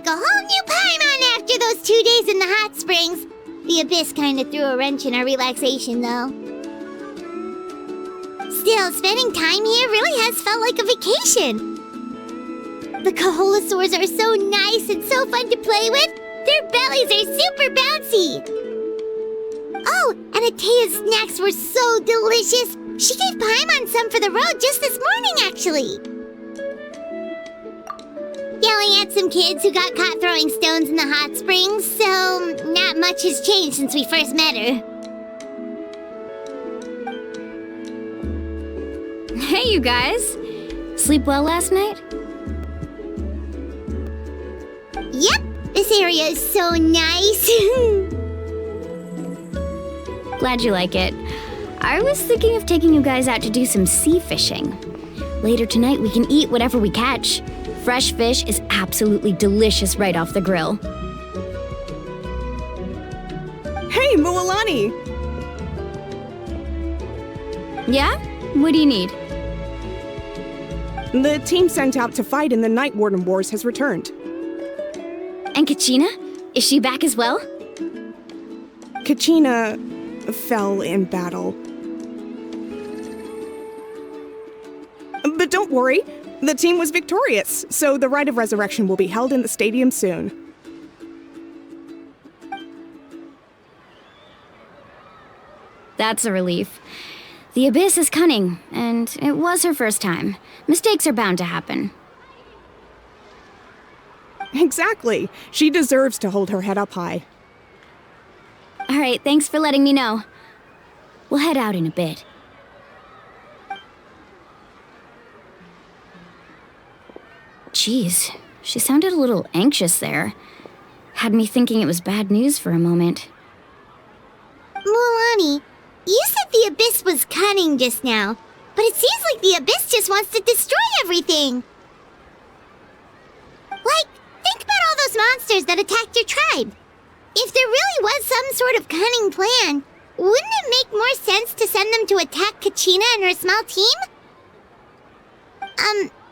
like a whole new Paimon after those 2 days in the hot springs. The Abyss kinda threw a wrench in our relaxation, though. Still, spending time here really has felt like a vacation. The Kaholasaurs are so nice and so fun to play with. Their bellies are super bouncy. Oh, and Atea's snacks were so delicious. She gave Paimon some for the road just this morning, actually. Yelling at some kids who got caught throwing stones in the hot springs, so not much has changed since we first met her. Hey, you guys! Sleep well last night? Yep, this area is so nice. Glad you like it. I was thinking of taking you guys out to do some sea fishing. Later tonight, we can eat whatever we catch. Fresh fish is absolutely delicious right off the grill. Hey, Mualani! Yeah? What do you need? The team sent out to fight in the Night Warden Wars has returned. And Kachina? Is she back as well? Kachina fell in battle. But don't worry, the team was victorious, so the rite of resurrection will be held in the stadium soon. That's a relief. The Abyss is cunning, and it was her first time. Mistakes are bound to happen. Exactly. She deserves to hold her head up high. All right, thanks for letting me know. We'll head out in a bit. Jeez, she sounded a little anxious there. Had me thinking it was bad news for a moment. Mualani, you said the Abyss was cunning just now, but it seems like the Abyss just wants to destroy everything. Like, think about all those monsters that attacked your tribe. If there really was some sort of cunning plan, wouldn't it make more sense to send them to attack Kachina and her small team?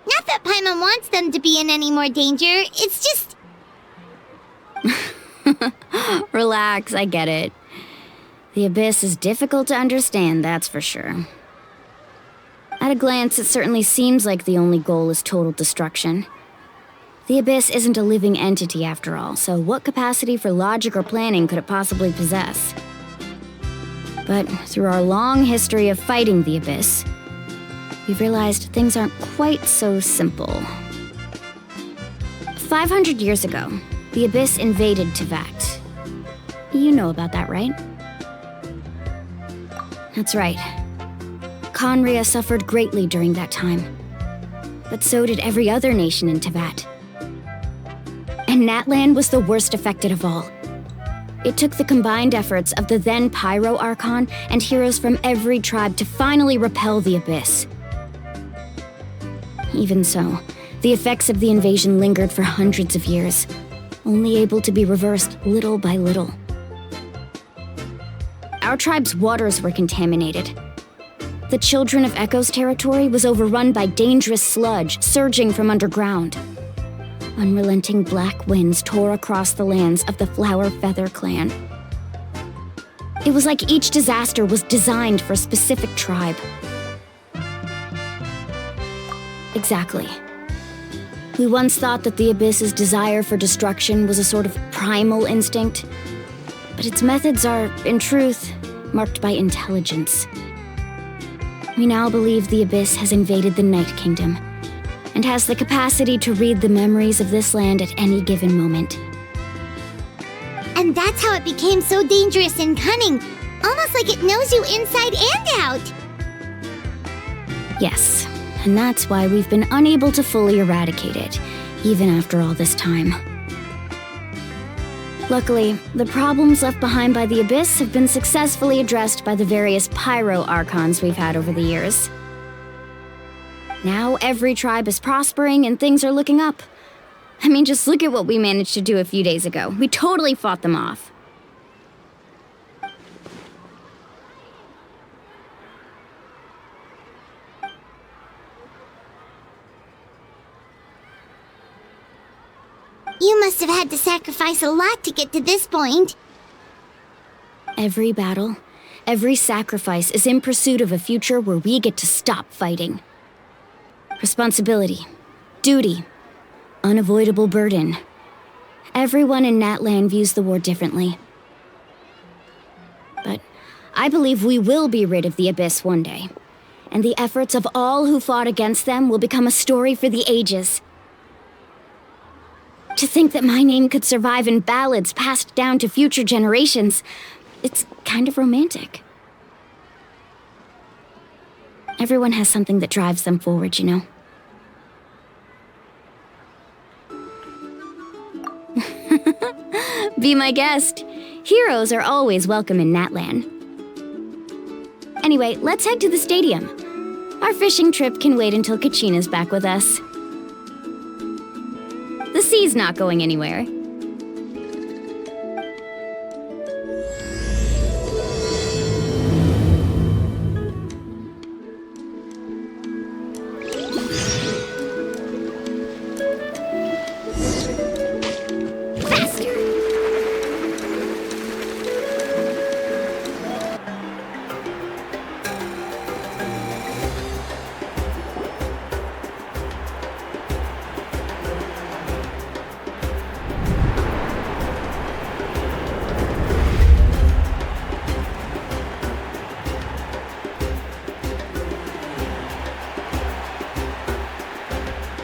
Not that Paimon wants them to be in any more danger, it's just... Relax, I get it. The Abyss is difficult to understand, that's for sure. At a glance, it certainly seems like the only goal is total destruction. The Abyss isn't a living entity after all, so what capacity for logic or planning could it possibly possess? But through our long history of fighting the Abyss, we've realized things aren't quite so simple. 500 years ago, the Abyss invaded Teyvat. You know about that, right? That's right. Conria suffered greatly during that time. But so did every other nation in Teyvat. And Natlan was the worst affected of all. It took the combined efforts of the then Pyro Archon and heroes from every tribe to finally repel the Abyss. Even so, the effects of the invasion lingered for hundreds of years, only able to be reversed little by little. Our tribe's waters were contaminated. The Children of Echo's territory was overrun by dangerous sludge surging from underground. Unrelenting black winds tore across the lands of the Flower Feather clan. It was like each disaster was designed for a specific tribe. Exactly. We once thought that the Abyss's desire for destruction was a sort of primal instinct, but its methods are, in truth, marked by intelligence. We now believe the Abyss has invaded the Night Kingdom, and has the capacity to read the memories of this land at any given moment. And that's how it became so dangerous and cunning, almost like it knows you inside and out. Yes, and that's why we've been unable to fully eradicate it, even after all this time. Luckily, the problems left behind by the Abyss have been successfully addressed by the various Pyro Archons we've had over the years. Now every tribe is prospering and things are looking up. I mean, just look at what we managed to do a few days ago. We totally fought them off. You must have had to sacrifice a lot to get to this point. Every battle, every sacrifice is in pursuit of a future where we get to stop fighting. Responsibility, duty, unavoidable burden. Everyone in Natlan views the war differently. But I believe we will be rid of the Abyss one day, and the efforts of all who fought against them will become a story for the ages. To think that my name could survive in ballads passed down to future generations, it's kind of romantic. Everyone has something that drives them forward, you know? Be my guest. Heroes are always welcome in Natlan. Anyway, let's head to the stadium. Our fishing trip can wait until Kachina's back with us. The sea's not going anywhere.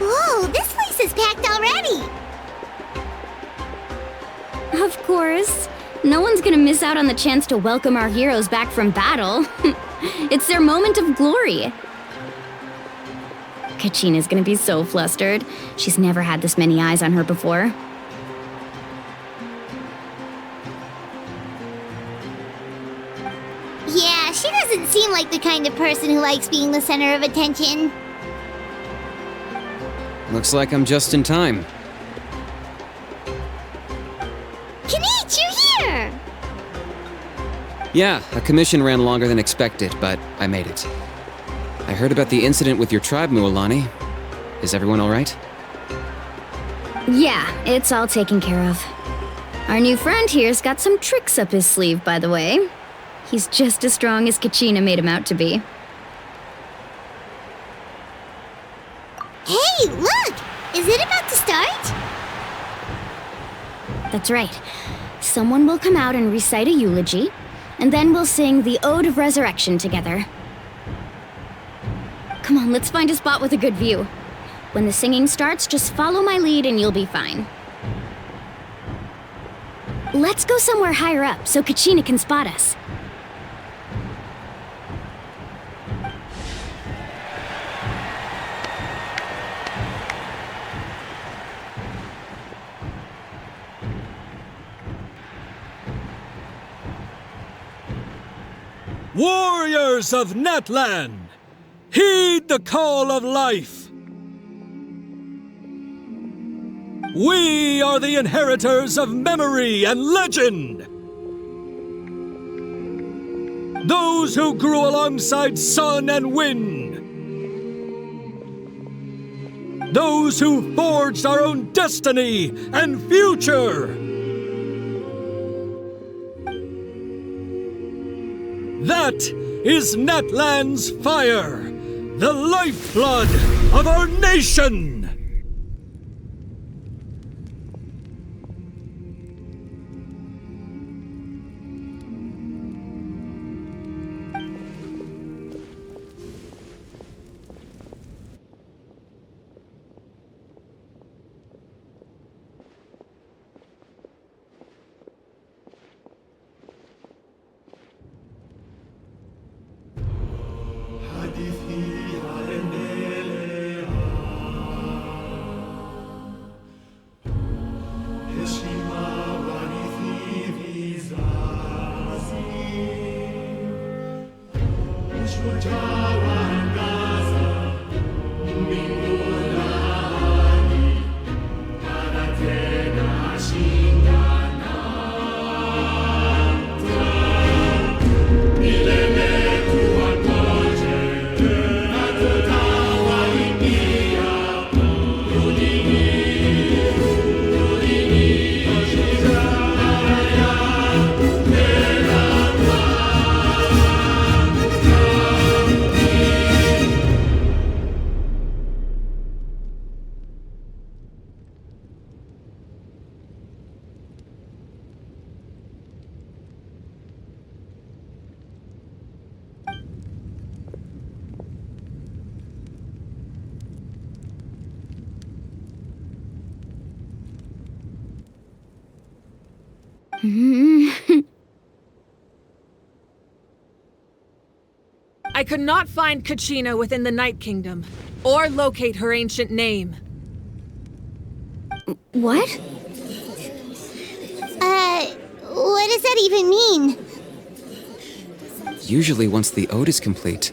Whoa, this place is packed already! Of course. No one's gonna miss out on the chance to welcome our heroes back from battle. It's their moment of glory. Kachina's gonna be so flustered. She's never had this many eyes on her before. Yeah, she doesn't seem like the kind of person who likes being the center of attention. Looks like I'm just in time. Kinich, you're here! Yeah, a commission ran longer than expected, but I made it. I heard about the incident with your tribe, Mualani. Is everyone all right? Yeah, it's all taken care of. Our new friend here's got some tricks up his sleeve, by the way. He's just as strong as Kachina made him out to be. Hey, look! Is it about to start? That's right. Someone will come out and recite a eulogy, and then we'll sing the Ode of Resurrection together. Come on, let's find a spot with a good view. When the singing starts, just follow my lead and you'll be fine. Let's go somewhere higher up so Kachina can spot us. Warriors of Natlan, heed the call of life. We are the inheritors of memory and legend. Those who grew alongside sun and wind. Those who forged our own destiny and future. That is Natlan's fire, the lifeblood of our nation! I could not find Kachina within the Night Kingdom, or locate her ancient name. What? What does that even mean? Usually once the ode is complete,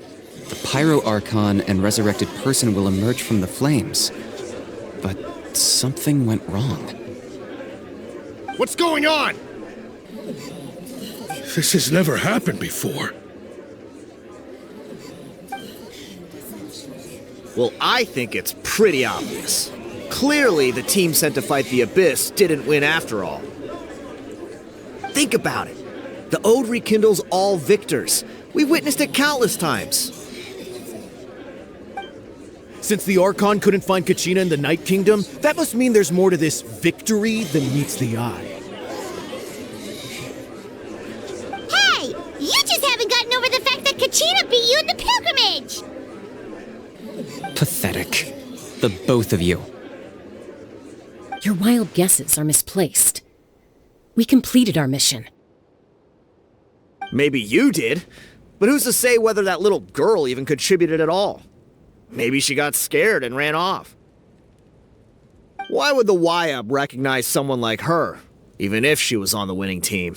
the Pyro Archon and resurrected person will emerge from the flames. But something went wrong. What's going on? This has never happened before. Well, I think it's pretty obvious. Clearly, the team sent to fight the Abyss didn't win after all. Think about it. The Ode rekindles all victors. We've witnessed it countless times. Since the Archon couldn't find Kachina in the Night Kingdom, that must mean there's more to this victory than meets the eye. Hey! You just haven't gotten over the fact that Kachina beat you in the pilgrimage! Pathetic. The both of you. Your wild guesses are misplaced. We completed our mission. Maybe you did, but who's to say whether that little girl even contributed at all? Maybe she got scared and ran off. Why would the YUB recognize someone like her, even if she was on the winning team?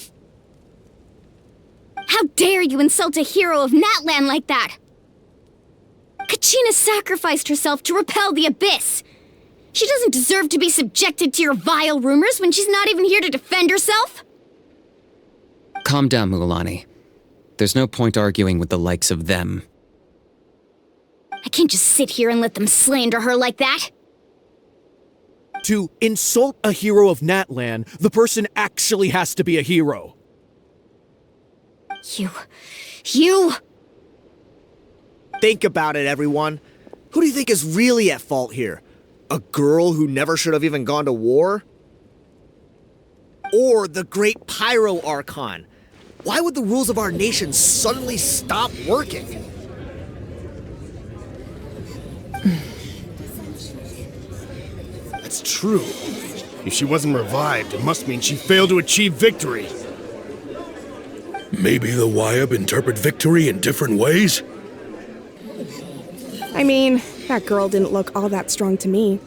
How dare you insult a hero of Natlan like that? Kachina sacrificed herself to repel the Abyss. She doesn't deserve to be subjected to your vile rumors when she's not even here to defend herself. Calm down, Mualani. There's no point arguing with the likes of them. I can't just sit here and let them slander her like that. To insult a hero of Natlan, the person actually has to be a hero. You... Think about it, everyone. Who do you think is really at fault here? A girl who never should have even gone to war? Or the great Pyro Archon? Why would the rules of our nation suddenly stop working? That's true. If she wasn't revived, it must mean she failed to achieve victory. Maybe the YUB interpret victory in different ways? I mean, that girl didn't look all that strong to me.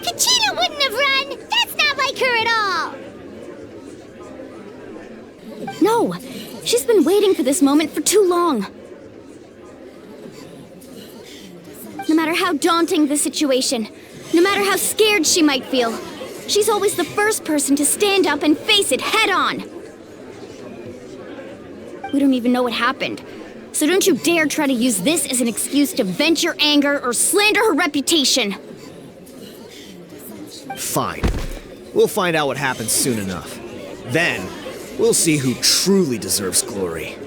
Kachina wouldn't have run! That's not like her at all! No, she's been waiting for this moment for too long. No matter how daunting the situation, no matter how scared she might feel, she's always the first person to stand up and face it head on. We don't even know what happened, so don't you dare try to use this as an excuse to vent your anger or slander her reputation. Fine. We'll find out what happens soon enough. Then, we'll see who truly deserves glory.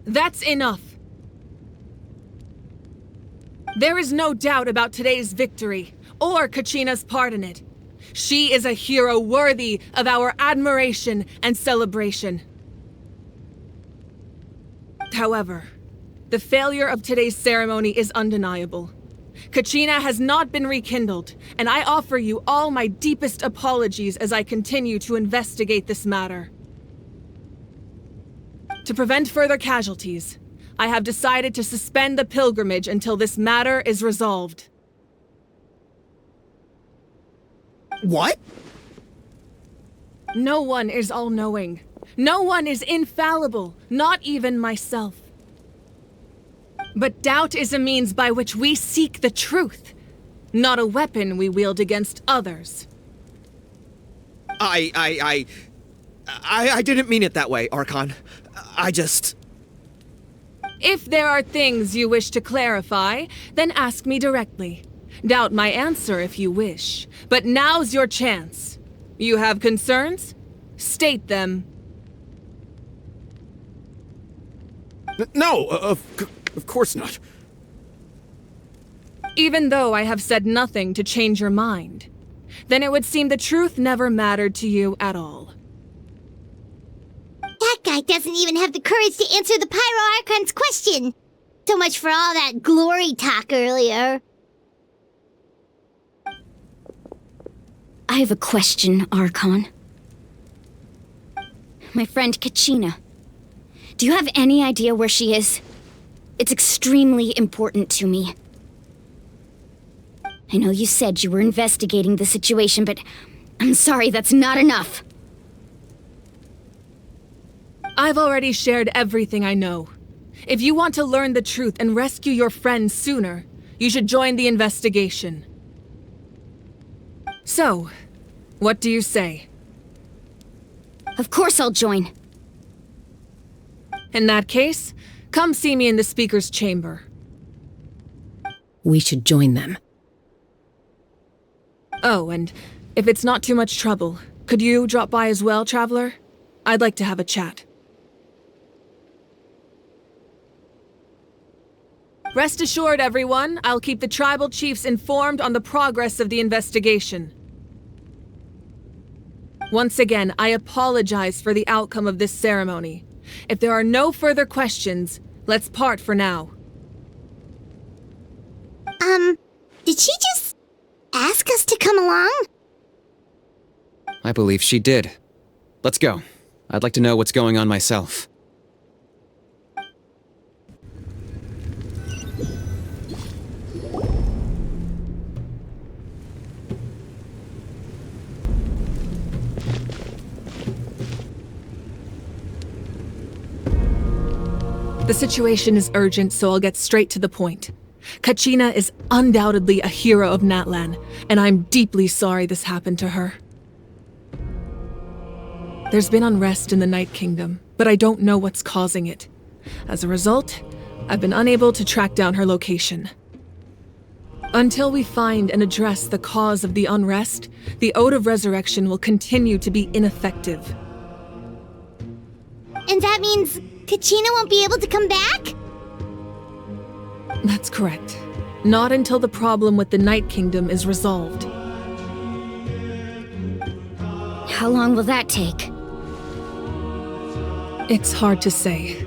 That's enough. There is no doubt about today's victory, or Kachina's part in it. She is a hero worthy of our admiration and celebration. However, the failure of today's ceremony is undeniable. Kachina has not been rekindled, and I offer you all my deepest apologies as I continue to investigate this matter. To prevent further casualties, I have decided to suspend the pilgrimage until this matter is resolved. What? No one is all-knowing. No one is infallible, not even myself. But doubt is a means by which we seek the truth, not a weapon we wield against others. I didn't mean it that way, Archon. If there are things you wish to clarify, then ask me directly. Doubt my answer if you wish. But now's your chance. You have concerns? State them. No, of course not. Even though I have said nothing to change your mind, then it would seem the truth never mattered to you at all. That guy guy doesn't even have the courage to answer the Pyro Archon's question. So much for all that glory talk earlier. I have a question, Archon. My friend Kachina. Do you have any idea where she is? It's extremely important to me. I know you said you were investigating the situation, but I'm sorry, that's not enough. I've already shared everything I know. If you want to learn the truth and rescue your friend sooner, you should join the investigation. So, what do you say? Of course I'll join. In that case, come see me in the speaker's chamber. We should join them. Oh, and if it's not too much trouble, could you drop by as well, Traveler? I'd like to have a chat. Rest assured, everyone, I'll keep the tribal chiefs informed on the progress of the investigation. Once again, I apologize for the outcome of this ceremony. If there are no further questions, let's part for now. Did she just ask us to come along? I believe she did. Let's go. I'd like to know what's going on myself. The situation is urgent, so I'll get straight to the point. Kachina is undoubtedly a hero of Natlan, and I'm deeply sorry this happened to her. There's been unrest in the Night Kingdom, but I don't know what's causing it. As a result, I've been unable to track down her location. Until we find and address the cause of the unrest, the Ode of Resurrection will continue to be ineffective. And that means Kachina won't be able to come back? That's correct. Not until the problem with the Night Kingdom is resolved. How long will that take? It's hard to say.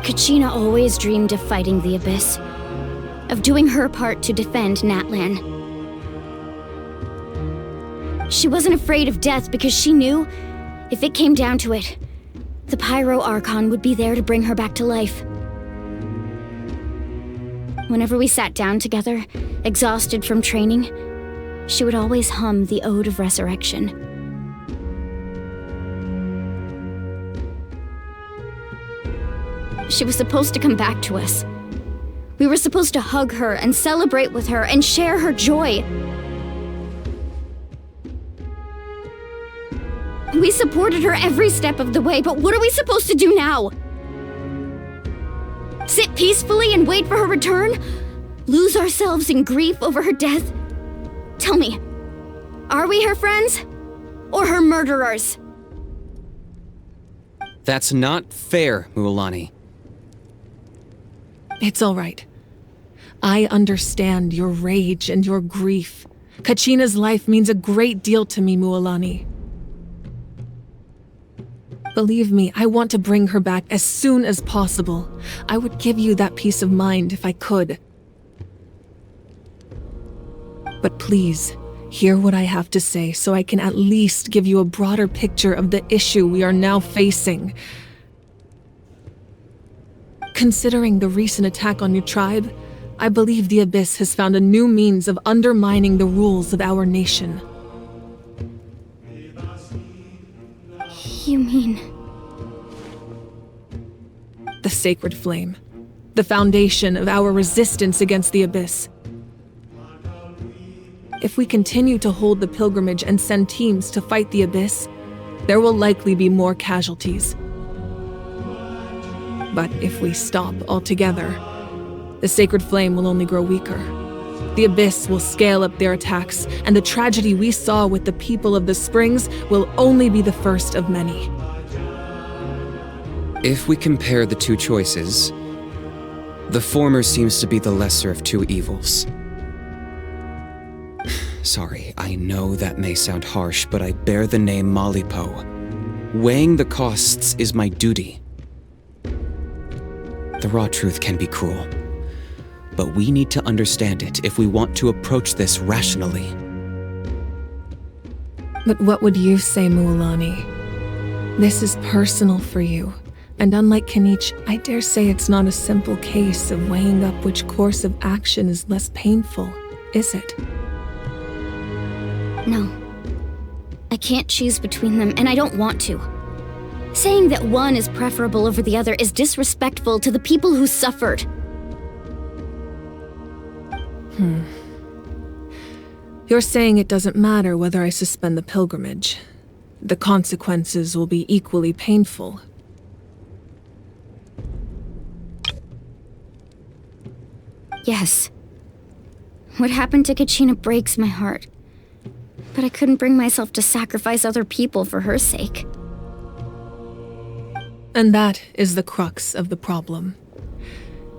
Kachina always dreamed of fighting the Abyss, of doing her part to defend Natlan. She wasn't afraid of death because she knew, if it came down to it, the Pyro Archon would be there to bring her back to life. Whenever we sat down together, exhausted from training, she would always hum the Ode of Resurrection. She was supposed to come back to us. We were supposed to hug her and celebrate with her and share her joy. We supported her every step of the way, but what are we supposed to do now? Sit peacefully and wait for her return? Lose ourselves in grief over her death? Tell me, are we her friends? Or her murderers? That's not fair, Mualani. It's all right. I understand your rage and your grief. Kachina's life means a great deal to me, Mualani. Believe me, I want to bring her back as soon as possible. I would give you that peace of mind if I could. But please, hear what I have to say so I can at least give you a broader picture of the issue we are now facing. Considering the recent attack on your tribe, I believe the Abyss has found a new means of undermining the rules of our nation. You mean... The Sacred Flame. The foundation of our resistance against the Abyss. If we continue to hold the pilgrimage and send teams to fight the Abyss, there will likely be more casualties. But if we stop altogether, the Sacred Flame will only grow weaker. The Abyss will scale up their attacks, and the tragedy we saw with the people of the Springs will only be the first of many. If we compare the two choices, the former seems to be the lesser of two evils. Sorry, I know that may sound harsh, but I bear the name Malipo. Weighing the costs is my duty. The raw truth can be cruel, but we need to understand it if we want to approach this rationally. But what would you say, Mualani? This is personal for you, and unlike Kinich, I dare say it's not a simple case of weighing up which course of action is less painful, is it? No. I can't choose between them, and I don't want to. Saying that one is preferable over the other is disrespectful to the people who suffered. You're saying it doesn't matter whether I suspend the pilgrimage. The consequences will be equally painful. Yes. What happened to Kachina breaks my heart. But I couldn't bring myself to sacrifice other people for her sake. And that is the crux of the problem.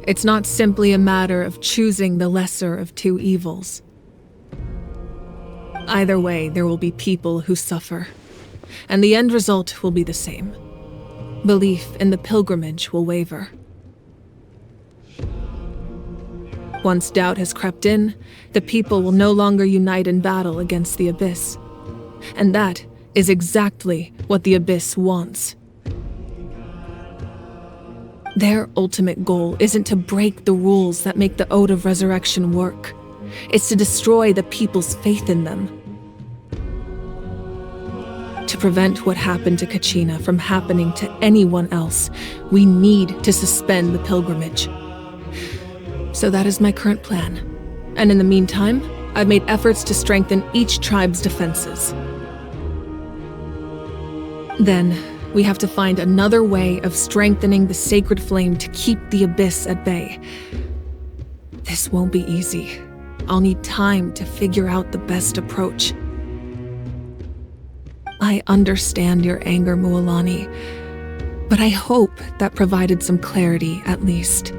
It's not simply a matter of choosing the lesser of two evils. Either way, there will be people who suffer, and the end result will be the same. Belief in the pilgrimage will waver. Once doubt has crept in, the people will no longer unite in battle against the Abyss. And that is exactly what the Abyss wants. Their ultimate goal isn't to break the rules that make the Ode of Resurrection work. It's to destroy the people's faith in them. To prevent what happened to Kachina from happening to anyone else, we need to suspend the pilgrimage. So that is my current plan. And in the meantime, I've made efforts to strengthen each tribe's defenses. Then, we have to find another way of strengthening the sacred flame to keep the Abyss at bay. This won't be easy. I'll need time to figure out the best approach. I understand your anger, Mualani, but I hope that provided some clarity at least.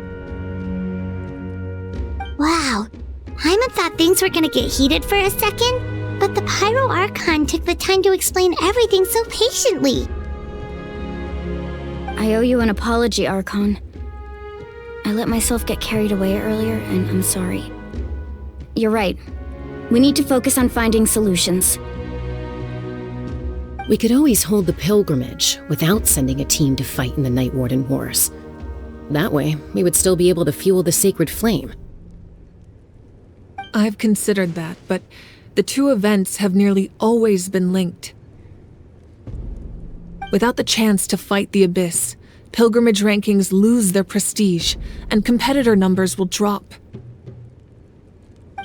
Wow, Paimon thought things were gonna get heated for a second, but the Pyro Archon took the time to explain everything so patiently. I owe you an apology, Archon. I let myself get carried away earlier, and I'm sorry. You're right. We need to focus on finding solutions. We could always hold the pilgrimage without sending a team to fight in the Night Warden Wars. That way, we would still be able to fuel the sacred flame. I've considered that, but the two events have nearly always been linked. Without the chance to fight the Abyss, pilgrimage rankings lose their prestige, and competitor numbers will drop.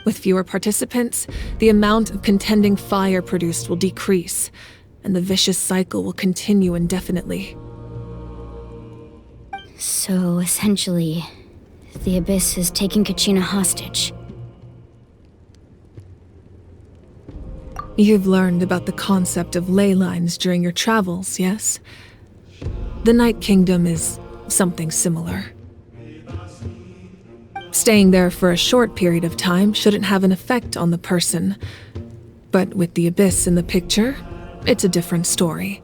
With fewer participants, the amount of contending fire produced will decrease, and the vicious cycle will continue indefinitely. So, essentially, the Abyss is taking Kachina hostage. You've learned about the concept of ley lines during your travels, yes? The Night Kingdom is something similar. Staying there for a short period of time shouldn't have an effect on the person. But with the Abyss in the picture, it's a different story.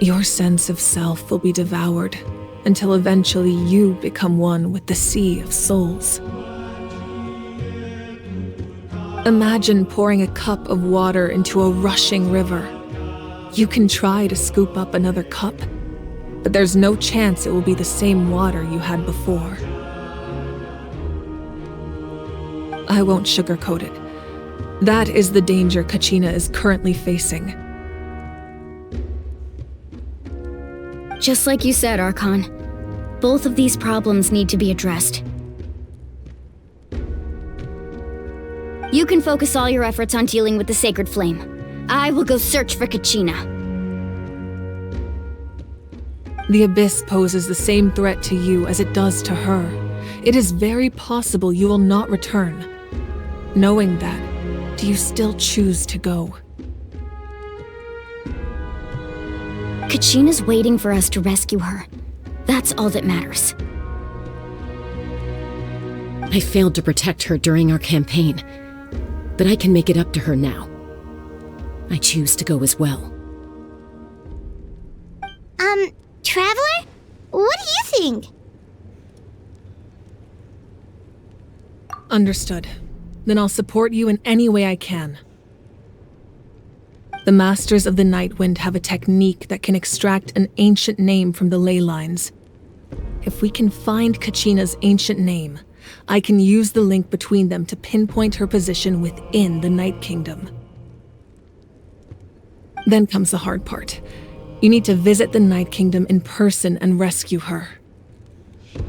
Your sense of self will be devoured until eventually you become one with the Sea of Souls. Imagine pouring a cup of water into a rushing river. You can try to scoop up another cup, but there's no chance it will be the same water you had before. I won't sugarcoat it. That is the danger Kachina is currently facing. Just like you said, Archon, both of these problems need to be addressed. You can focus all your efforts on dealing with the sacred flame. I will go search for Kachina. The Abyss poses the same threat to you as it does to her. It is very possible you will not return. Knowing that, do you still choose to go? Kachina's waiting for us to rescue her. That's all that matters. I failed to protect her during our campaign, but I can make it up to her now. I choose to go as well. Traveler? What do you think? Understood. Then I'll support you in any way I can. The Masters of the Nightwind have a technique that can extract an ancient name from the ley lines. If we can find Kachina's ancient name, I can use the link between them to pinpoint her position within the Night Kingdom. Then comes the hard part. You need to visit the Night Kingdom in person and rescue her. But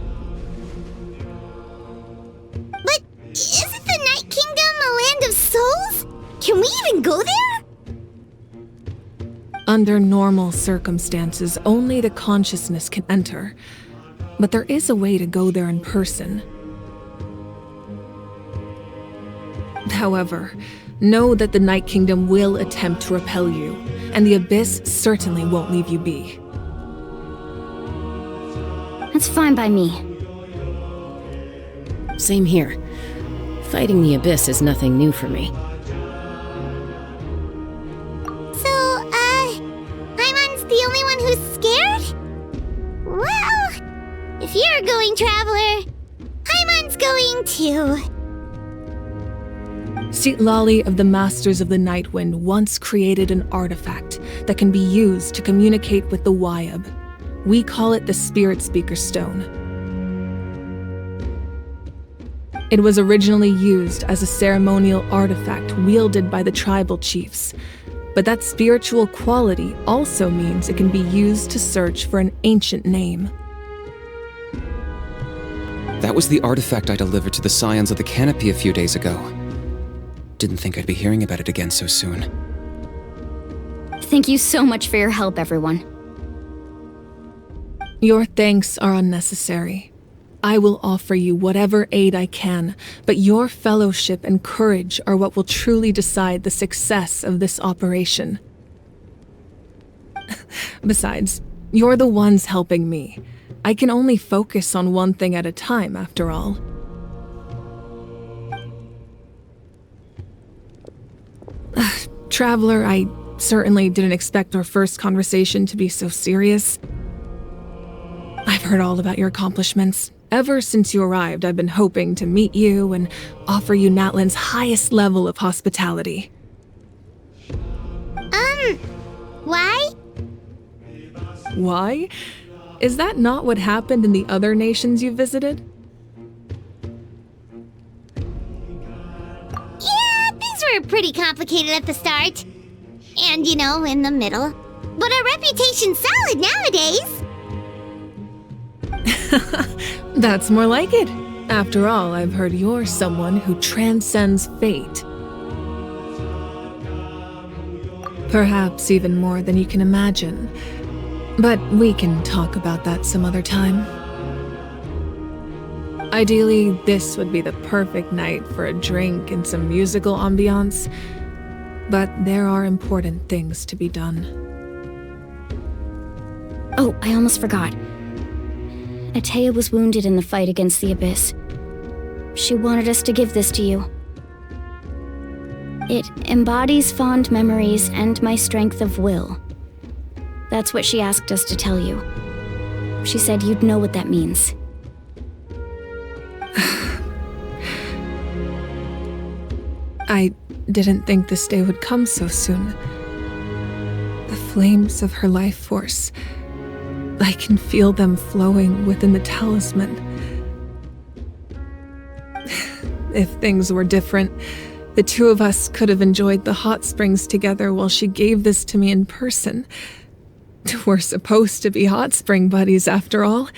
isn't the Night Kingdom a land of souls? Can we even go there? Under normal circumstances, only the consciousness can enter. But there is a way to go there in person. However, know that the Night Kingdom will attempt to repel you, and the Abyss certainly won't leave you be. That's fine by me. Same here. Fighting the Abyss is nothing new for me. So, Paimon's the only one who's scared? Well, if you're going, Traveler, Paimon's going too. Lali of the Masters of the Nightwind once created an artifact that can be used to communicate with the Wyab. We call it the Spirit Speaker Stone. It was originally used as a ceremonial artifact wielded by the tribal chiefs, but that spiritual quality also means it can be used to search for an ancient name. That was the artifact I delivered to the Scions of the Canopy a few days ago. Didn't think I'd be hearing about it again so soon. Thank you so much for your help, everyone. Your thanks are unnecessary. I will offer you whatever aid I can, but your fellowship and courage are what will truly decide the success of this operation. Besides, you're the ones helping me. I can only focus on one thing at a time, after all. Traveler, I certainly didn't expect our first conversation to be so serious. I've heard all about your accomplishments. Ever since you arrived, I've been hoping to meet you and offer you Natlan's highest level of hospitality. Why? Why? Is that not what happened in the other nations you visited? Yeah, things were pretty complicated at the start. And, in the middle. But our reputation's solid nowadays. That's more like it. After all, I've heard you're someone who transcends fate. Perhaps even more than you can imagine. But we can talk about that some other time. Ideally, this would be the perfect night for a drink and some musical ambiance. But there are important things to be done. Oh, I almost forgot. Atea was wounded in the fight against the Abyss. She wanted us to give this to you. It embodies fond memories and my strength of will. That's what she asked us to tell you. She said you'd know what that means. I didn't think this day would come so soon. The flames of her life force. I can feel them flowing within the talisman. If things were different, the two of us could have enjoyed the hot springs together while she gave this to me in person. We're supposed to be hot spring buddies after all.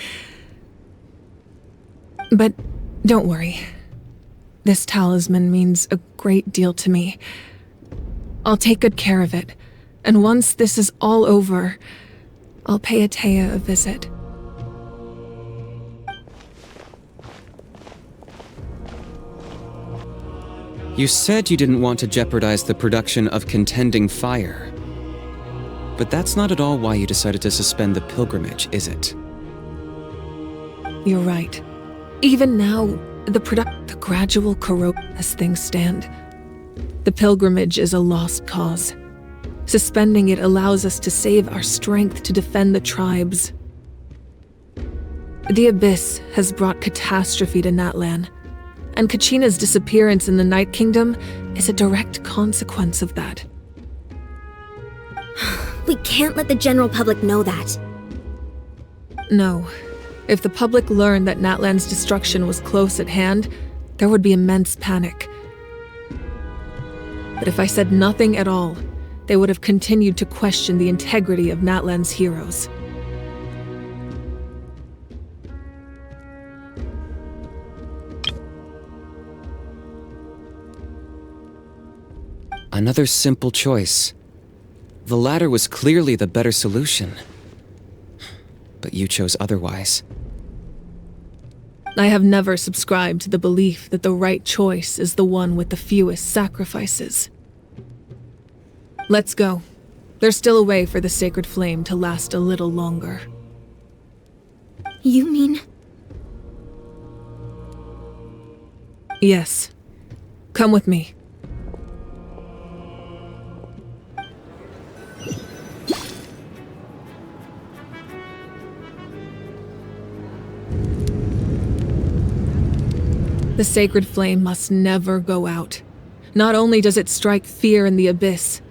But don't worry. This talisman means a great deal to me. I'll take good care of it, and once this is all over, I'll pay Atea a visit. You said you didn't want to jeopardize the production of contending fire. But that's not at all why you decided to suspend the pilgrimage, is it? You're right. Even now, The gradual corrosion as things stand. The pilgrimage is a lost cause. Suspending it allows us to save our strength to defend the tribes. The Abyss has brought catastrophe to Natlan, and Kachina's disappearance in the Night Kingdom is a direct consequence of that. We can't let the general public know that. No. If the public learned that Natlan's destruction was close at hand, there would be immense panic. But if I said nothing at all, they would have continued to question the integrity of Natlan's heroes. Another simple choice. The latter was clearly the better solution. But you chose otherwise. I have never subscribed to the belief that the right choice is the one with the fewest sacrifices. Let's go. There's still a way for the sacred flame to last a little longer. You mean? Yes. Come with me. The sacred flame must never go out. Not only does it strike fear in the Abyss,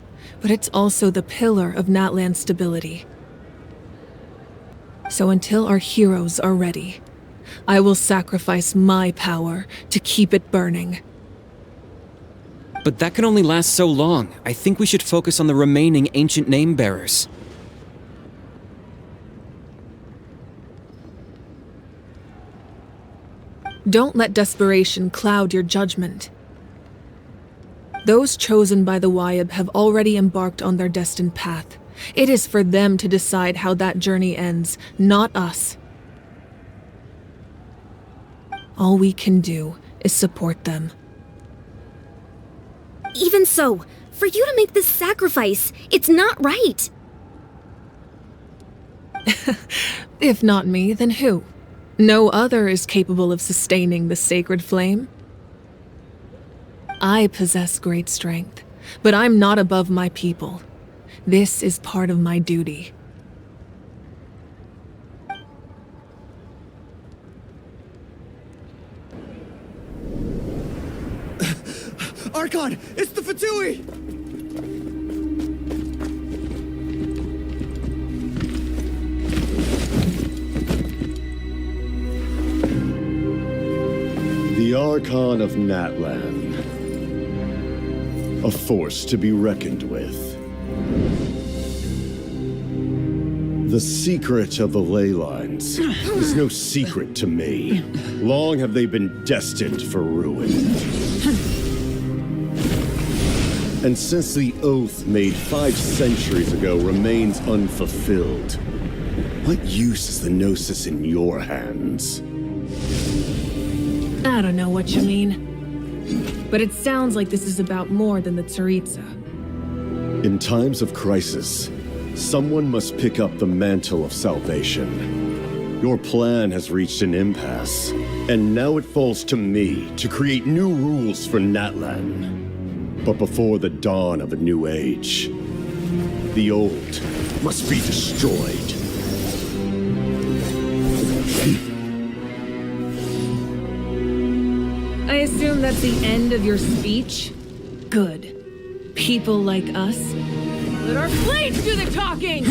but it's also the pillar of Natlan's stability. So until our heroes are ready, I will sacrifice my power to keep it burning. But that can only last so long. I think we should focus on the remaining ancient name bearers. Don't let desperation cloud your judgment. Those chosen by the Wyeb have already embarked on their destined path. It is for them to decide how that journey ends, not us. All we can do is support them. Even so, for you to make this sacrifice, it's not right. If not me, then who? No other is capable of sustaining the sacred flame. I possess great strength, but I'm not above my people. This is part of my duty. Archon! It's the Fatui! The Archon of Natlan. A force to be reckoned with. The secret of the ley lines is no secret to me. Long have they been destined for ruin. And since the oath made 5 centuries ago remains unfulfilled, what use is the Gnosis in your hands? I don't know what you mean. But it sounds like this is about more than the Tsaritsa. In times of crisis, someone must pick up the mantle of salvation. Your plan has reached an impasse, and now it falls to me to create new rules for Natlan. But before the dawn of a new age, the old must be destroyed. I assume that's the end of your speech? Good. People like us. Let our blades do the talking!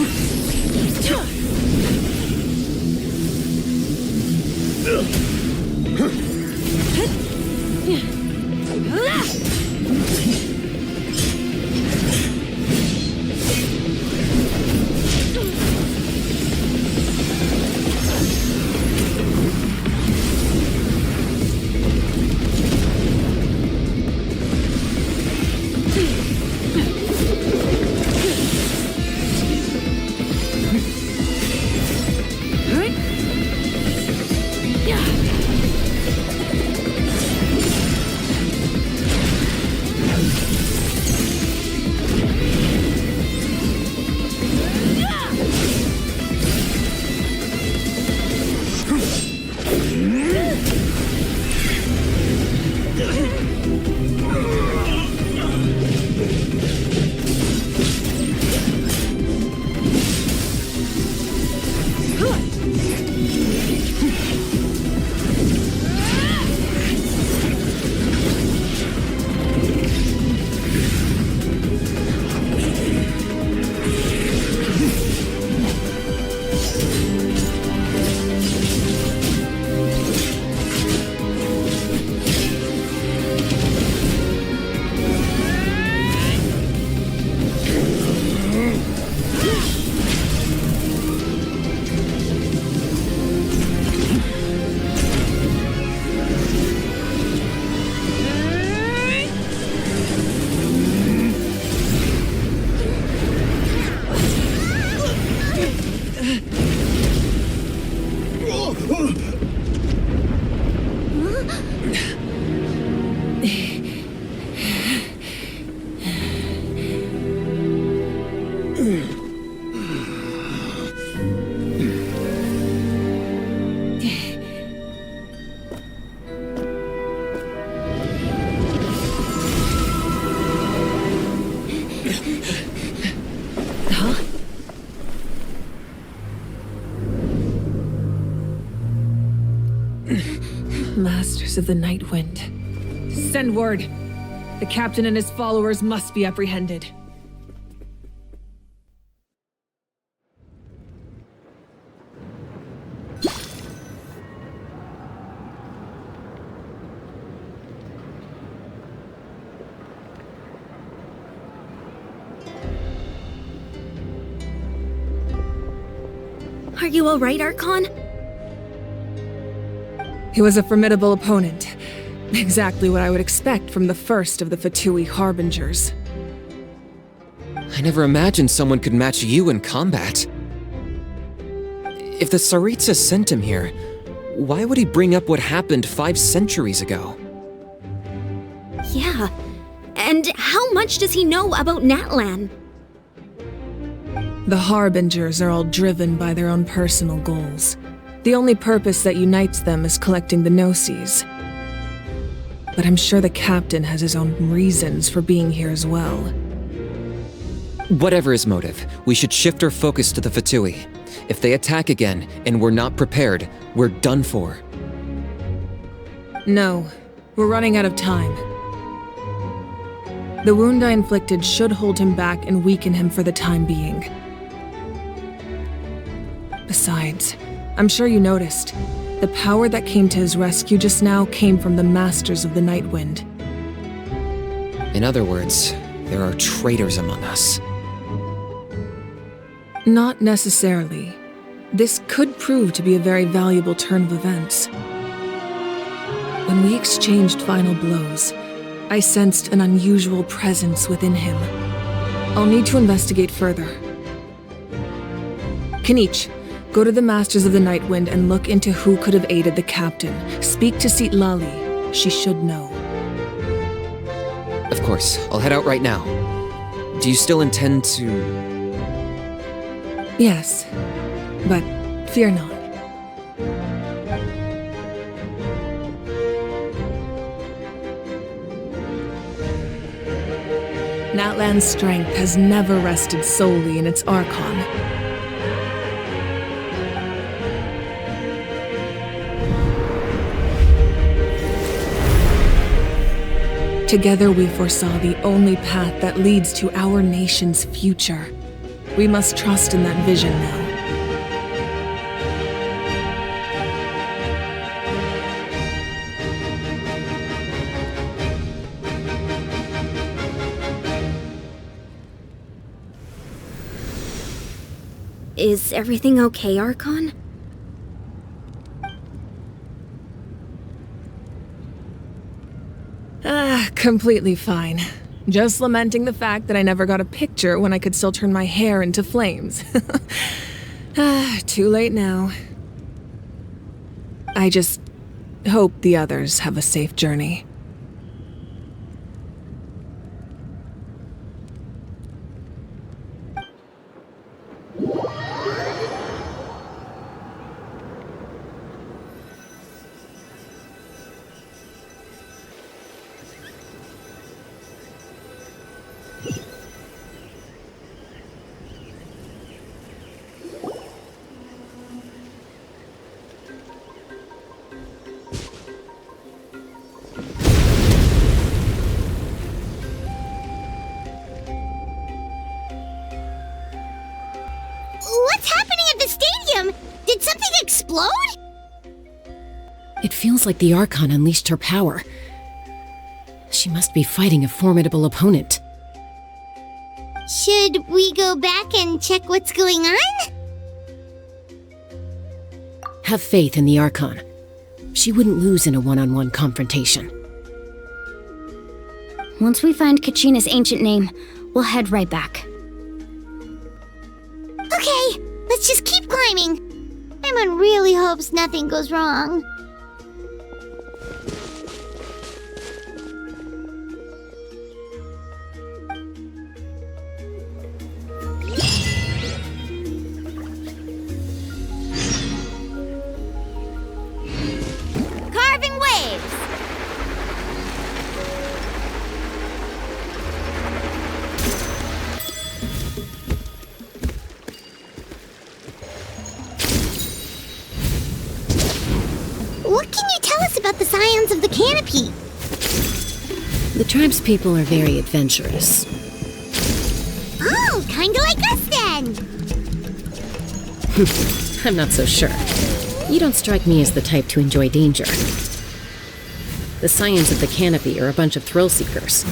Masters of the Night Wind. Send word. The captain and his followers must be apprehended. Are you all right, Archon? He was a formidable opponent. Exactly what I would expect from the first of the Fatui Harbingers. I never imagined someone could match you in combat. If the Tsaritsa sent him here, why would he bring up what happened 5 centuries ago? Yeah. And how much does he know about Natlan? The Harbingers are all driven by their own personal goals. The only purpose that unites them is collecting the Gnosis. But I'm sure the captain has his own reasons for being here as well. Whatever his motive, we should shift our focus to the Fatui. If they attack again and we're not prepared, we're done for. No, we're running out of time. The wound I inflicted should hold him back and weaken him for the time being. Besides, I'm sure you noticed, the power that came to his rescue just now came from the Masters of the Night Wind. In other words, there are traitors among us. Not necessarily. This could prove to be a very valuable turn of events. When we exchanged final blows, I sensed an unusual presence within him. I'll need to investigate further. Kinich, go to the Masters of the Night Wind and look into who could have aided the captain. Speak to Lali. She should know. Of course, I'll head out right now. Do you still intend to... Yes, but fear not. Natlan's strength has never rested solely in its Archon. Together we foresaw the only path that leads to our nation's future. We must trust in that vision now. Is everything okay, Archon? Completely fine. Just lamenting the fact that I never got a picture when I could still turn my hair into flames. Too late now. I just hope the others have a safe journey. explode? It feels like the Archon unleashed her power. She must be fighting a formidable opponent. Should we go back and check what's going on? Have faith in the Archon. She wouldn't lose in a one-on-one confrontation. Once we find Kachina's ancient name, we'll head right back. Okay, let's just keep climbing. Paimon really hopes nothing goes wrong. Carving waves! What can you tell us about the scions of the canopy? The tribespeople are very adventurous. Oh, kinda like us then! I'm not so sure. You don't strike me as the type to enjoy danger. The scions of the canopy are a bunch of thrill seekers.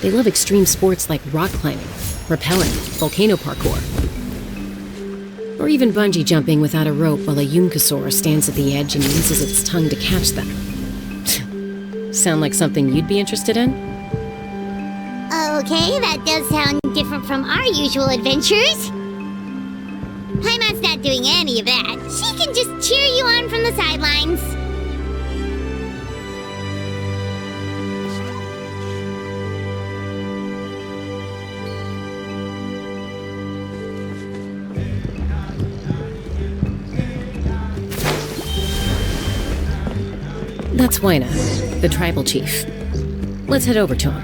They love extreme sports like rock climbing, rappelling, volcano parkour, or even bungee jumping without a rope while a Yunkasaur stands at the edge and uses its tongue to catch them. Sound like something you'd be interested in? Okay, that does sound different from our usual adventures. Paimon's not doing any of that. She can just cheer you on from the sidelines. That's Waina, the tribal chief. Let's head over to him.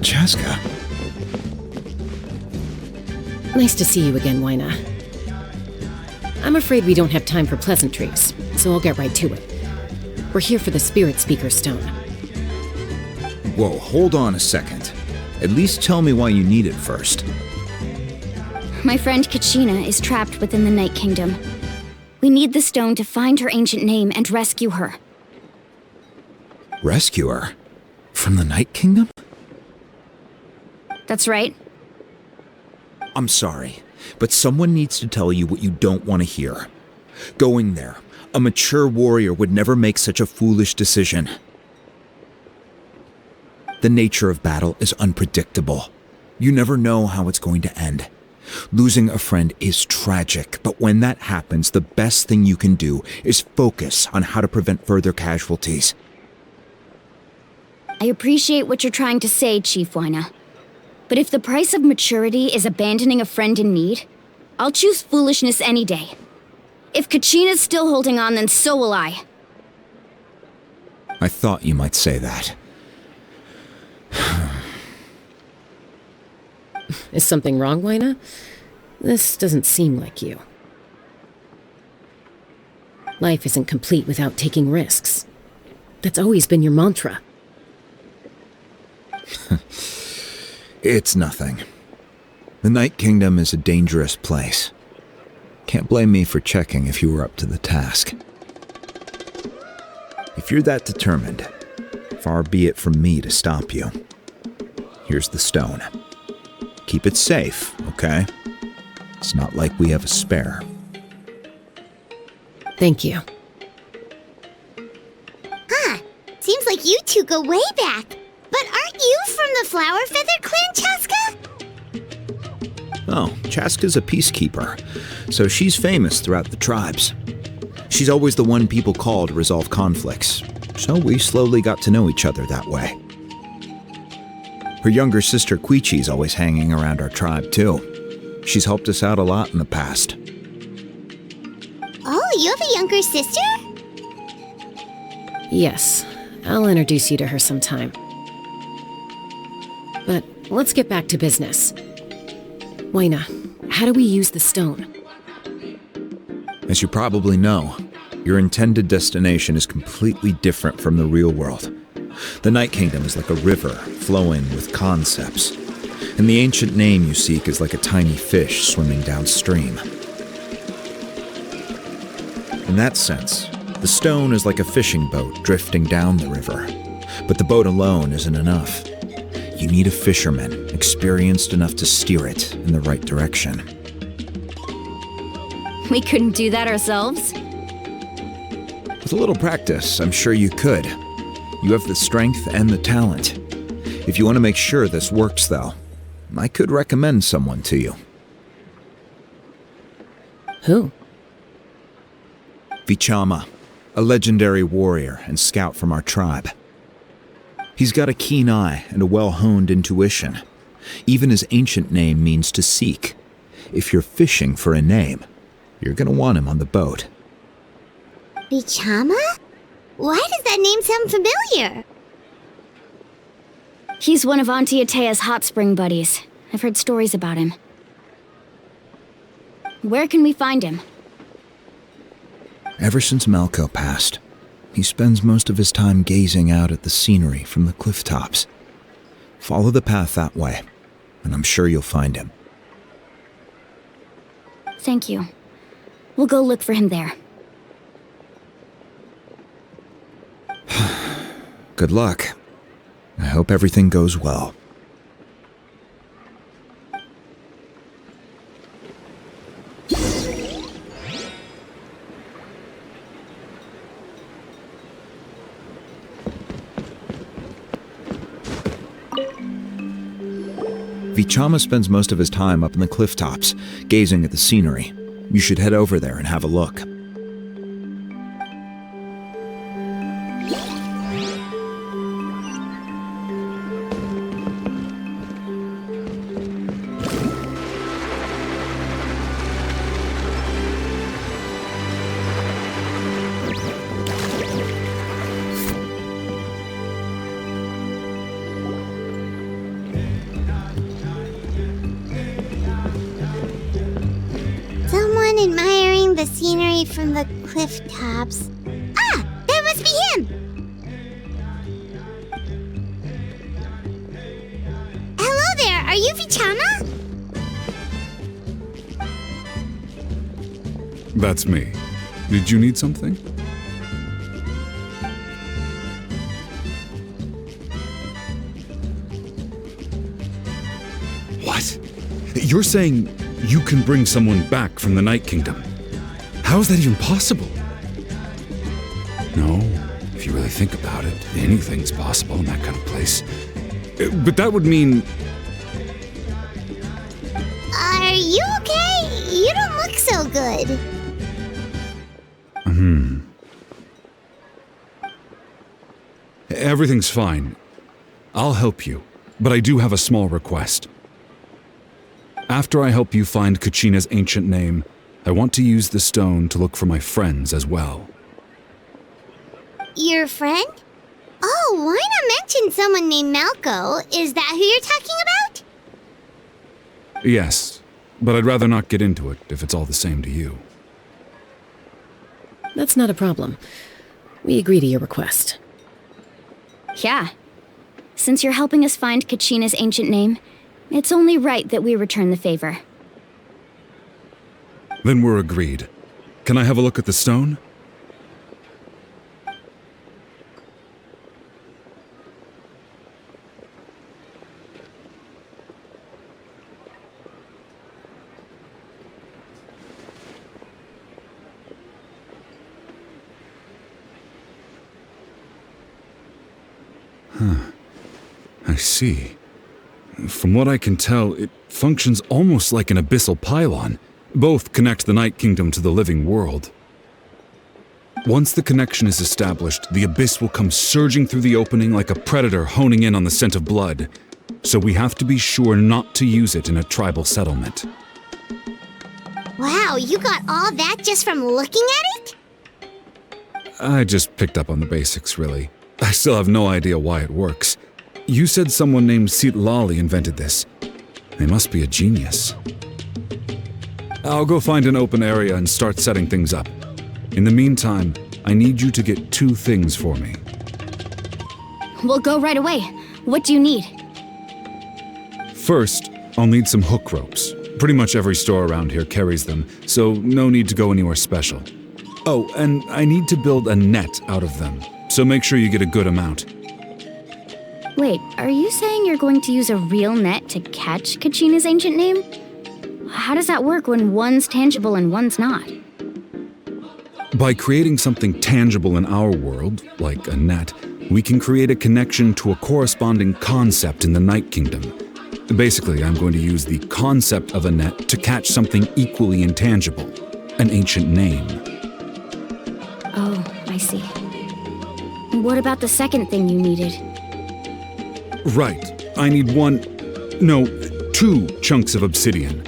Chasca. Nice to see you again, Waina. I'm afraid we don't have time for pleasantries, so I'll get right to it. We're here for the Spirit Speaker Stone. Whoa, hold on a second. At least tell me why you need it first. My friend Kachina is trapped within the Night Kingdom. We need the stone to find her ancient name and rescue her. Rescue her? From the Night Kingdom? That's right. I'm sorry, but someone needs to tell you what you don't want to hear. Going there, a mature warrior would never make such a foolish decision. The nature of battle is unpredictable. You never know how it's going to end. Losing a friend is tragic, but when that happens, the best thing you can do is focus on how to prevent further casualties. I appreciate what you're trying to say, Chief Waina. But if the price of maturity is abandoning a friend in need, I'll choose foolishness any day. If Kachina's still holding on, then so will I. I thought you might say that. Is something wrong, Waina? This doesn't seem like you. Life isn't complete without taking risks. That's always been your mantra. It's nothing. The Night Kingdom is a dangerous place. Can't blame me for checking if you were up to the task. If you're that determined, far be it from me to stop you. Here's the stone. Keep it safe, okay? It's not like we have a spare. Thank you. Huh. Seems like you two go way back. But aren't you from the Flower Feather Clan, Chasca? Oh, Chasca's a peacekeeper, so she's famous throughout the tribes. She's always the one people call to resolve conflicts, so we slowly got to know each other that way. Her younger sister Quichi's always hanging around our tribe, too. She's helped us out a lot in the past. Oh, you have a younger sister? Yes, I'll introduce you to her sometime. But let's get back to business. Waina, How do we use the stone? As you probably know, your intended destination is completely different from the real world. The Night Kingdom is like a river flowing with concepts, and the ancient name you seek is like a tiny fish swimming downstream. In that sense, the stone is like a fishing boat drifting down the river, but the boat alone isn't enough. You need a fisherman experienced enough to steer it in the right direction. We couldn't do that ourselves? With a little practice, I'm sure you could. You have the strength and the talent. If you want to make sure this works, though, I could recommend someone to you. Who? Vichama, a legendary warrior and scout from our tribe. He's got a keen eye and a well-honed intuition. Even his ancient name means to seek. If you're fishing for a name, you're gonna want him on the boat. Vichama? Why does that name sound familiar? He's one of Auntie Atea's hot spring buddies. I've heard stories about him. Where can we find him? Ever since Malco passed, he spends most of his time gazing out at the scenery from the cliff tops. Follow the path that way, and I'm sure you'll find him. Thank you. We'll go look for him there. Good luck. I hope everything goes well. Vichama spends most of his time up in the cliff tops, gazing at the scenery. You should head over there and have a look. Someone admiring the scenery from the cliff tops. Ah! That must be him! Hello there, are you Vichama? That's me. Did you need something? What? You're saying you can bring someone back from the Night Kingdom? How is that even possible? No, if you really think about it, anything's possible in that kind of place. But that would mean... Are you okay? You don't look so good. Everything's fine. I'll help you, but I do have a small request. After I help you find Kachina's ancient name, I want to use the stone to look for my friends as well. Your friend? Oh, why not mention someone named Malco? Is that who you're talking about? Yes, but I'd rather not get into it if it's all the same to you. That's not a problem. We agree to your request. Yeah. Since you're helping us find Kachina's ancient name, it's only right that we return the favor. Then we're agreed. Can I have a look at the stone? I see. From what I can tell, it functions almost like an abyssal pylon. Both connect the Night Kingdom to the living world. Once the connection is established, the abyss will come surging through the opening like a predator honing in on the scent of blood. So we have to be sure not to use it in a tribal settlement. Wow, you got all that just from looking at it? I just picked up on the basics, really. I still have no idea why it works. You said someone named Sitlali invented this. They must be a genius. I'll go find an open area and start setting things up. In the meantime, I need you to get 2 things for me. We'll go right away. What do you need? First, I'll need some hook ropes. Pretty much every store around here carries them, so no need to go anywhere special. Oh, and I need to build a net out of them, so make sure you get a good amount. Wait, are you saying you're going to use a real net to catch Kachina's ancient name? How does that work when one's tangible and one's not? By creating something tangible in our world, like a net, we can create a connection to a corresponding concept in the Night Kingdom. Basically, I'm going to use the concept of a net to catch something equally intangible, an ancient name. Oh, I see. What about the second thing you needed? Right. I need 2 chunks of obsidian.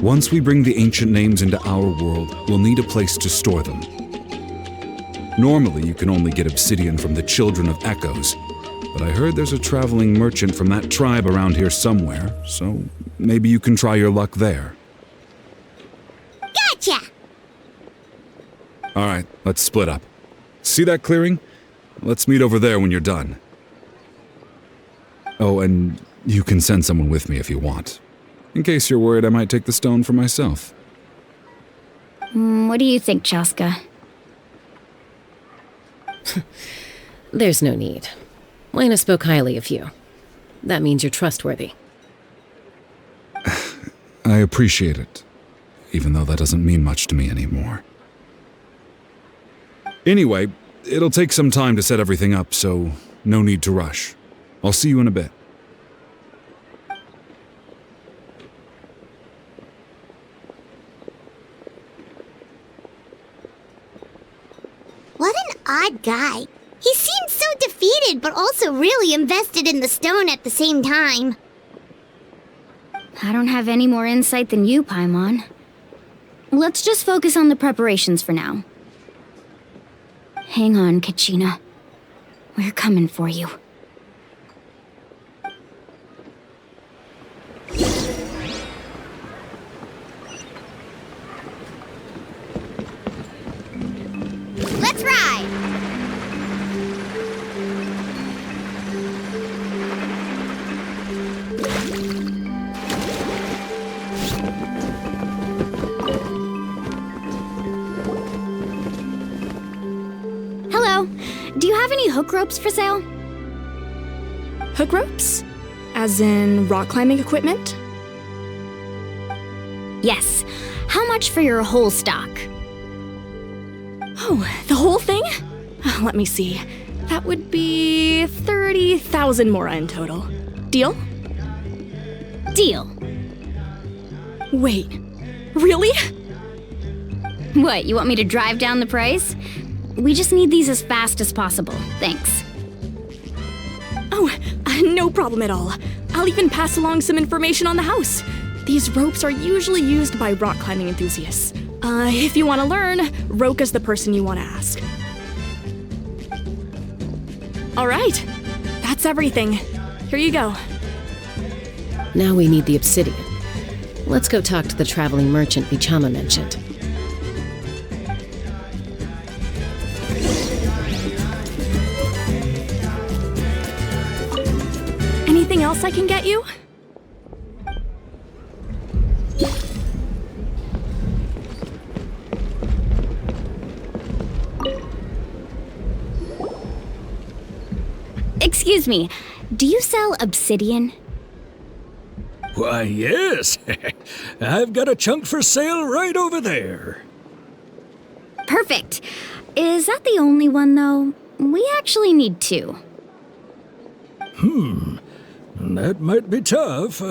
Once we bring the ancient names into our world, we'll need a place to store them. Normally, you can only get obsidian from the Children of Echoes, but I heard there's a traveling merchant from that tribe around here somewhere, so maybe you can try your luck there. Gotcha! Alright, let's split up. See that clearing? Let's meet over there when you're done. Oh, and you can send someone with me if you want. In case you're worried I might take the stone for myself. What do you think, Chasca? There's no need. Lena spoke highly of you. That means you're trustworthy. I appreciate it, even though that doesn't mean much to me anymore. Anyway, it'll take some time to set everything up, so no need to rush. I'll see you in a bit. What an odd guy. He seemed so defeated, but also really invested in the stone at the same time. I don't have any more insight than you, Paimon. Let's just focus on the preparations for now. Hang on, Kachina. We're coming for you. Let's ride! Hello. Do you have any hook ropes for sale? Hook ropes? As in rock climbing equipment? Yes. How much for your whole stock? Oh, the whole thing? Let me see. That would be 30,000 mora in total. Deal? Deal. Wait, really? What, you want me to drive down the price? We just need these as fast as possible. Thanks. Oh, no problem at all. I'll even pass along some information on the house. These ropes are usually used by rock climbing enthusiasts. If you want to learn, Roka's the person you want to ask. All right, that's everything. Here you go. Now we need the obsidian. Let's go talk to the traveling merchant Vichama mentioned. Anything else I can get you? Excuse me, do you sell obsidian? Why, yes. I've got a chunk for sale right over there. Perfect. Is that the only one, though? We actually need 2. That might be tough.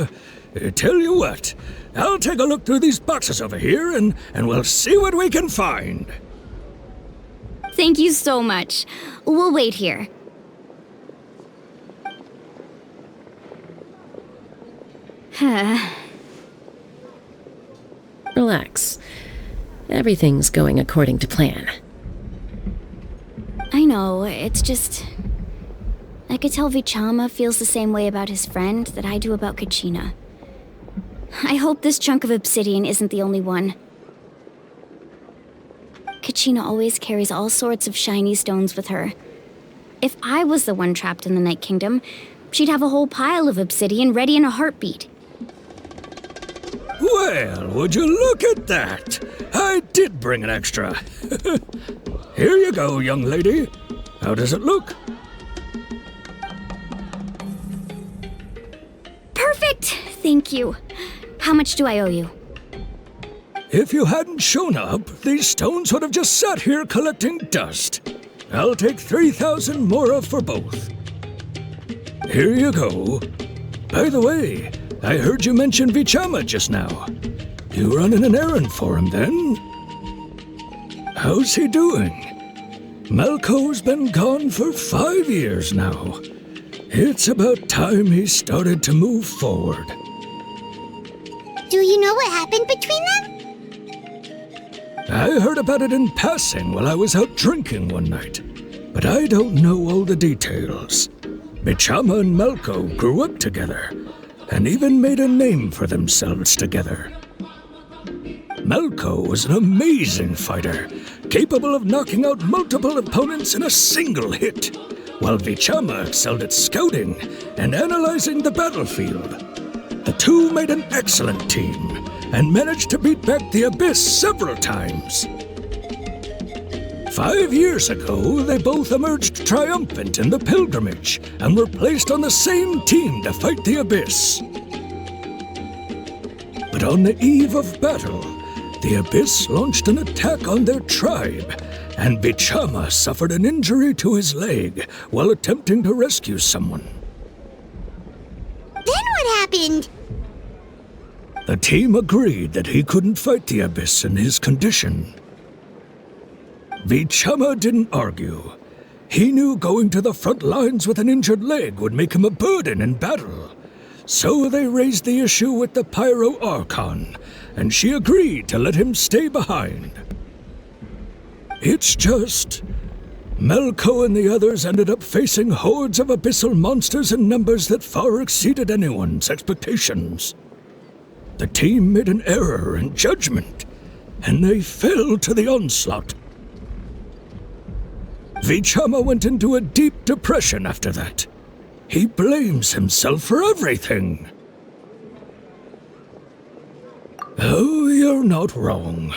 Tell you what, I'll take a look through these boxes over here and we'll see what we can find. Thank you so much. We'll wait here. Relax. Everything's going according to plan. I know, it's just... I could tell Vichama feels the same way about his friend that I do about Kachina. I hope this chunk of obsidian isn't the only one. Kachina always carries all sorts of shiny stones with her. If I was the one trapped in the Night Kingdom, she'd have a whole pile of obsidian ready in a heartbeat. Well, would you look at that? I did bring an extra. Here you go, young lady. How does it look? Perfect! Thank you. How much do I owe you? If you hadn't shown up, these stones would have just sat here collecting dust. I'll take 3,000 mora for both. Here you go. By the way, I heard you mention Vichama just now. You running an errand for him, then? How's he doing? Malco's been gone for 5 years now. It's about time he started to move forward. Do you know what happened between them? I heard about it in passing while I was out drinking one night, but I don't know all the details. Vichama and Malco grew up together, and even made a name for themselves together. Malco was an amazing fighter, capable of knocking out multiple opponents in a single hit, while Vichama excelled at scouting and analyzing the battlefield. The two made an excellent team, and managed to beat back the Abyss several times. 5 years ago, they both emerged triumphant in the pilgrimage, and were placed on the same team to fight the Abyss. But on the eve of battle, the Abyss launched an attack on their tribe, and Vichama suffered an injury to his leg while attempting to rescue someone. Then what happened? The team agreed that he couldn't fight the Abyss in his condition. Vichama didn't argue. He knew going to the front lines with an injured leg would make him a burden in battle. So they raised the issue with the Pyro Archon, and she agreed to let him stay behind. It's just, Malco and the others ended up facing hordes of abyssal monsters in numbers that far exceeded anyone's expectations. The team made an error in judgment, and they fell to the onslaught. Vichama went into a deep depression after that. He blames himself for everything. Oh, you're not wrong.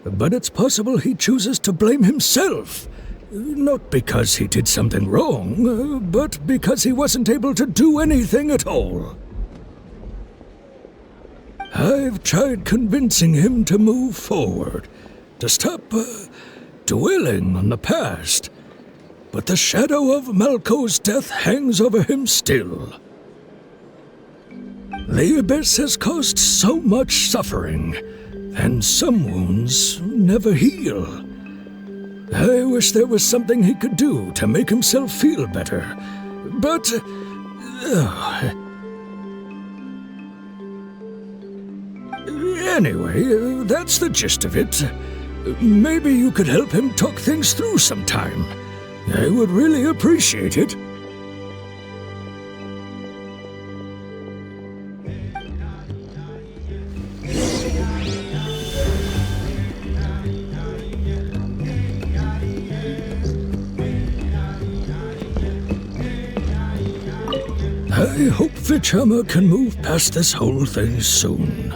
But it's possible he chooses to blame himself. Not because he did something wrong, but because he wasn't able to do anything at all. I've tried convincing him to move forward, to stop dwelling on the past. But the shadow of Malco's death hangs over him still. The Abyss has caused so much suffering, and some wounds never heal. I wish there was something he could do to make himself feel better, but... Anyway, that's the gist of it. Maybe you could help him talk things through sometime. I would really appreciate it. I hope Vichama can move past this whole thing soon.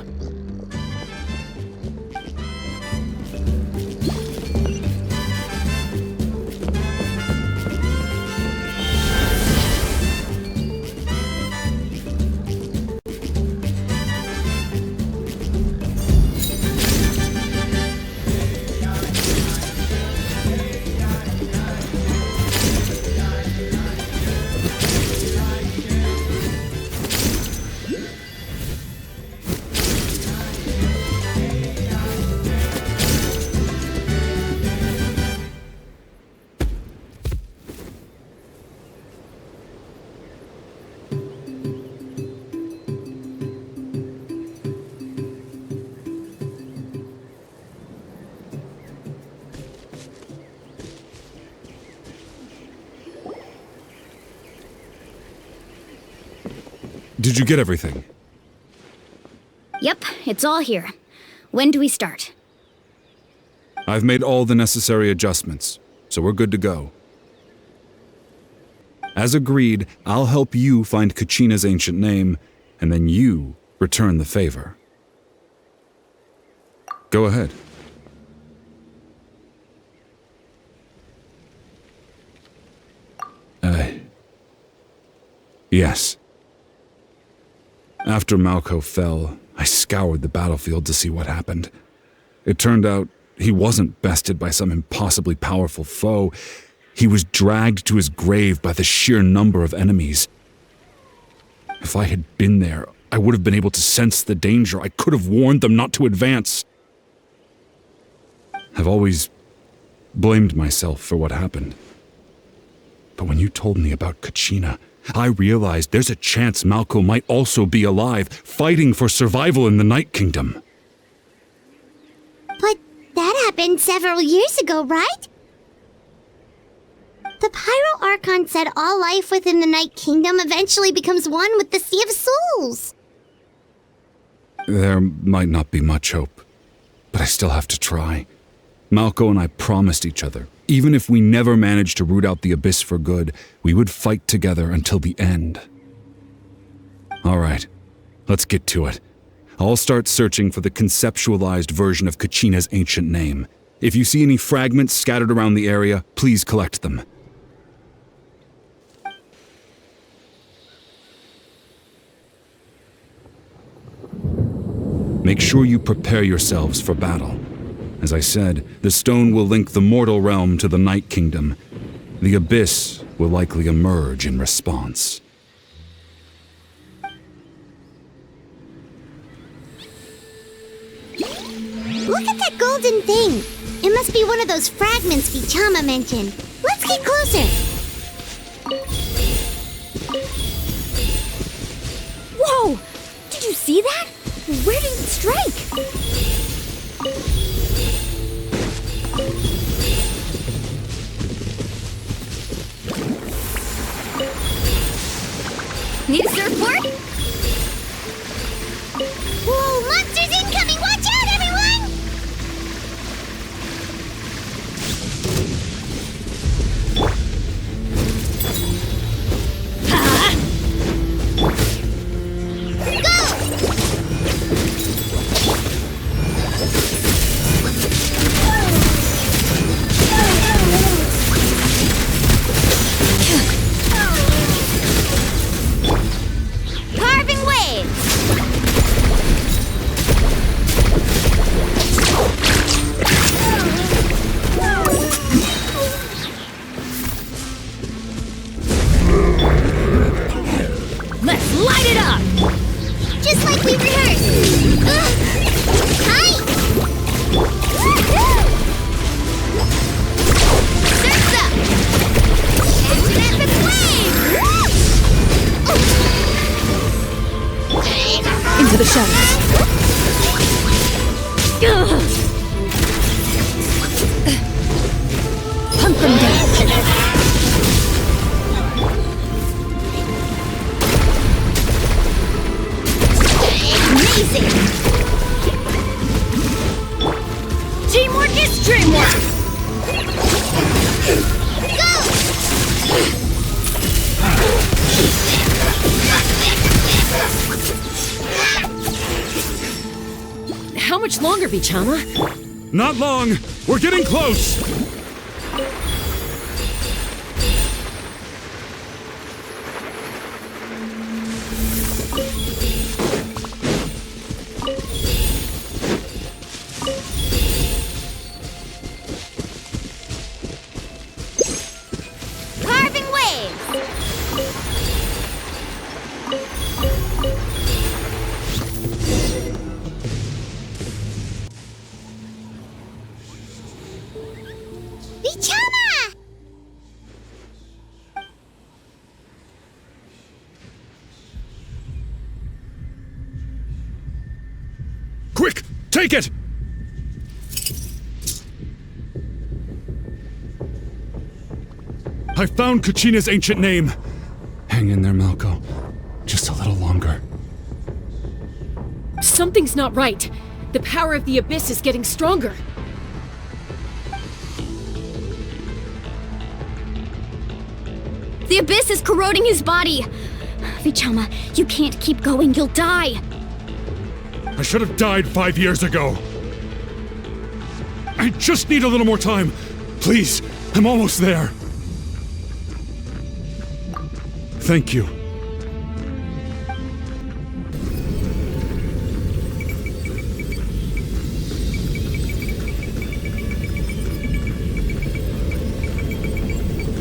Did you get everything? Yep, it's all here. When do we start? I've made all the necessary adjustments, so we're good to go. As agreed, I'll help you find Kachina's ancient name, and then you return the favor. Go ahead. Yes. After Malko fell, I scoured the battlefield to see what happened. It turned out he wasn't bested by some impossibly powerful foe. He was dragged to his grave by the sheer number of enemies. If I had been there, I would have been able to sense the danger. I could have warned them not to advance. I've always blamed myself for what happened. But when you told me about Kachina, I realized there's a chance Malko might also be alive, fighting for survival in the Night Kingdom. But that happened several years ago, right? The Pyro Archon said all life within the Night Kingdom eventually becomes one with the Sea of Souls. There might not be much hope, but I still have to try. Malko and I promised each other, even if we never managed to root out the Abyss for good, we would fight together until the end. All right, let's get to it. I'll start searching for the conceptualized version of Kachina's ancient name. If you see any fragments scattered around the area, please collect them. Make sure you prepare yourselves for battle. As I said, the stone will link the mortal realm to the Night Kingdom. The Abyss will likely emerge in response. Look at that golden thing! It must be one of those fragments Vichama mentioned. Let's get closer! Whoa! Did you see that? Where did it strike? Need a surfboard? Whoa, monsters incoming! Watch out, everyone! Carving waves! Let's light it up! Just like we rehearsed! Hi! Surf's up! Action at the wave! Into the shadows. Hunt them down! Amazing! Teamwork is dreamwork! How much longer, Vichama? Not long! We're getting close! Carving waves! Vichama! Quick! Take it! I found Kachina's ancient name. Hang in there, Malko. Just a little longer. Something's not right. The power of the Abyss is getting stronger. The Abyss is corroding his body! Vichama, you can't keep going, you'll die! I should have died 5 years ago. I just need a little more time. Please, I'm almost there. Thank you.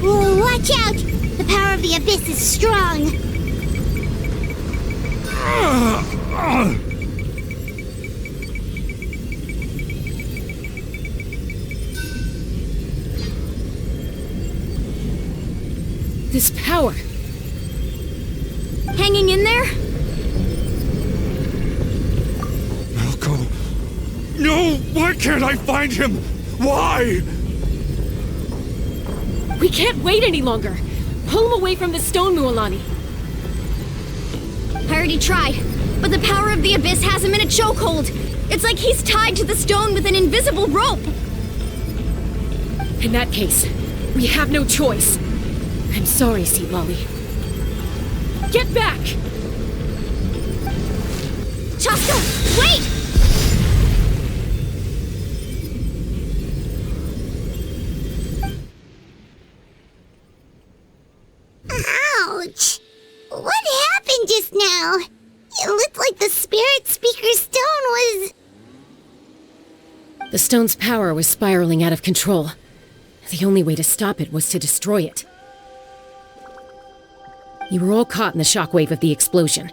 Whoa, watch out! The power of the Abyss is strong! This power. Hanging in there? Malco. No! Why can't I find him? Why? We can't wait any longer. Pull him away from the stone, Mualani. I already tried, but the power of the Abyss has him in a chokehold. It's like he's tied to the stone with an invisible rope. In that case, we have no choice. I'm sorry, Sea Lolly. Get back! Chasca, wait! Ouch! What happened just now? It looked like the Spirit Speaker's stone was... The stone's power was spiraling out of control. The only way to stop it was to destroy it. You were all caught in the shockwave of the explosion.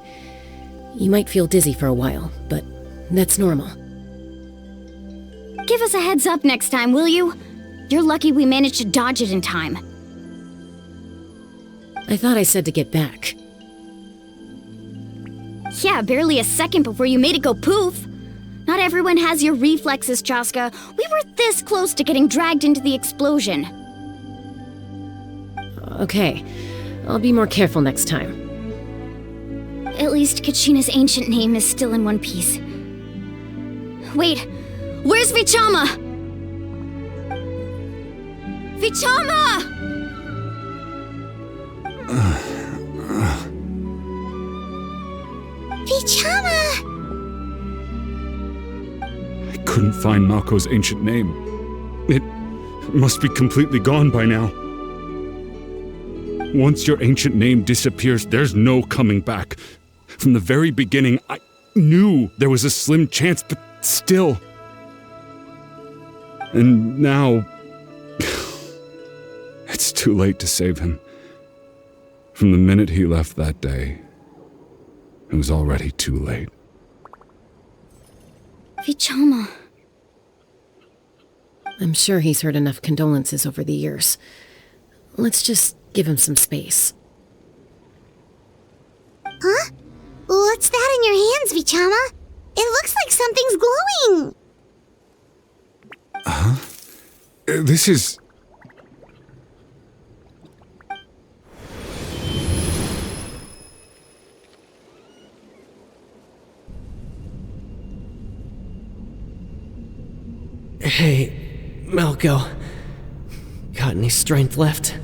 You might feel dizzy for a while, but that's normal. Give us a heads up next time, will you? You're lucky we managed to dodge it in time. I thought I said to get back. Yeah, barely a second before you made it go poof. Not everyone has your reflexes, Chasca. We were this close to getting dragged into the explosion. Okay, I'll be more careful next time. At least Kachina's ancient name is still in one piece. Wait, where's Vichama? Vichama! Vichama! I couldn't find Malco's ancient name. It must be completely gone by now. Once your ancient name disappears, there's no coming back. From the very beginning, I knew there was a slim chance, but still. And now... it's too late to save him. From the minute he left that day, it was already too late. Vichama. I'm sure he's heard enough condolences over the years. Let's just give him some space. Huh? What's that in your hands, Vichama? It looks like something's glowing! This is... Hey, Malco. Got any strength left?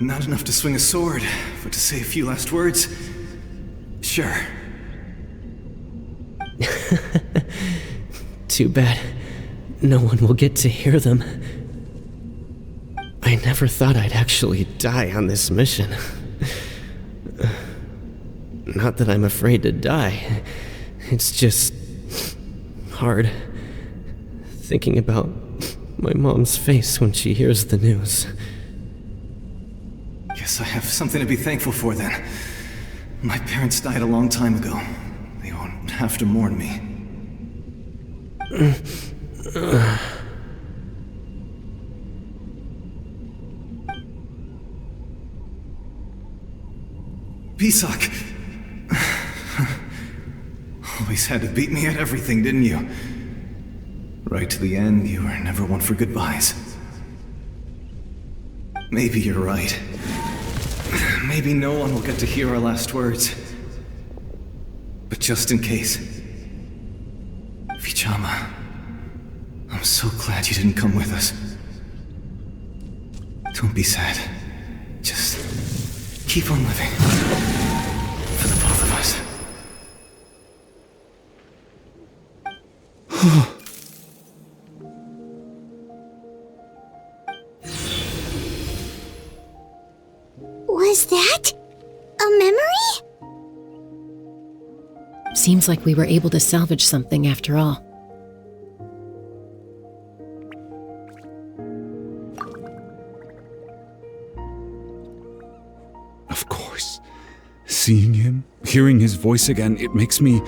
Not enough to swing a sword, but to say a few last words? Sure. Too bad. No one will get to hear them. I never thought I'd actually die on this mission. Not that I'm afraid to die. It's just... hard. Thinking about my mom's face when she hears the news. Guess I have something to be thankful for then. My parents died a long time ago. They won't have to mourn me. Pisak! Always had to beat me at everything, didn't you? Right to the end, you were never one for goodbyes. Maybe you're right. Maybe no one will get to hear our last words. But just in case... Vichama, I'm so glad you didn't come with us. Don't be sad. Just keep on living. For the both of us. Was that a memory? Seems like we were able to salvage something after all. Of course. Seeing him, hearing his voice again, it makes me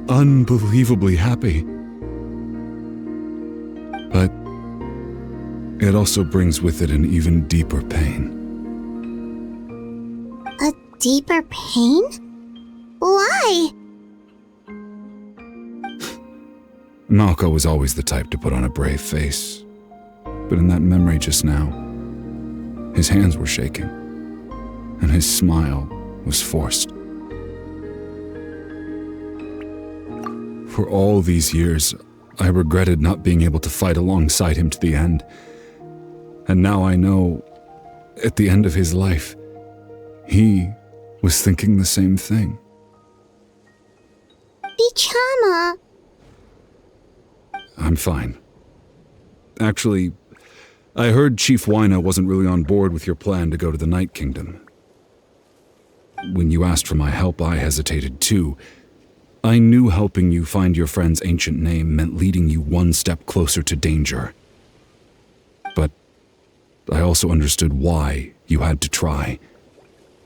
unbelievably happy. But it also brings with it an even deeper pain. A deeper pain? Why? Malko was always the type to put on a brave face. But in that memory just now, his hands were shaking, and his smile was forced. For all these years, I regretted not being able to fight alongside him to the end. And now I know, at the end of his life, he was thinking the same thing. Vichama. I'm fine. Actually, I heard Chief Wyna wasn't really on board with your plan to go to the Night Kingdom. When you asked for my help, I hesitated too. I knew helping you find your friend's ancient name meant leading you one step closer to danger. But I also understood why you had to try.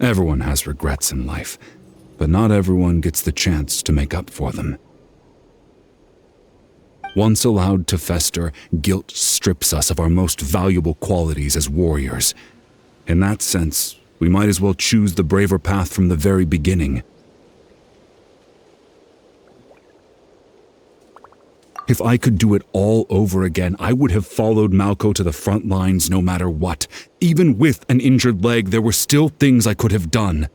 Everyone has regrets in life, but not everyone gets the chance to make up for them. Once allowed to fester, guilt strips us of our most valuable qualities as warriors. In that sense, we might as well choose the braver path from the very beginning. If I could do it all over again, I would have followed Malko to the front lines no matter what. Even with an injured leg, there were still things I could have done.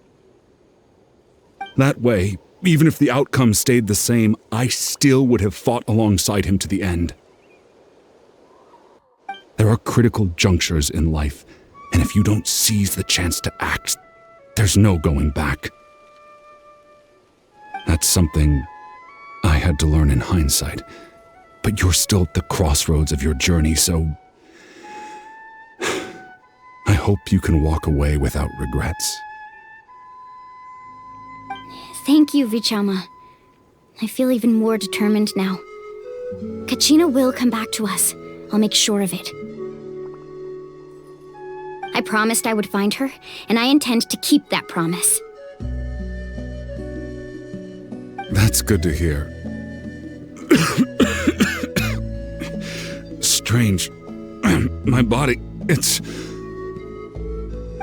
That way, even if the outcome stayed the same, I still would have fought alongside him to the end. There are critical junctures in life, and if you don't seize the chance to act, there's no going back. That's something I had to learn in hindsight, but you're still at the crossroads of your journey, so I hope you can walk away without regrets. Thank you, Vichama. I feel even more determined now. Kachina will come back to us. I'll make sure of it. I promised I would find her, and I intend to keep that promise. That's good to hear. Strange. My body, it's...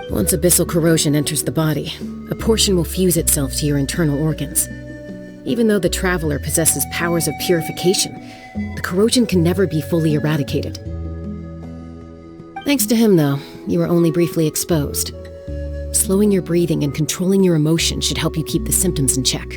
Once abyssal corrosion enters the body, a portion will fuse itself to your internal organs. Even though the Traveler possesses powers of purification, the corrosion can never be fully eradicated. Thanks to him, though, you were only briefly exposed. Slowing your breathing and controlling your emotions should help you keep the symptoms in check.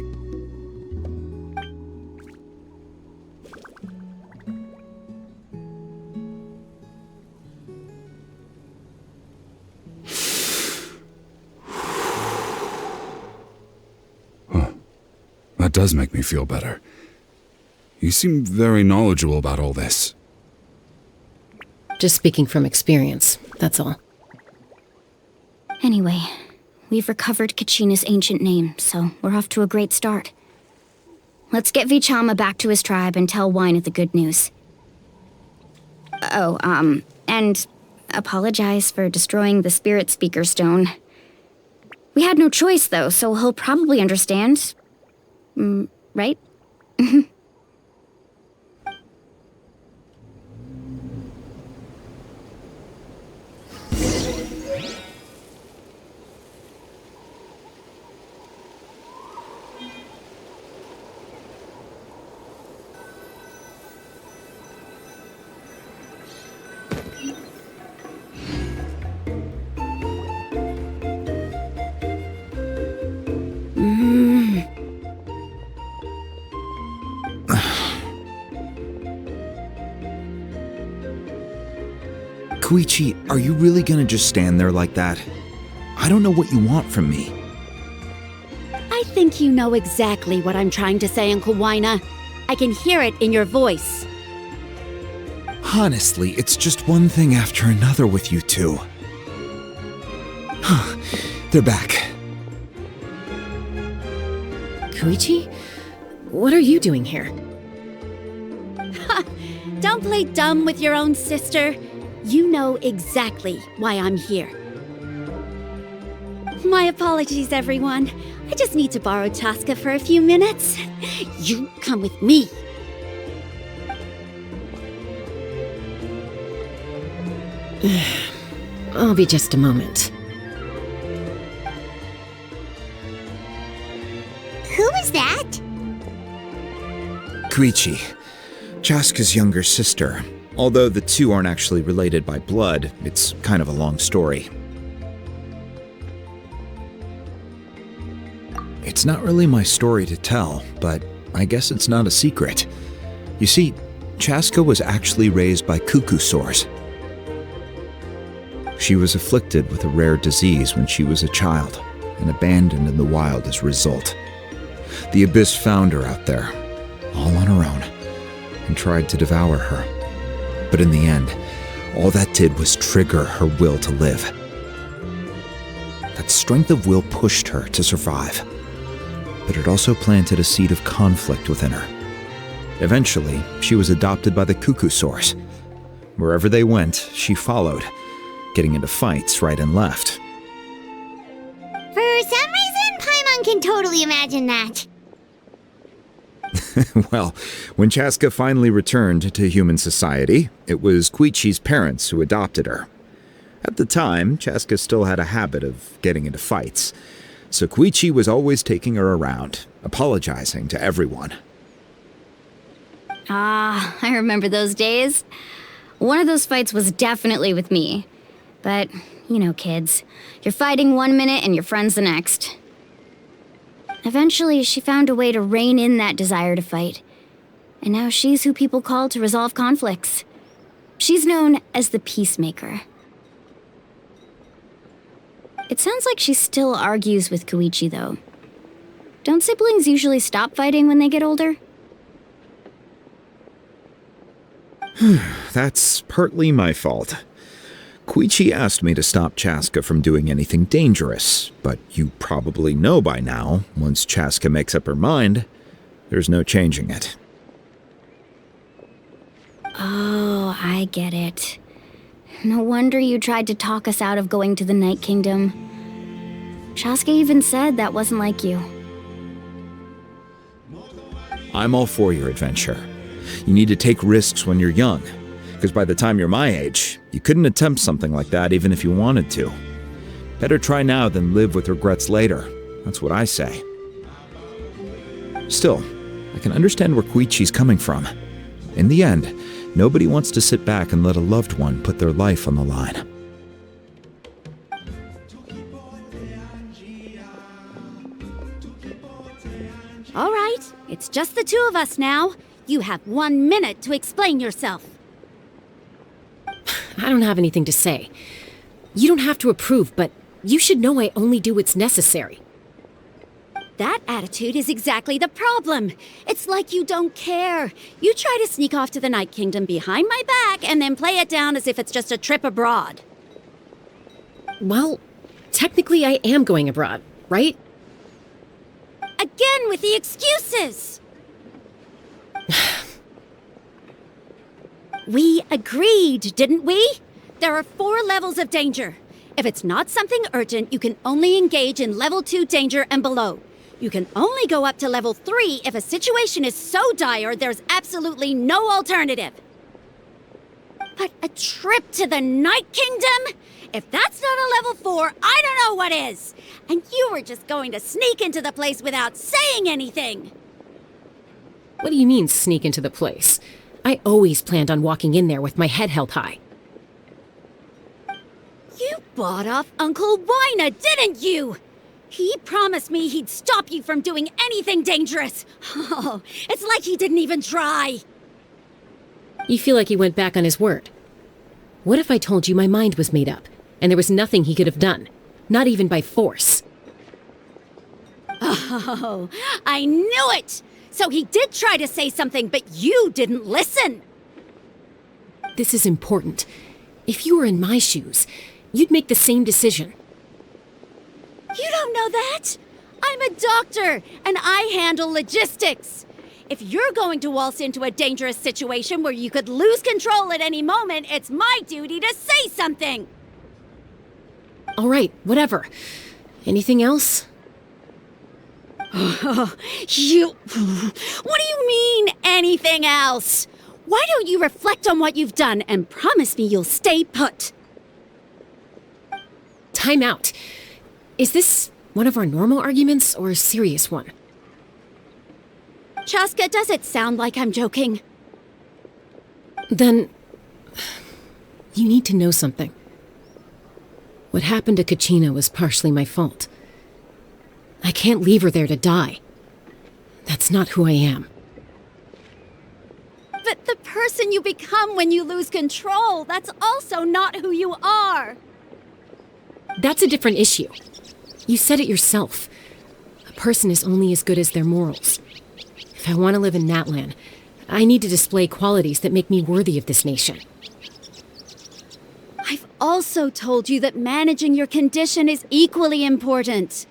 That does make me feel better. You seem very knowledgeable about all this. Just speaking from experience, that's all. Anyway, we've recovered Kachina's ancient name, so we're off to a great start. Let's get Vichama back to his tribe and tell Wyna the good news. Oh, and apologize for destroying the Spirit Speaker Stone. We had no choice, though, so he'll probably understand. Right? Koichi, are you really gonna just stand there like that? I don't know what you want from me. I think you know exactly what I'm trying to say, Uncle Wina. I can hear it in your voice. Honestly, it's just one thing after another with you two. They're back. Koichi? What are you doing here? Don't play dumb with your own sister. You know exactly why I'm here. My apologies, everyone. I just need to borrow Chasca for a few minutes. You come with me. I'll be just a moment. Who is that? Koichi, Chasca's younger sister. Although the two aren't actually related by blood, it's kind of a long story. It's not really my story to tell, but I guess it's not a secret. You see, Chasca was actually raised by cuckoo-saurs. She was afflicted with a rare disease when she was a child, and abandoned in the wild as a result. The Abyss found her out there, all on her own, and tried to devour her. But in the end, all that did was trigger her will to live. That strength of will pushed her to survive, but it also planted a seed of conflict within her. Eventually, she was adopted by the cuckoo-saurs. Wherever they went, she followed, getting into fights right and left. For some reason, Paimon can totally imagine that. Well, when Chasca finally returned to human society, it was Koichi's parents who adopted her. At the time, Chasca still had a habit of getting into fights, so Koichi was always taking her around, apologizing to everyone. Ah, I remember those days. One of those fights was definitely with me. But, you know, kids. You're fighting one minute and your friend's the next. Eventually, she found a way to rein in that desire to fight. And now she's who people call to resolve conflicts. She's known as the Peacemaker. It sounds like she still argues with Koichi, though. Don't siblings usually stop fighting when they get older? That's partly my fault. Koichi asked me to stop Chasca from doing anything dangerous, but you probably know by now, once Chasca makes up her mind, there's no changing it. Oh, I get it. No wonder you tried to talk us out of going to the Night Kingdom. Chasca even said that wasn't like you. I'm all for your adventure. You need to take risks when you're young, because by the time you're my age, you couldn't attempt something like that even if you wanted to. Better try now than live with regrets later. That's what I say. Still, I can understand where Koichi's coming from. In the end, nobody wants to sit back and let a loved one put their life on the line. All right, it's just the two of us now. You have 1 minute to explain yourself. I don't have anything to say. You don't have to approve, but you should know I only do what's necessary. That attitude is exactly the problem. It's like you don't care. You try to sneak off to the Night Kingdom behind my back and then play it down as if it's just a trip abroad. Well, technically I am going abroad, right? Again with the excuses! We agreed, didn't we? There are 4 levels of danger. If it's not something urgent, you can only engage in level 2 danger and below. You can only go up to level 3 if a situation is so dire there's absolutely no alternative. But a trip to the Night Kingdom? If that's not a level 4, I don't know what is! And you were just going to sneak into the place without saying anything! What do you mean, sneak into the place? I always planned on walking in there with my head held high. You bought off Uncle Wina, didn't you? He promised me he'd stop you from doing anything dangerous. Oh, it's like he didn't even try. You feel like he went back on his word? What if I told you my mind was made up, and there was nothing he could have done? Not even by force. Oh, I knew it! So he did try to say something, but you didn't listen! This is important. If you were in my shoes, you'd make the same decision. You don't know that? I'm a doctor, and I handle logistics. If you're going to waltz into a dangerous situation where you could lose control at any moment, it's my duty to say something! All right, whatever. Anything else? What do you mean, anything else? Why don't you reflect on what you've done and promise me you'll stay put? Time out. Is this one of our normal arguments or a serious one? Chasca, does it sound like I'm joking? Then, you need to know something. What happened to Kachina was partially my fault. I can't leave her there to die. That's not who I am. But the person you become when you lose control, that's also not who you are. That's a different issue. You said it yourself. A person is only as good as their morals. If I want to live in Natlan, I need to display qualities that make me worthy of this nation. I've also told you that managing your condition is equally important.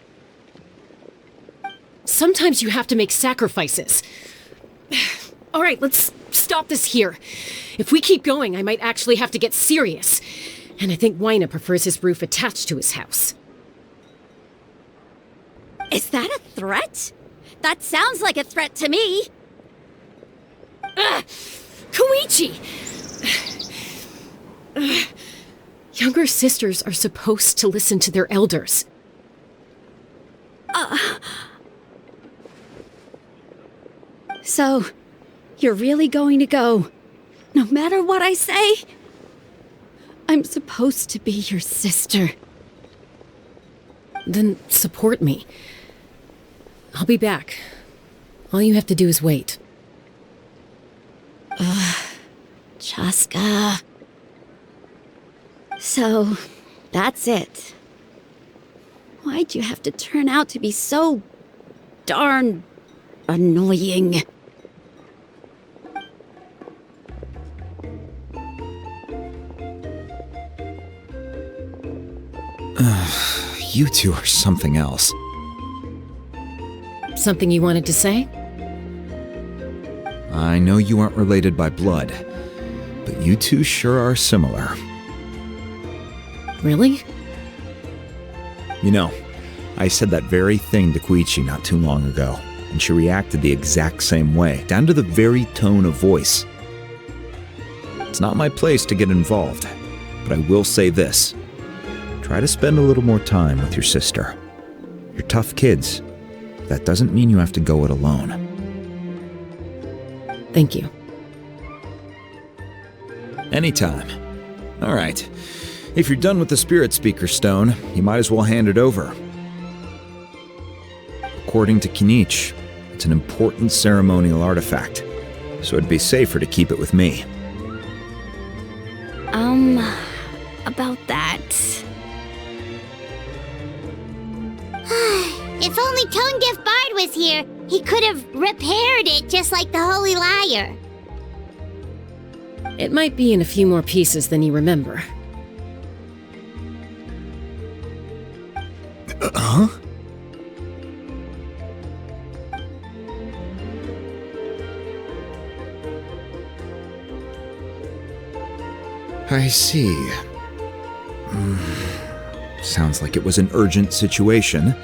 Sometimes you have to make sacrifices. All right, let's stop this here. If we keep going, I might actually have to get serious. And I think Wyna prefers his roof attached to his house. Is that a threat? That sounds like a threat to me. Koichi! Younger sisters are supposed to listen to their elders. So, you're really going to go, no matter what I say? I'm supposed to be your sister. Then support me. I'll be back. All you have to do is wait. Chasca. So, that's it. Why'd you have to turn out to be so darn annoying? You two are something else. Something you wanted to say? I know you aren't related by blood, but you two sure are similar. Really? You know, I said that very thing to Koichi not too long ago, and she reacted the exact same way, down to the very tone of voice. It's not my place to get involved, but I will say this. Try to spend a little more time with your sister. You're tough kids. That doesn't mean you have to go it alone. Thank you. Anytime. All right. If you're done with the Spirit Speaker Stone, you might as well hand it over. According to Kinich, it's an important ceremonial artifact, so it'd be safer to keep it with me. About that. If only Tone Deaf Bard was here, he could have repaired it just like the Holy Liar. It might be in a few more pieces than you remember. Huh? I see. Sounds like it was an urgent situation.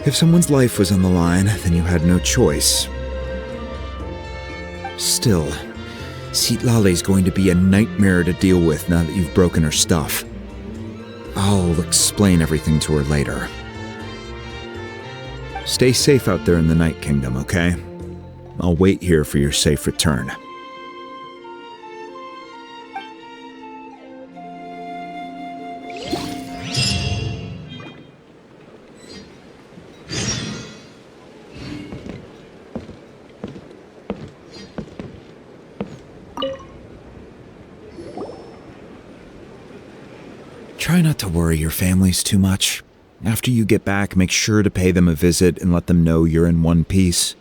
If someone's life was on the line, then you had no choice. Still, Citlale's going to be a nightmare to deal with now that you've broken her stuff. I'll explain everything to her later. Stay safe out there in the Night Kingdom, okay? I'll wait here for your safe return. Try not to worry your families too much. After you get back, make sure to pay them a visit and let them know you're in one piece.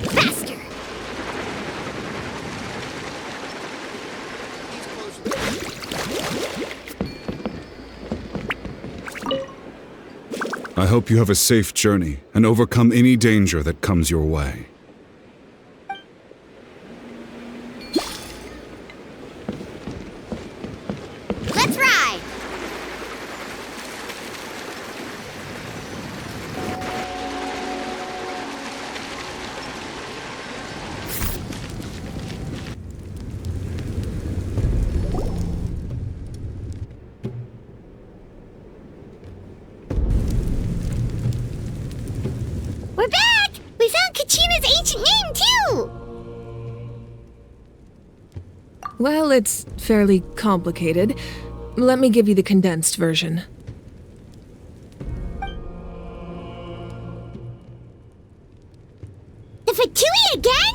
Faster! I hope you have a safe journey and overcome any danger that comes your way. Let's ride! We're back! We found Kachina's ancient name, too! Well, it's fairly complicated. Let me give you the condensed version. The Fatui again?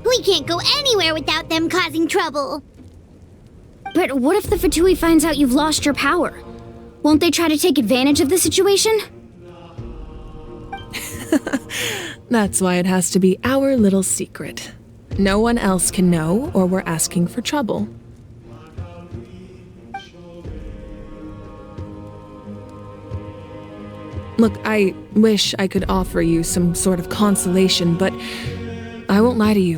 We can't go anywhere without them causing trouble. But what if the Fatui finds out you've lost your power? Won't they try to take advantage of the situation? That's why it has to be our little secret. No one else can know, or we're asking for trouble. Look, I wish I could offer you some sort of consolation, but I won't lie to you.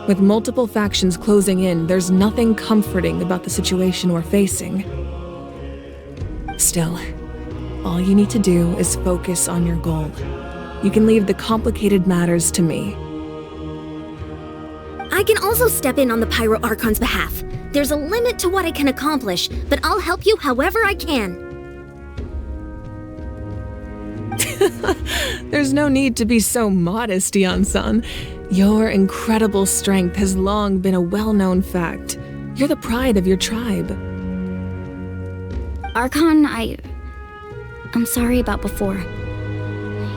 With multiple factions closing in, there's nothing comforting about the situation we're facing. Still, all you need to do is focus on your goal. You can leave the complicated matters to me. I can also step in on the Pyro Archon's behalf. There's a limit to what I can accomplish, but I'll help you however I can. There's no need to be so modest, iansan. Your incredible strength has long been a well-known fact. You're the pride of your tribe. Archon, I'm sorry about before.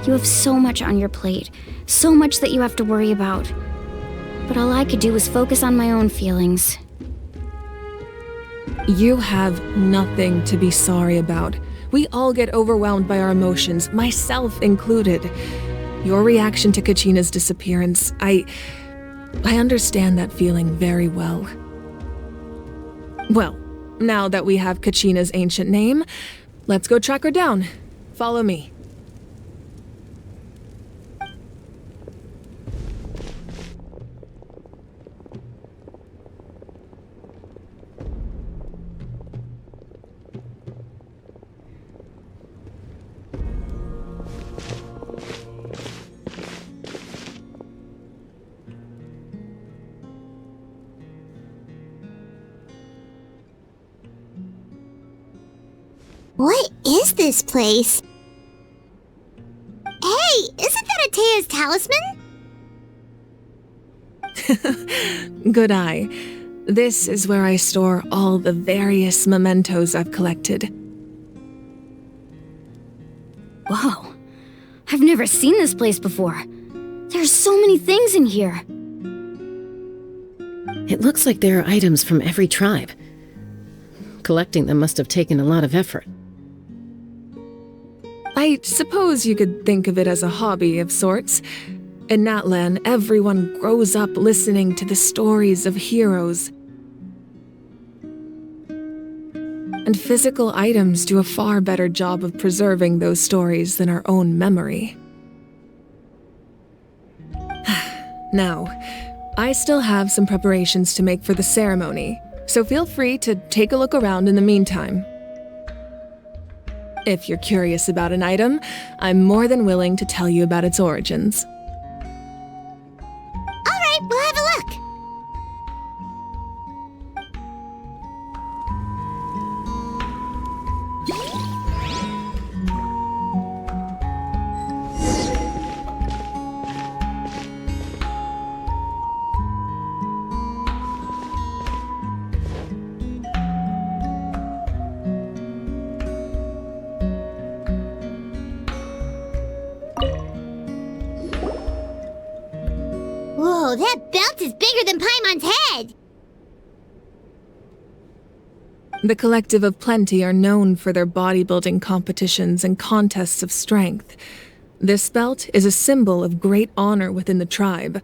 You have so much on your plate, so much that you have to worry about. But all I could do was focus on my own feelings. You have nothing to be sorry about. We all get overwhelmed by our emotions, myself included. Your reaction to Kachina's disappearance, I understand that feeling very well. Well, now that we have Kachina's ancient name, let's go track her down. Follow me. What is this place? Hey, isn't that Atea's talisman? Good eye. This is where I store all the various mementos I've collected. Whoa. I've never seen this place before. There's so many things in here. It looks like there are items from every tribe. Collecting them must have taken a lot of effort. I suppose you could think of it as a hobby of sorts. In Natlan, everyone grows up listening to the stories of heroes. And physical items do a far better job of preserving those stories than our own memory. Now, I still have some preparations to make for the ceremony, so feel free to take a look around in the meantime. If you're curious about an item, I'm more than willing to tell you about its origins. All right, we'll have a look. Whoa, that belt is bigger than Paimon's head! The Collective of Plenty are known for their bodybuilding competitions and contests of strength. This belt is a symbol of great honor within the tribe.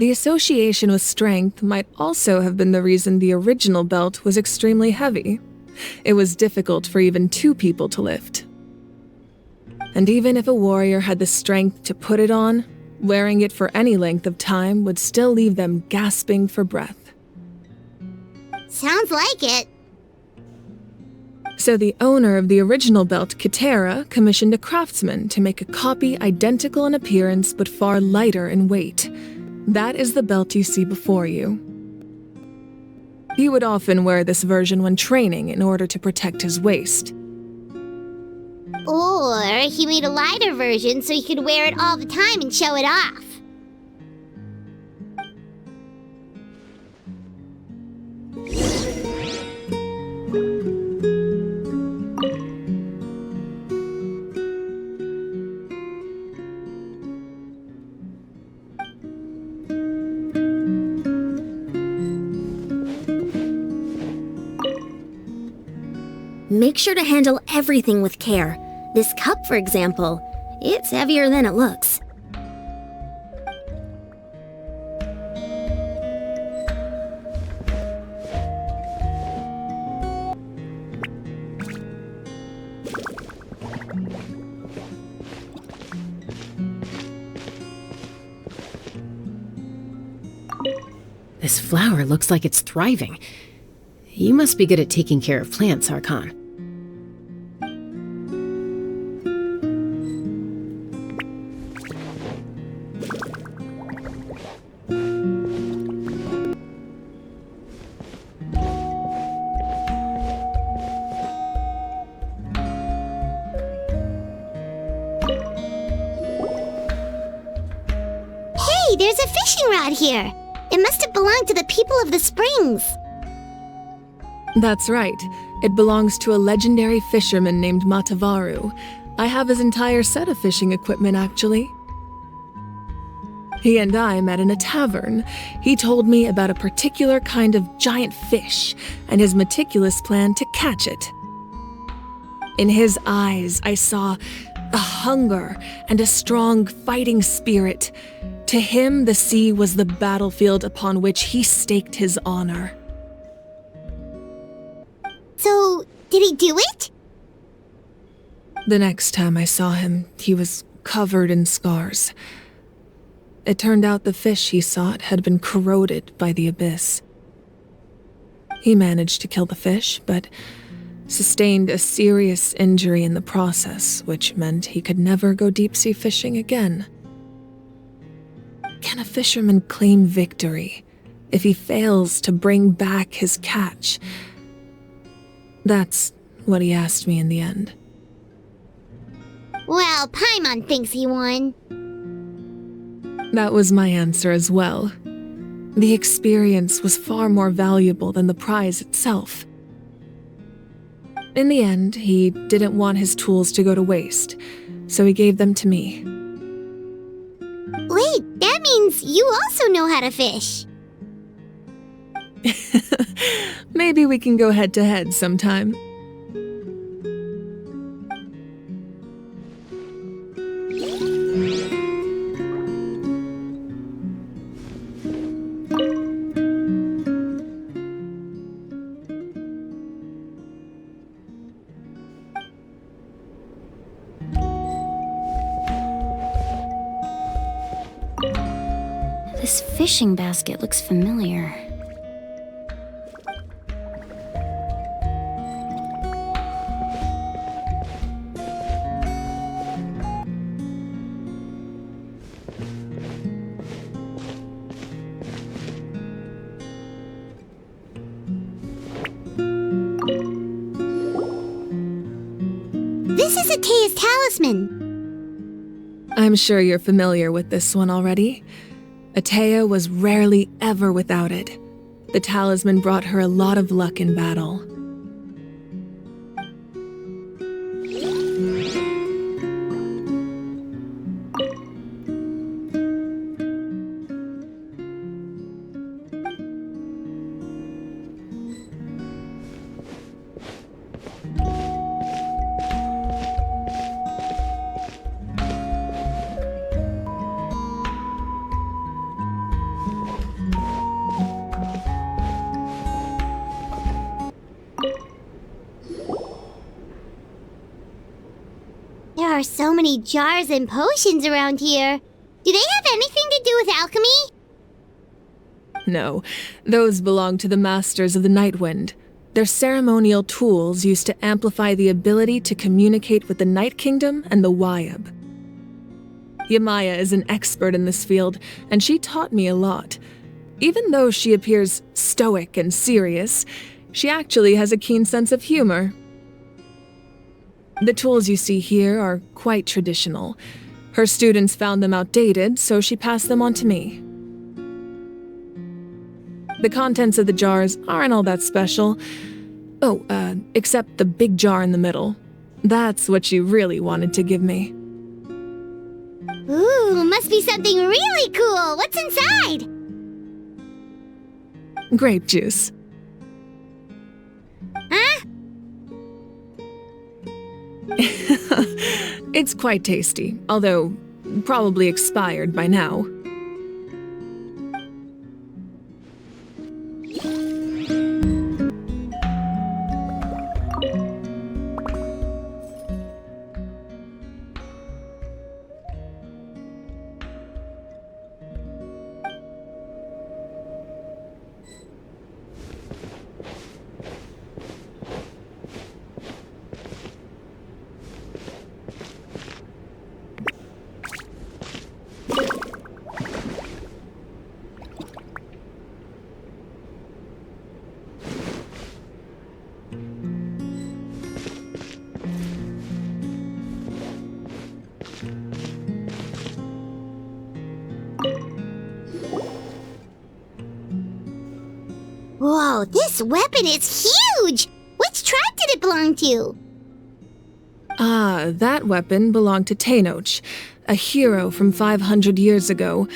The association with strength might also have been the reason the original belt was extremely heavy. It was difficult for even 2 people to lift. And even if a warrior had the strength to put it on, wearing it for any length of time would still leave them gasping for breath. Sounds like it. So the owner of the original belt, Katera, commissioned a craftsman to make a copy identical in appearance but far lighter in weight. That is the belt you see before you. He would often wear this version when training in order to protect his waist. Or he made a lighter version so he could wear it all the time and show it off. Make sure to handle everything with care. This cup, for example, it's heavier than it looks. This flower looks like it's thriving. You must be good at taking care of plants, Archon. Hey, there's a fishing rod here. It must have belonged to the people of the springs. That's right. It belongs to a legendary fisherman named Matavaru. I have his entire set of fishing equipment, actually. He and I met in a tavern. He told me about a particular kind of giant fish and his meticulous plan to catch it. In his eyes, I saw a hunger and a strong fighting spirit. To him, the sea was the battlefield upon which he staked his honor. So, did he do it? The next time I saw him, he was covered in scars. It turned out the fish he sought had been corroded by the abyss. He managed to kill the fish, but sustained a serious injury in the process, which meant he could never go deep-sea fishing again. Can a fisherman claim victory if he fails to bring back his catch? That's what he asked me in the end. Well, Paimon thinks he won. That was my answer as well. The experience was far more valuable than the prize itself. In the end, he didn't want his tools to go to waste, so he gave them to me. Wait, that means you also know how to fish. Maybe we can go head-to-head sometime. This fishing basket looks familiar. This is Atea's talisman. I'm sure you're familiar with this one already. Atea was rarely ever without it. The talisman brought her a lot of luck in battle. are so many jars and potions around here. Do they have anything to do with alchemy? No, those belong to the Masters of the Nightwind. They're ceremonial tools used to amplify the ability to communicate with the Night Kingdom and the Wyab. Yamaya is an expert in this field, and she taught me a lot. Even though she appears stoic and serious, she actually has a keen sense of humor. The tools you see here are quite traditional. Her students found them outdated, so she passed them on to me. The contents of the jars aren't all that special. Oh, except the big jar in the middle. That's what she really wanted to give me. Ooh, must be something really cool. What's inside? Grape juice. Huh? It's quite tasty, although probably expired by now. Whoa, this weapon is huge! Which tribe did it belong to? Ah, that weapon belonged to Tenoch, a hero from 500 years ago.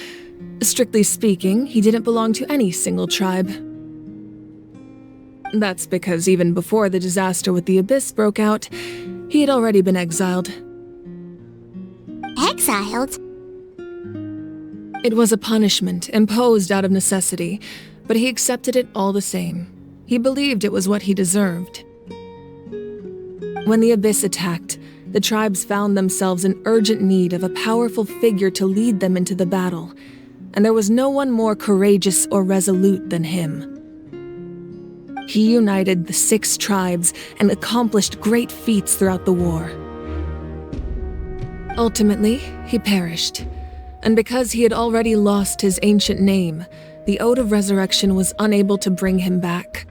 Strictly speaking, he didn't belong to any single tribe. That's because even before the disaster with the Abyss broke out, he had already been exiled. Exiled? It was a punishment imposed out of necessity, but he accepted it all the same. He believed it was what he deserved. When the Abyss attacked, the tribes found themselves in urgent need of a powerful figure to lead them into the battle, and there was no one more courageous or resolute than him. He united the 6 tribes and accomplished great feats throughout the war. Ultimately, he perished, and because he had already lost his ancient name, the Ode of Resurrection was unable to bring him back.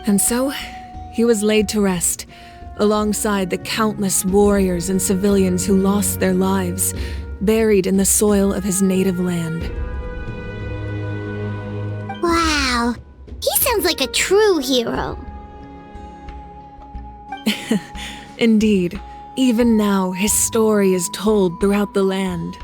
And so, he was laid to rest, alongside the countless warriors and civilians who lost their lives, buried in the soil of his native land. Wow, he sounds like a true hero. Indeed, even now his story is told throughout the land.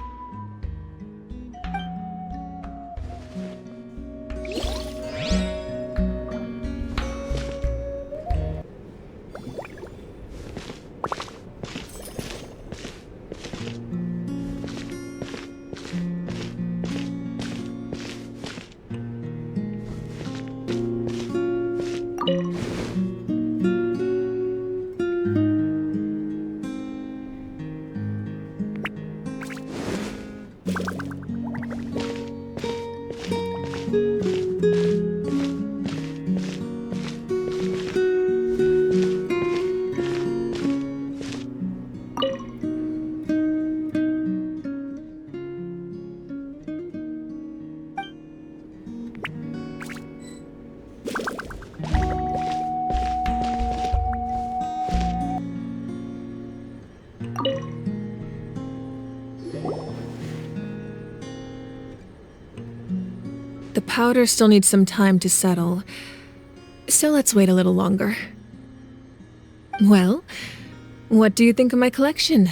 The powder still needs some time to settle, so let's wait a little longer. Well, what do you think of my collection?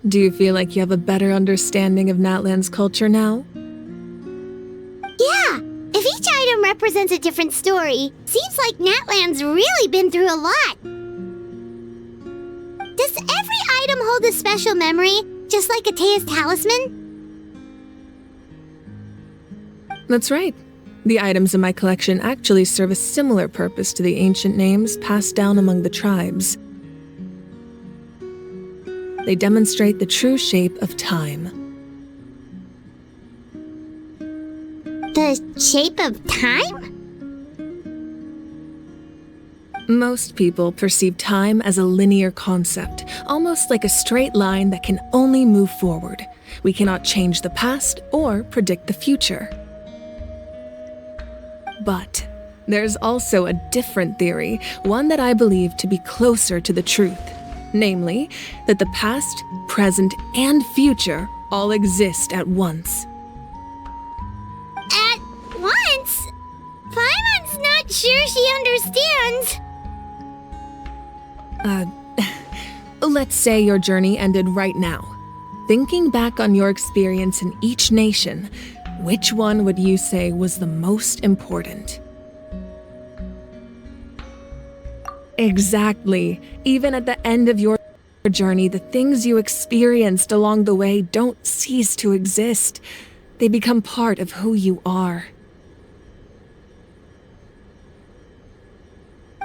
Do you feel like you have a better understanding of Natlan's culture now? Yeah, if each item represents a different story, seems like Natlan's really been through a lot. Does every item hold a special memory, just like Atea's talisman? That's right. The items in my collection actually serve a similar purpose to the ancient names passed down among the tribes. They demonstrate the true shape of time. The shape of time? Most people perceive time as a linear concept, almost like a straight line that can only move forward. We cannot change the past or predict the future. But there's also a different theory, one that I believe to be closer to the truth. Namely, that the past, present, and future all exist at once. At once? Paimon's not sure she understands. Let's say your journey ended right now. Thinking back on your experience in each nation, which one would you say was the most important? Exactly. Even at the end of your journey, the things you experienced along the way don't cease to exist. They become part of who you are.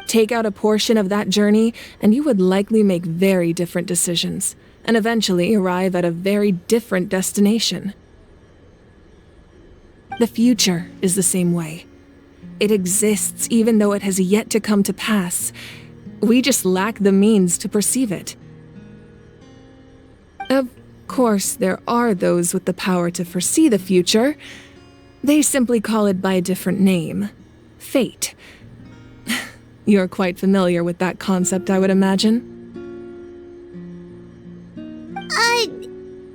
Take out a portion of that journey, and you would likely make very different decisions, and eventually arrive at a very different destination. The future is the same way. It exists even though it has yet to come to pass. We just lack the means to perceive it. Of course, there are those with the power to foresee the future. They simply call it by a different name. Fate. You're quite familiar with that concept, I would imagine.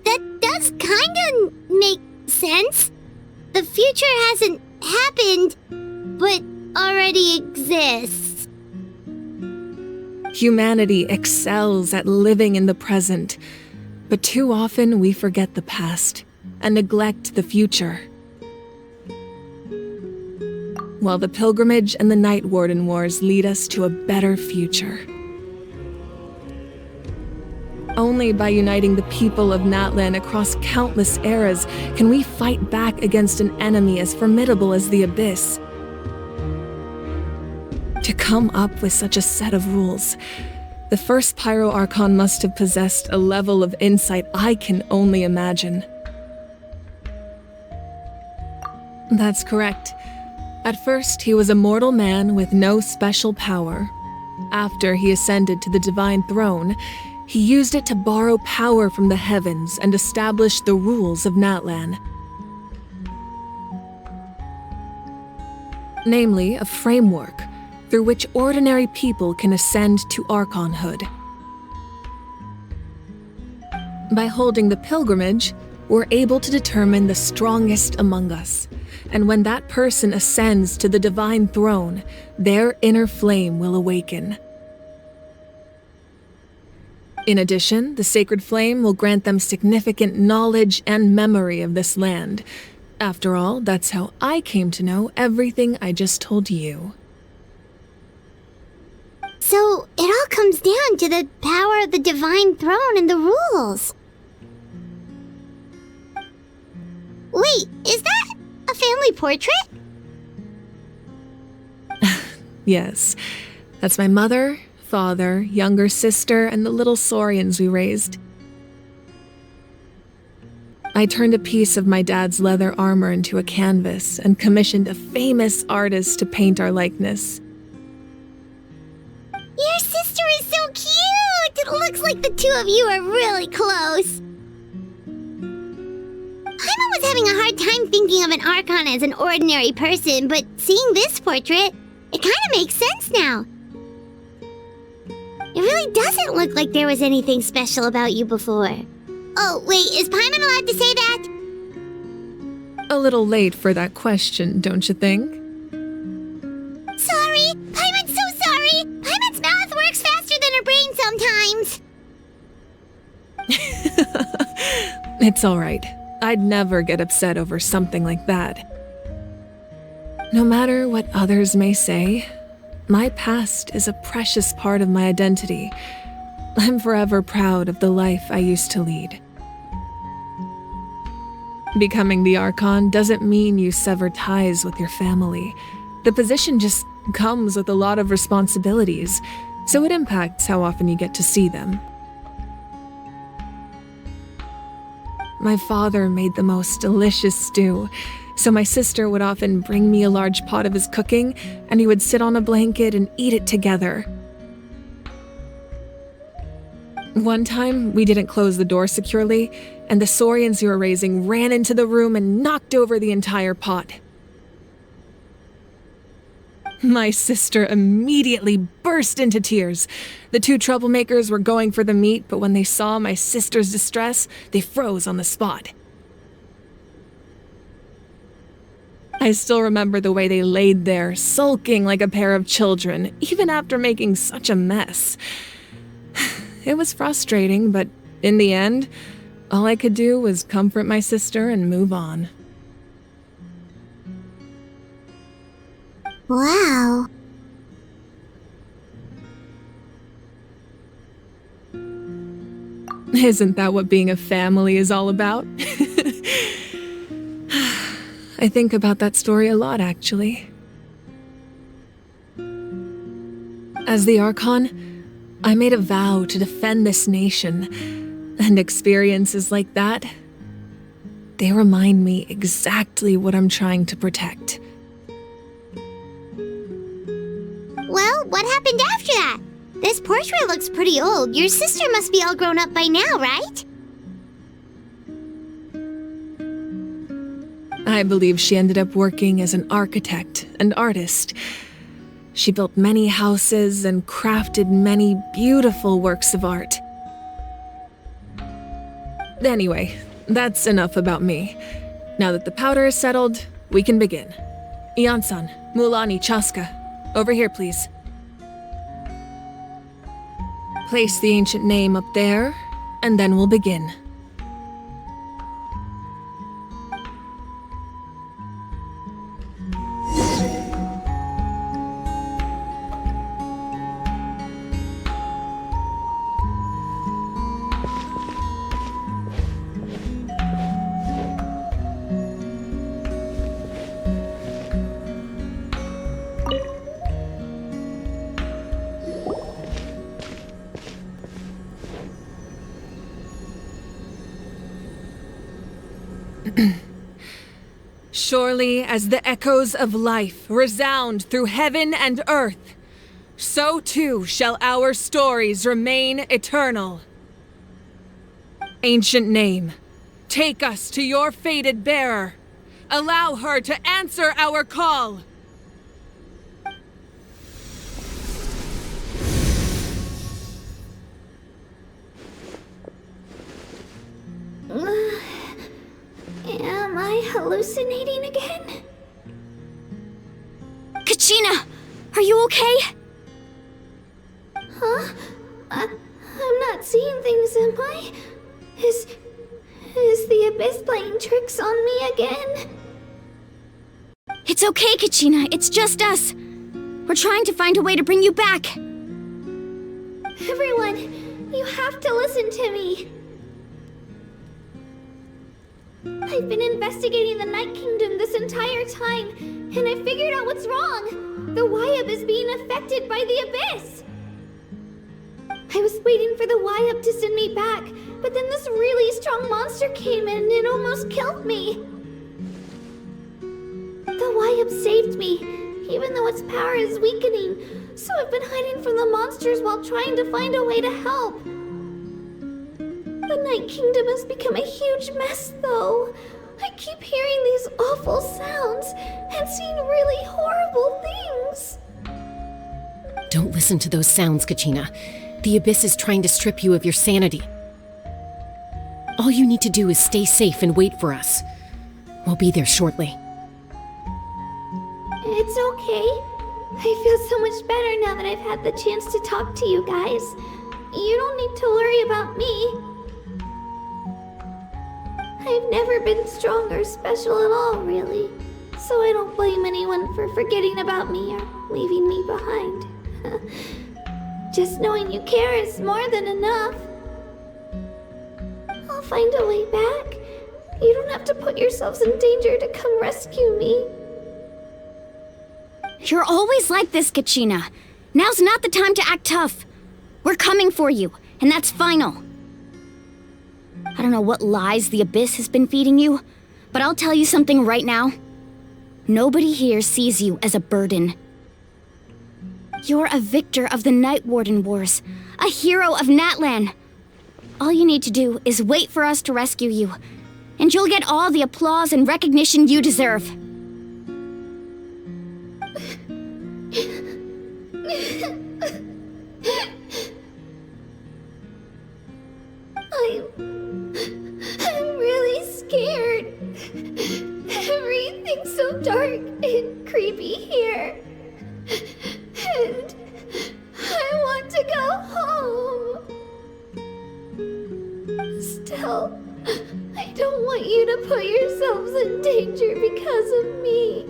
That does kinda make sense. The future hasn't happened, but already exists. Humanity excels at living in the present, but too often we forget the past and neglect the future. While the pilgrimage and the Night Warden Wars lead us to a better future. Only by uniting the people of Natlan across countless eras can we fight back against an enemy as formidable as the Abyss. To come up with such a set of rules, the first Pyro Archon must have possessed a level of insight I can only imagine. That's correct. At first, he was a mortal man with no special power. After he ascended to the divine throne, he used it to borrow power from the heavens and establish the rules of Natlan. Namely, a framework through which ordinary people can ascend to Archonhood. By holding the pilgrimage, we're able to determine the strongest among us. And when that person ascends to the divine throne, their inner flame will awaken. In addition, the sacred flame will grant them significant knowledge and memory of this land. After all, that's how I came to know everything I just told you. So, it all comes down to the power of the divine throne and the rules. Wait, is that a family portrait? Yes, that's my mother, father, younger sister, and the little saurians we raised. I turned a piece of my dad's leather armor into a canvas and commissioned a famous artist to paint our likeness. Your sister is so cute! It looks like the two of you are really close. Paimon was having a hard time thinking of an Archon as an ordinary person, but seeing this portrait, it kind of makes sense now. It really doesn't look like there was anything special about you before. Oh, wait, is Paimon allowed to say that? A little late for that question, don't you think? Sorry! Paimon's so sorry! Paimon's mouth works faster than her brain sometimes! It's alright. I'd never get upset over something like that. No matter what others may say, my past is a precious part of my identity. I'm forever proud of the life I used to lead. Becoming the Archon doesn't mean you sever ties with your family. The position just comes with a lot of responsibilities, so it impacts how often you get to see them. my father made the most delicious stew, so my sister would often bring me a large pot of his cooking, and we would sit on a blanket and eat it together. One time, we didn't close the door securely, and the saurians we were raising ran into the room and knocked over the entire pot. My sister immediately burst into tears. The two troublemakers were going for the meat, but when they saw my sister's distress, they froze on the spot. I still remember the way they laid there, sulking like a pair of children, even after making such a mess. It was frustrating, but in the end, all I could do was comfort my sister and move on. Wow. Isn't that what being a family is all about? I think about that story a lot, actually. As the Archon, I made a vow to defend this nation, and experiences like that, they remind me exactly what I'm trying to protect. Well, what happened after that? This portrait looks pretty old. Your sister must be all grown up by now, right? I believe she ended up working as an architect and artist. She built many houses and crafted many beautiful works of art. Anyway, that's enough about me. Now that the powder is settled, we can begin. Iansan, mualani, chasca. Over here, please. Place the ancient name up there, and then we'll begin. Surely as the echoes of life resound through heaven and earth, so too shall our stories remain eternal. Ancient name, take us to your fated bearer. Allow her to answer our call. Am I hallucinating again? Kachina! Are you okay? Huh? I'm not seeing things, am I? Is the Abyss playing tricks on me again? It's okay, Kachina. It's just us. We're trying to find a way to bring you back. Everyone, you have to listen to me. I've been investigating the Night Kingdom this entire time, and I figured out what's wrong. The Wyab is being affected by the Abyss. I was waiting for the Wyab to send me back, but then this really strong monster came in and almost killed me. The Wyab saved me, even though its power is weakening, so I've been hiding from the monsters while trying to find a way to help. The Night Kingdom has become a huge mess, though. I keep hearing these awful sounds and seeing really horrible things. Don't listen to those sounds, Kachina. The Abyss is trying to strip you of your sanity. All you need to do is stay safe and wait for us. We'll be there shortly. It's okay. I feel so much better now that I've had the chance to talk to you guys. You don't need to worry about me. I've never been strong or special at all, really. So I don't blame anyone for forgetting about me or leaving me behind. Just knowing you care is more than enough. I'll find a way back. You don't have to put yourselves in danger to come rescue me. You're always like this, Kachina. Now's not the time to act tough. We're coming for you, and that's final. I don't know what lies the Abyss has been feeding you, but I'll tell you something right now. Nobody here sees you as a burden. You're a victor of the Night Warden Wars, a hero of Natlan. All you need to do is wait for us to rescue you, and you'll get all the applause and recognition you deserve. I'm really scared. Everything's so dark and creepy here. And I want to go home. Still, I don't want you to put yourselves in danger because of me.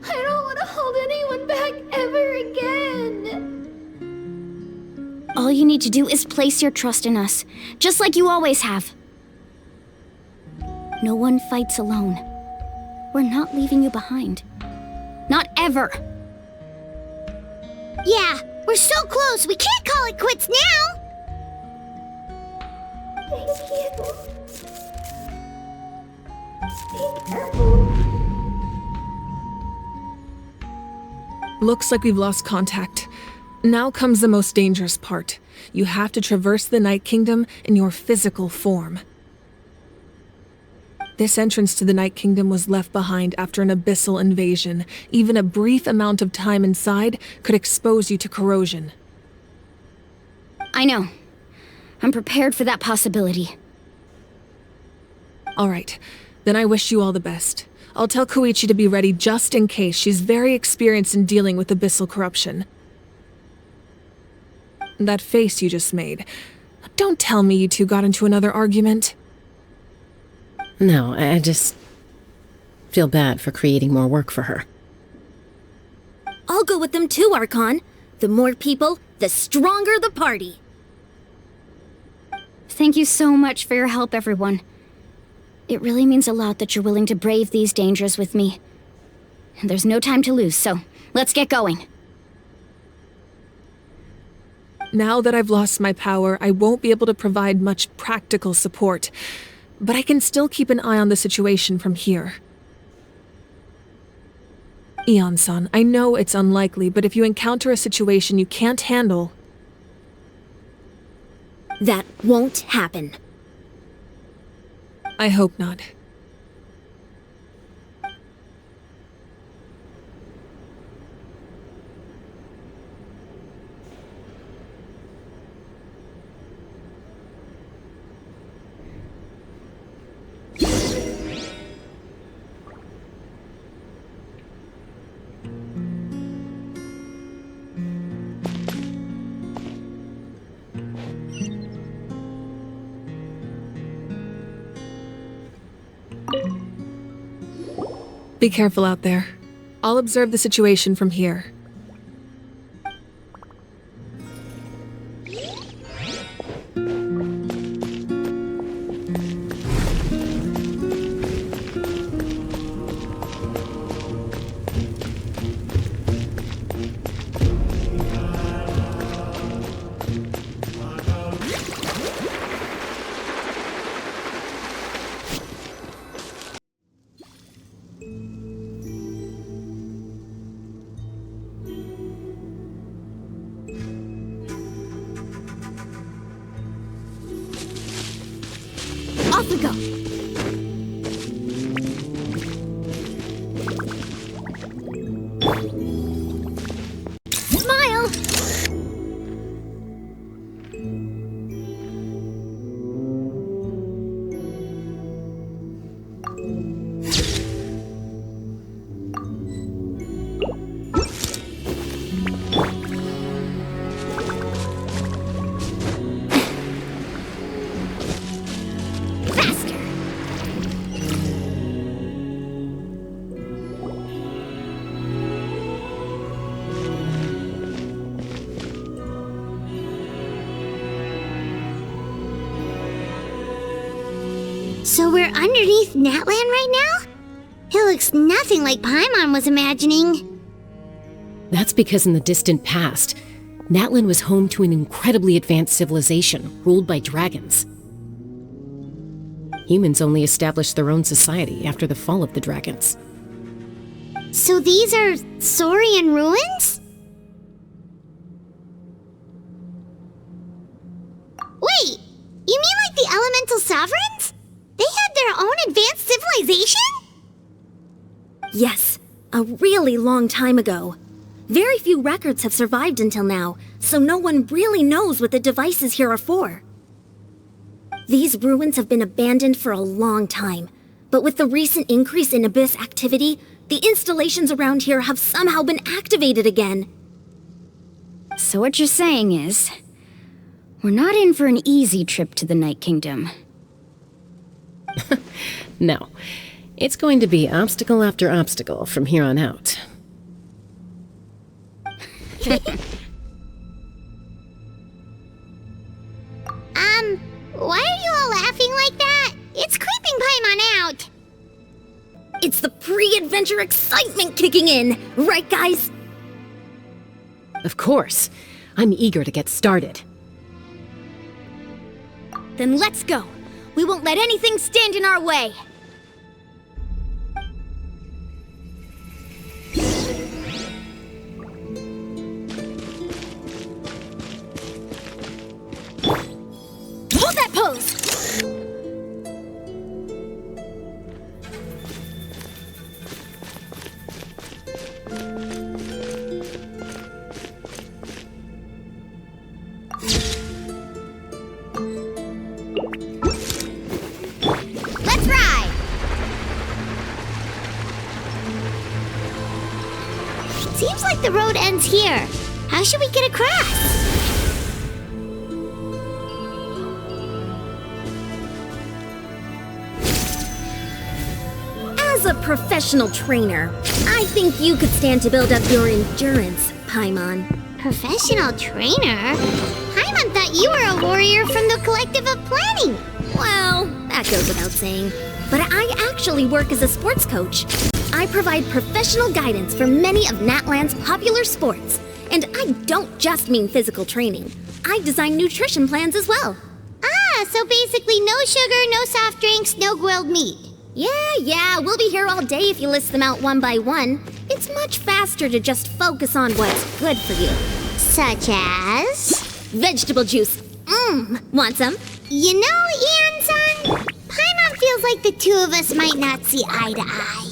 I don't want to hold anyone back ever again. All you need to do is place your trust in us, just like you always have. No one fights alone. We're not leaving you behind. Not ever. Yeah, we're so close. We can't call it quits now. Thank you. Be careful. Looks like we've lost contact. Now comes the most dangerous part. You have to traverse the Night Kingdom in your physical form. This entrance to the Night Kingdom was left behind after an abyssal invasion. Even a brief amount of time inside could expose you to corrosion. I know. I'm prepared for that possibility. All right, then I wish you all the best. I'll tell Koichi to be ready just in case. She's very experienced in dealing with abyssal corruption. That face you just made. Don't tell me you two got into another argument. No, I just feel bad for creating more work for her. I'll go with them too, Archon. The more people, the stronger the party. Thank you so much for your help, everyone. It really means a lot that you're willing to brave these dangers with me. And there's no time to lose, so let's get going. Now that I've lost my power, I won't be able to provide much practical support, but I can still keep an eye on the situation from here. Iansan, I know it's unlikely, but if you encounter a situation you can't handle... That won't happen. I hope not. Be careful out there. I'll observe the situation from here. Off we go. Smile! So we're underneath Natlan right now? It looks nothing like Paimon was imagining. That's because in the distant past, Natlan was home to an incredibly advanced civilization ruled by dragons. Humans only established their own society after the fall of the dragons. So these are saurian ruins? Wait, you mean like the elemental sovereigns? They had their own advanced civilization? Yes, a really long time ago. Very few records have survived until now, so no one really knows what the devices here are for. These ruins have been abandoned for a long time, but with the recent increase in Abyss activity, the installations around here have somehow been activated again. So what you're saying is, we're not in for an easy trip to the Night Kingdom. No. It's going to be obstacle after obstacle from here on out. Why are you all laughing like that? It's creeping Paimon out. It's the pre-adventure excitement kicking in, right guys? Of course. I'm eager to get started. Then let's go. We won't let anything stand in our way. Hold that pose! Let's ride! Seems like the road ends here. How should we get across? As a professional trainer, I think you could stand to build up your endurance, Paimon. Professional trainer? Paimon thought you were a warrior from the Collective of Planning. Well, that goes without saying. But I actually work as a sports coach. I provide professional guidance for many of Natlan's popular sports. And I don't just mean physical training. I design nutrition plans as well. Ah, so basically no sugar, no soft drinks, no grilled meat. Yeah, we'll be here all day if you list them out one by one. It's much faster to just focus on what's good for you. Such as? Vegetable juice. Want some? You know, Iansan, Paimon feels like the two of us might not see eye to eye.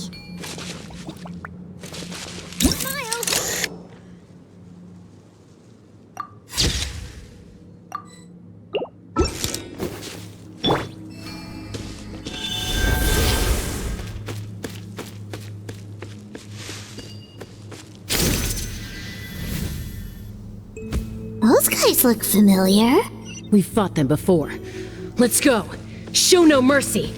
Those guys look familiar. We've fought them before. Let's go. Show no mercy.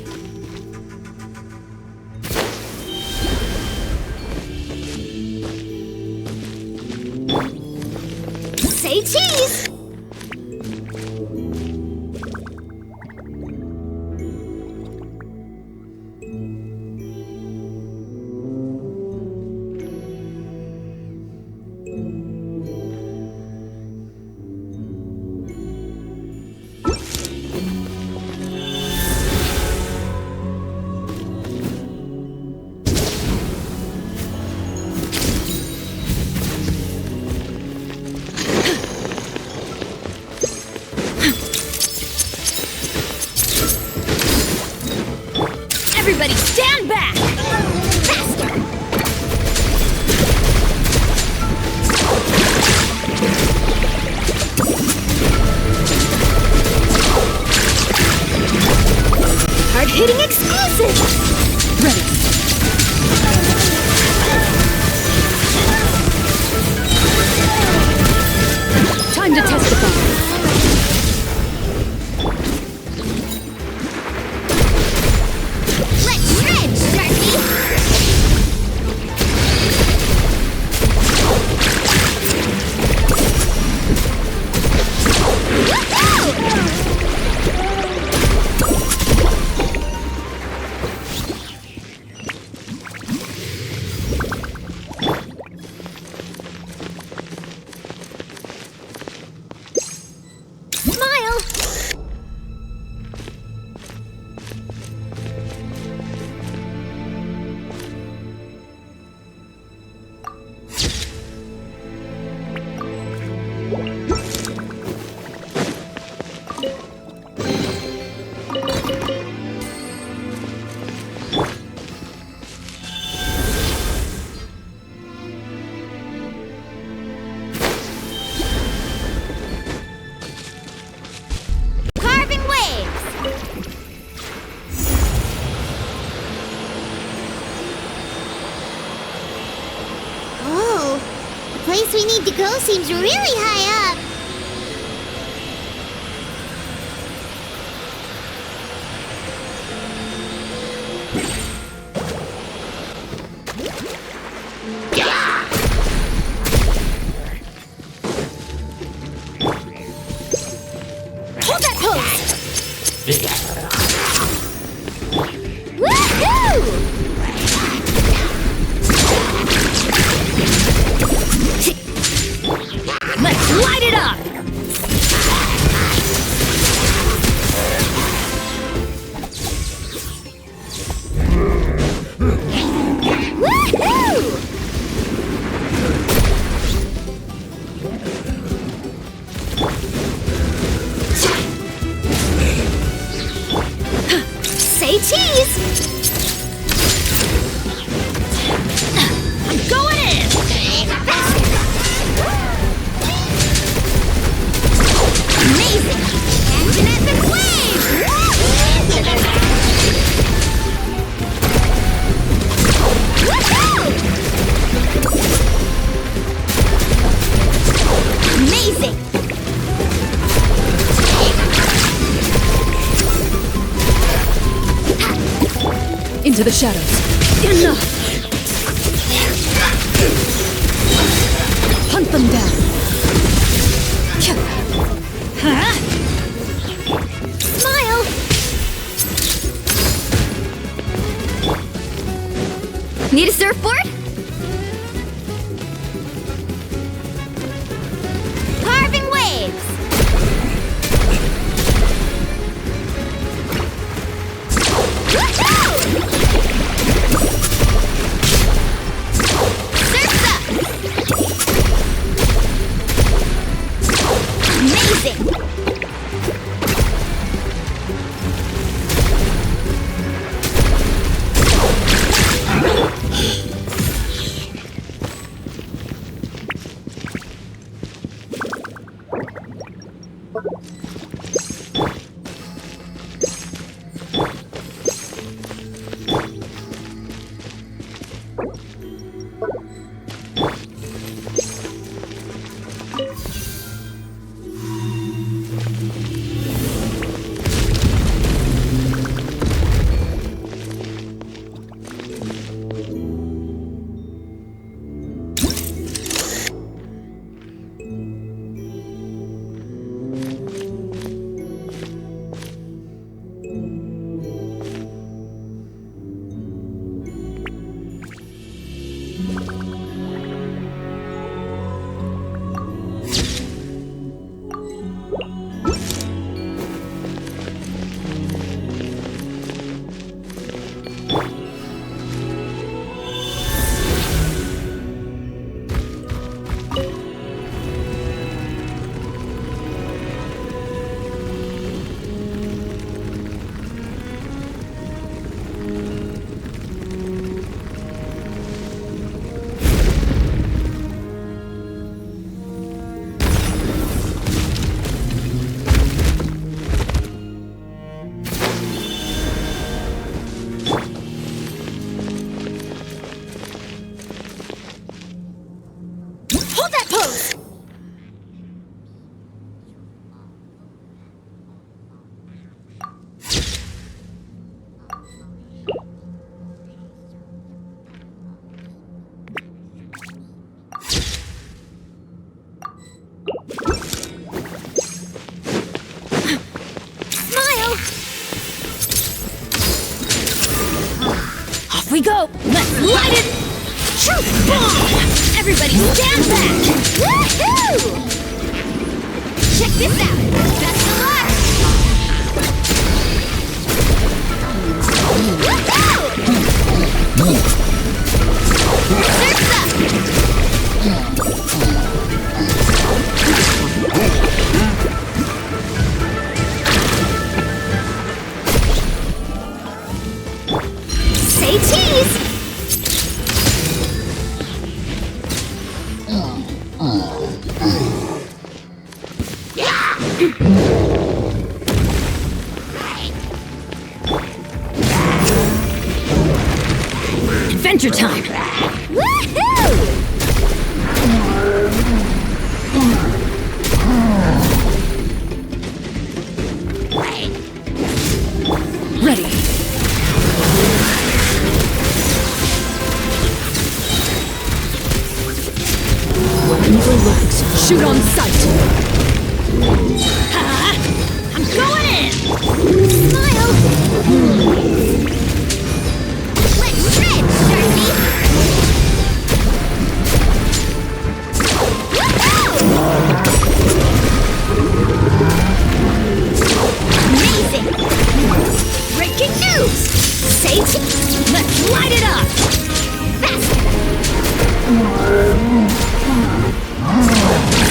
Say cheese! place we need to go seems really high up. Hold that pose! Woohoo! Let's light it up! Woohoo! Say cheese! I'm going in! Amazing! Engine and wave! Amazing! Into the shadows. Enough! Hunt them down. Huh? Smile! Need a surfboard? Carving waves! Amazing! Off we go! Let's light it! Truth bomb! Everybody stand back! Woohoo! Check this out! That's the luck! Woohoo! Surf's up! Say cheese! never look excited. Shoot on sight! I'm going in! Smile! Let's shred, Darcy! Amazing! Breaking news! Sage, let's light it up! Faster!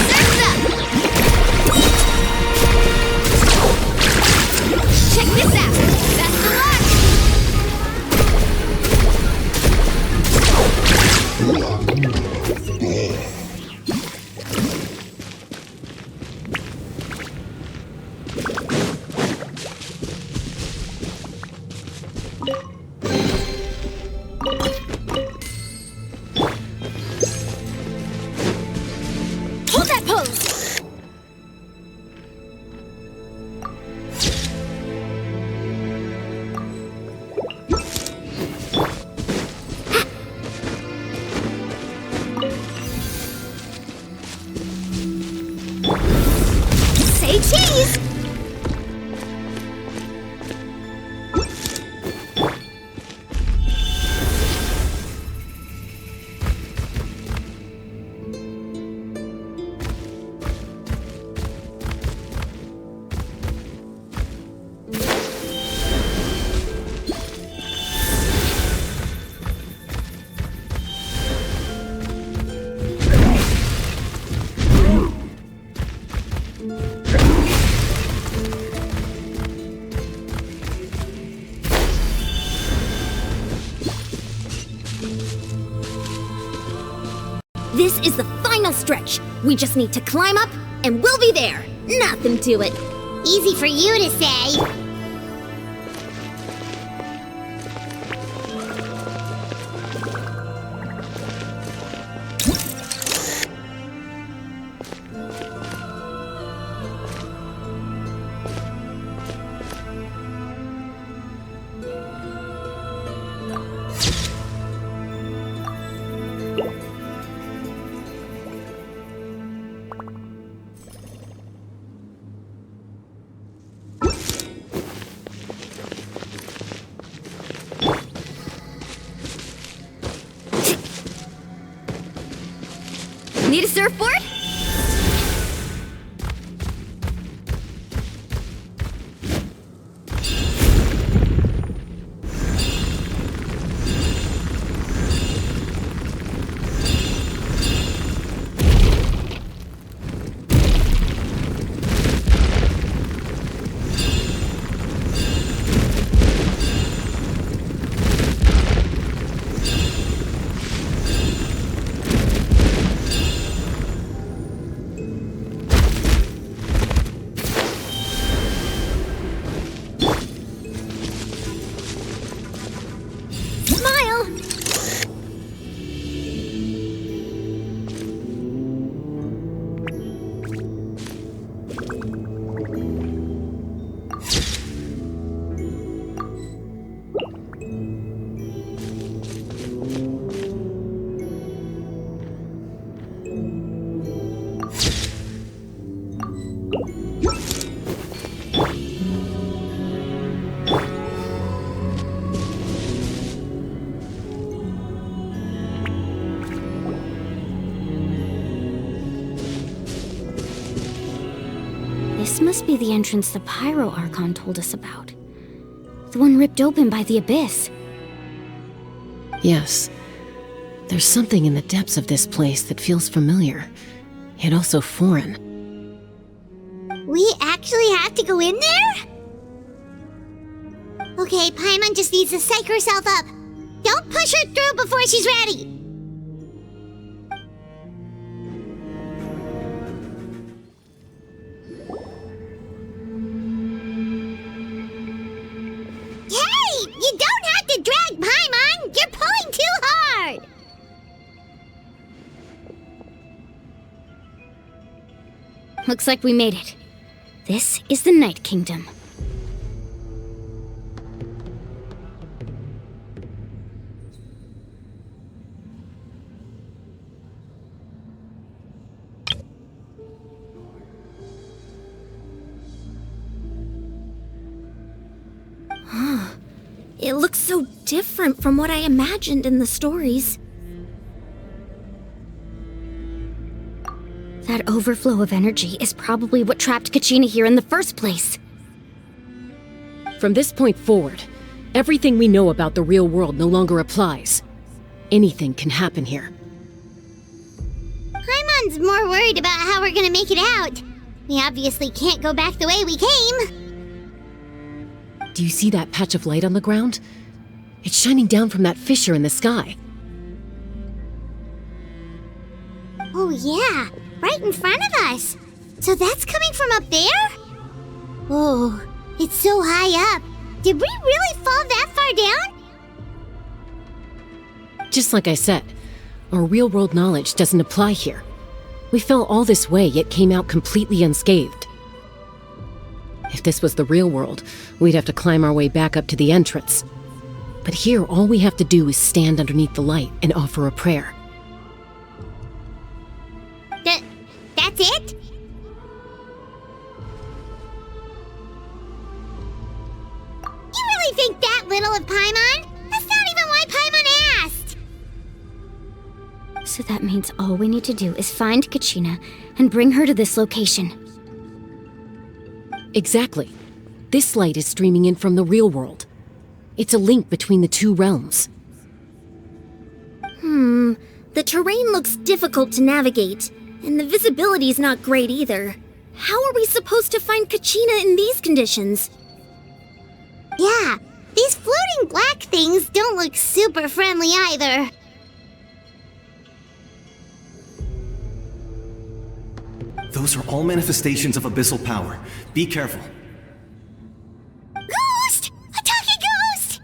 Surf's up! Check this out! Best of luck! Hold that pose! Say cheese! This is the final stretch. We just need to climb up, and we'll be there. Nothing to it. Easy for you to say. Need a surfboard? This must be the entrance the Pyro Archon told us about. The one ripped open by the abyss. Yes. There's something in the depths of this place that feels familiar, yet also foreign. We actually have to go in there? Okay, Paimon just needs to psych herself up. Don't push her through before she's ready. Hey! You don't have to drag Paimon! You're pulling too hard! Looks like we made it. This is the Night Kingdom. It looks so different from what I imagined in the stories. That overflow of energy is probably what trapped Kachina here in the first place. From this point forward, everything we know about the real world no longer applies. Anything can happen here. Paimon's more worried about how we're gonna make it out. We obviously can't go back the way we came. Do you see that patch of light on the ground? It's shining down from that fissure in the sky. Oh yeah, right in front of us. So that's coming from up there? Oh, it's so high up. Did we really fall that far down? Just like I said, our real-world knowledge doesn't apply here. We fell all this way, yet came out completely unscathed. If this was the real world, we'd have to climb our way back up to the entrance. But here, all we have to do is stand underneath the light and offer a prayer. That's it? You really think that little of Paimon? That's not even why Paimon asked! So that means all we need to do is find Kachina and bring her to this location. Exactly. This light is streaming in from the real world. It's a link between the two realms. The terrain looks difficult to navigate, and the visibility's not great either. How are we supposed to find Kachina in these conditions? Yeah, these floating black things don't look super friendly either. Those are all manifestations of abyssal power. Be careful. Ghost! A talking ghost!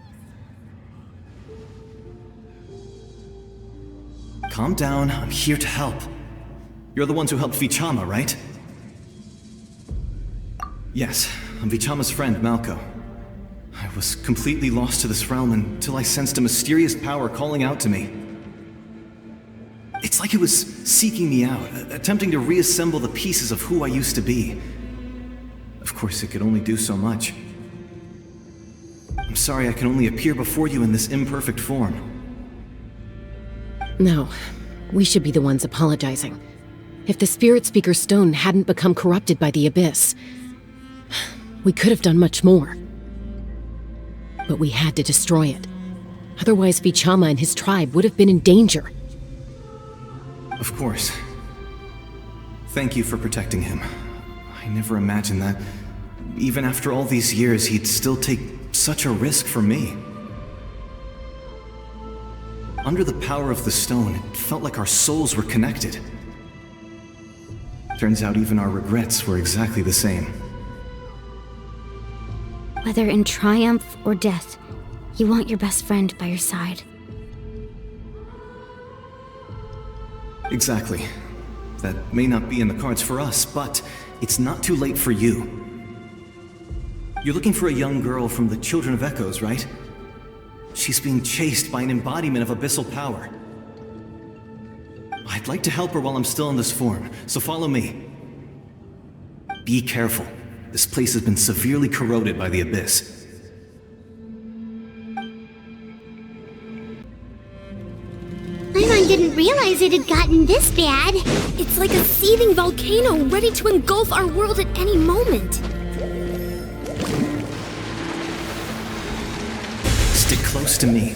Calm down, I'm here to help. You're the ones who helped Vichama, right? Yes, I'm Vichama's friend, Malko. I was completely lost to this realm until I sensed a mysterious power calling out to me. It's like it was seeking me out, attempting to reassemble the pieces of who I used to be. Of course, it could only do so much. I'm sorry I can only appear before you in this imperfect form. No, we should be the ones apologizing. If the Spirit Speaker's stone hadn't become corrupted by the Abyss, we could have done much more. But we had to destroy it. Otherwise, Vichama and his tribe would have been in danger. Of course. Thank you for protecting him. I never imagined that, even after all these years, he'd still take such a risk for me. Under the power of the stone, it felt like our souls were connected. Turns out even our regrets were exactly the same. Whether in triumph or death, you want your best friend by your side. Exactly. That may not be in the cards for us, but it's not too late for you. You're looking for a young girl from the Children of Echoes, right? She's being chased by an embodiment of abyssal power. I'd like to help her while I'm still in this form, so follow me. Be careful. This place has been severely corroded by the Abyss. Paimon didn't realize it had gotten this bad. It's like a seething volcano ready to engulf our world at any moment. Stick close to me.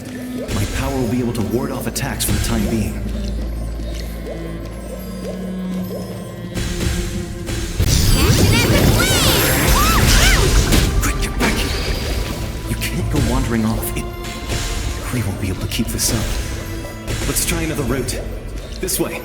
My power will be able to ward off attacks for the time being. Quick, get back here. You can't go wandering off. We won't be able to keep this up. Let's try another route. This way.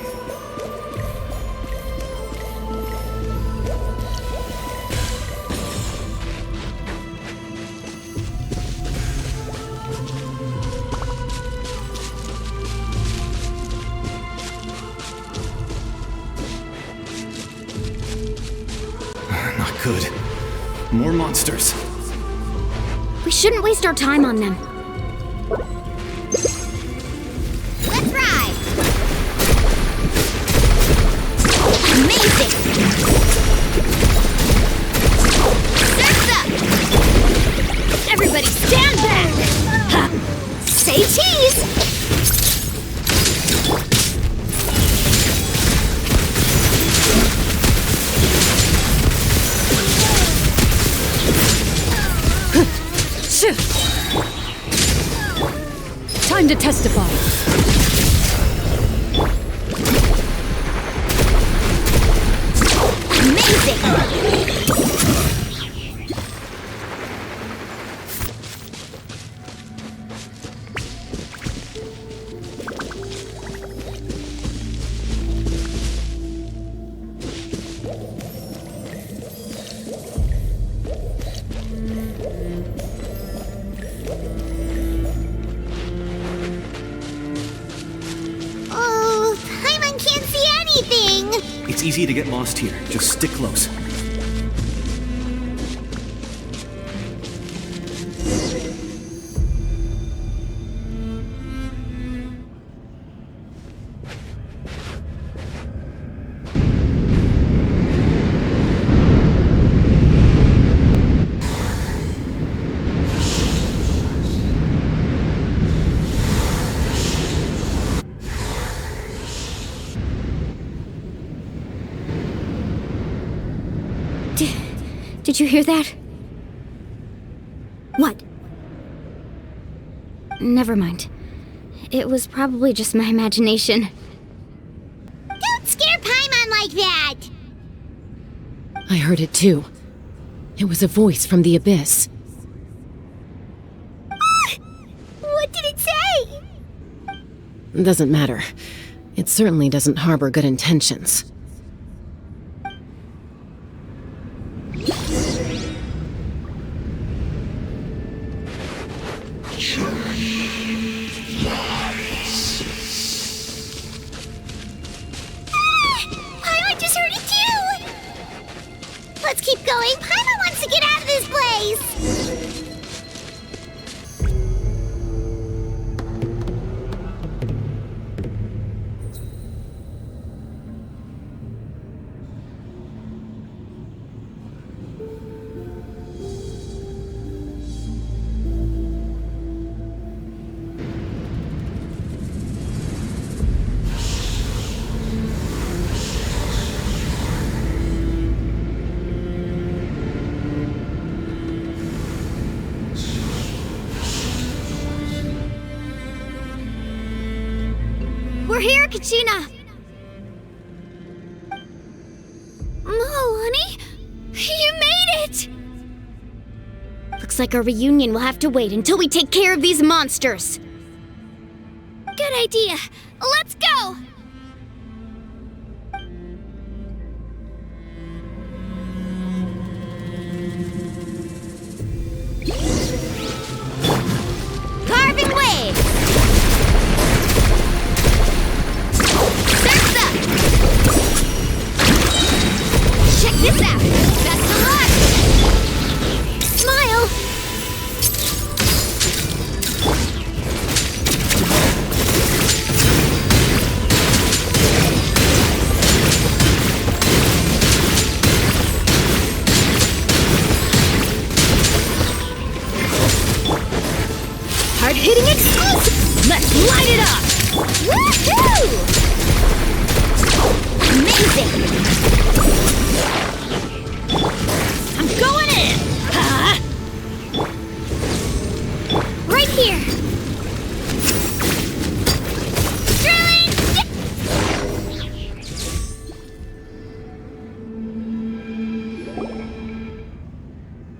Not good. More monsters. We shouldn't waste our time on them. Let's ride! Amazing! sworn to testify. Oh, Paimon can't see anything! It's easy to get lost here. Just stick close. Did you hear that? What? Never mind. It was probably just my imagination. Don't scare Paimon like that! I heard it too. It was a voice from the abyss. What did it say? Doesn't matter. It certainly doesn't harbor good intentions. Paimon just heard it too! Let's keep going. Paimon wants to get out of this place! We're here, Kachina! Mualani? You made it! Looks like our reunion will have to wait until we take care of these monsters. Good idea. Let's go! Carving wave! Check this out! Best of luck! Smile! Hard-hitting exclusive! Let's light it up! Woohoo! Amazing! I'm going in! Huh? Right here! Drilling!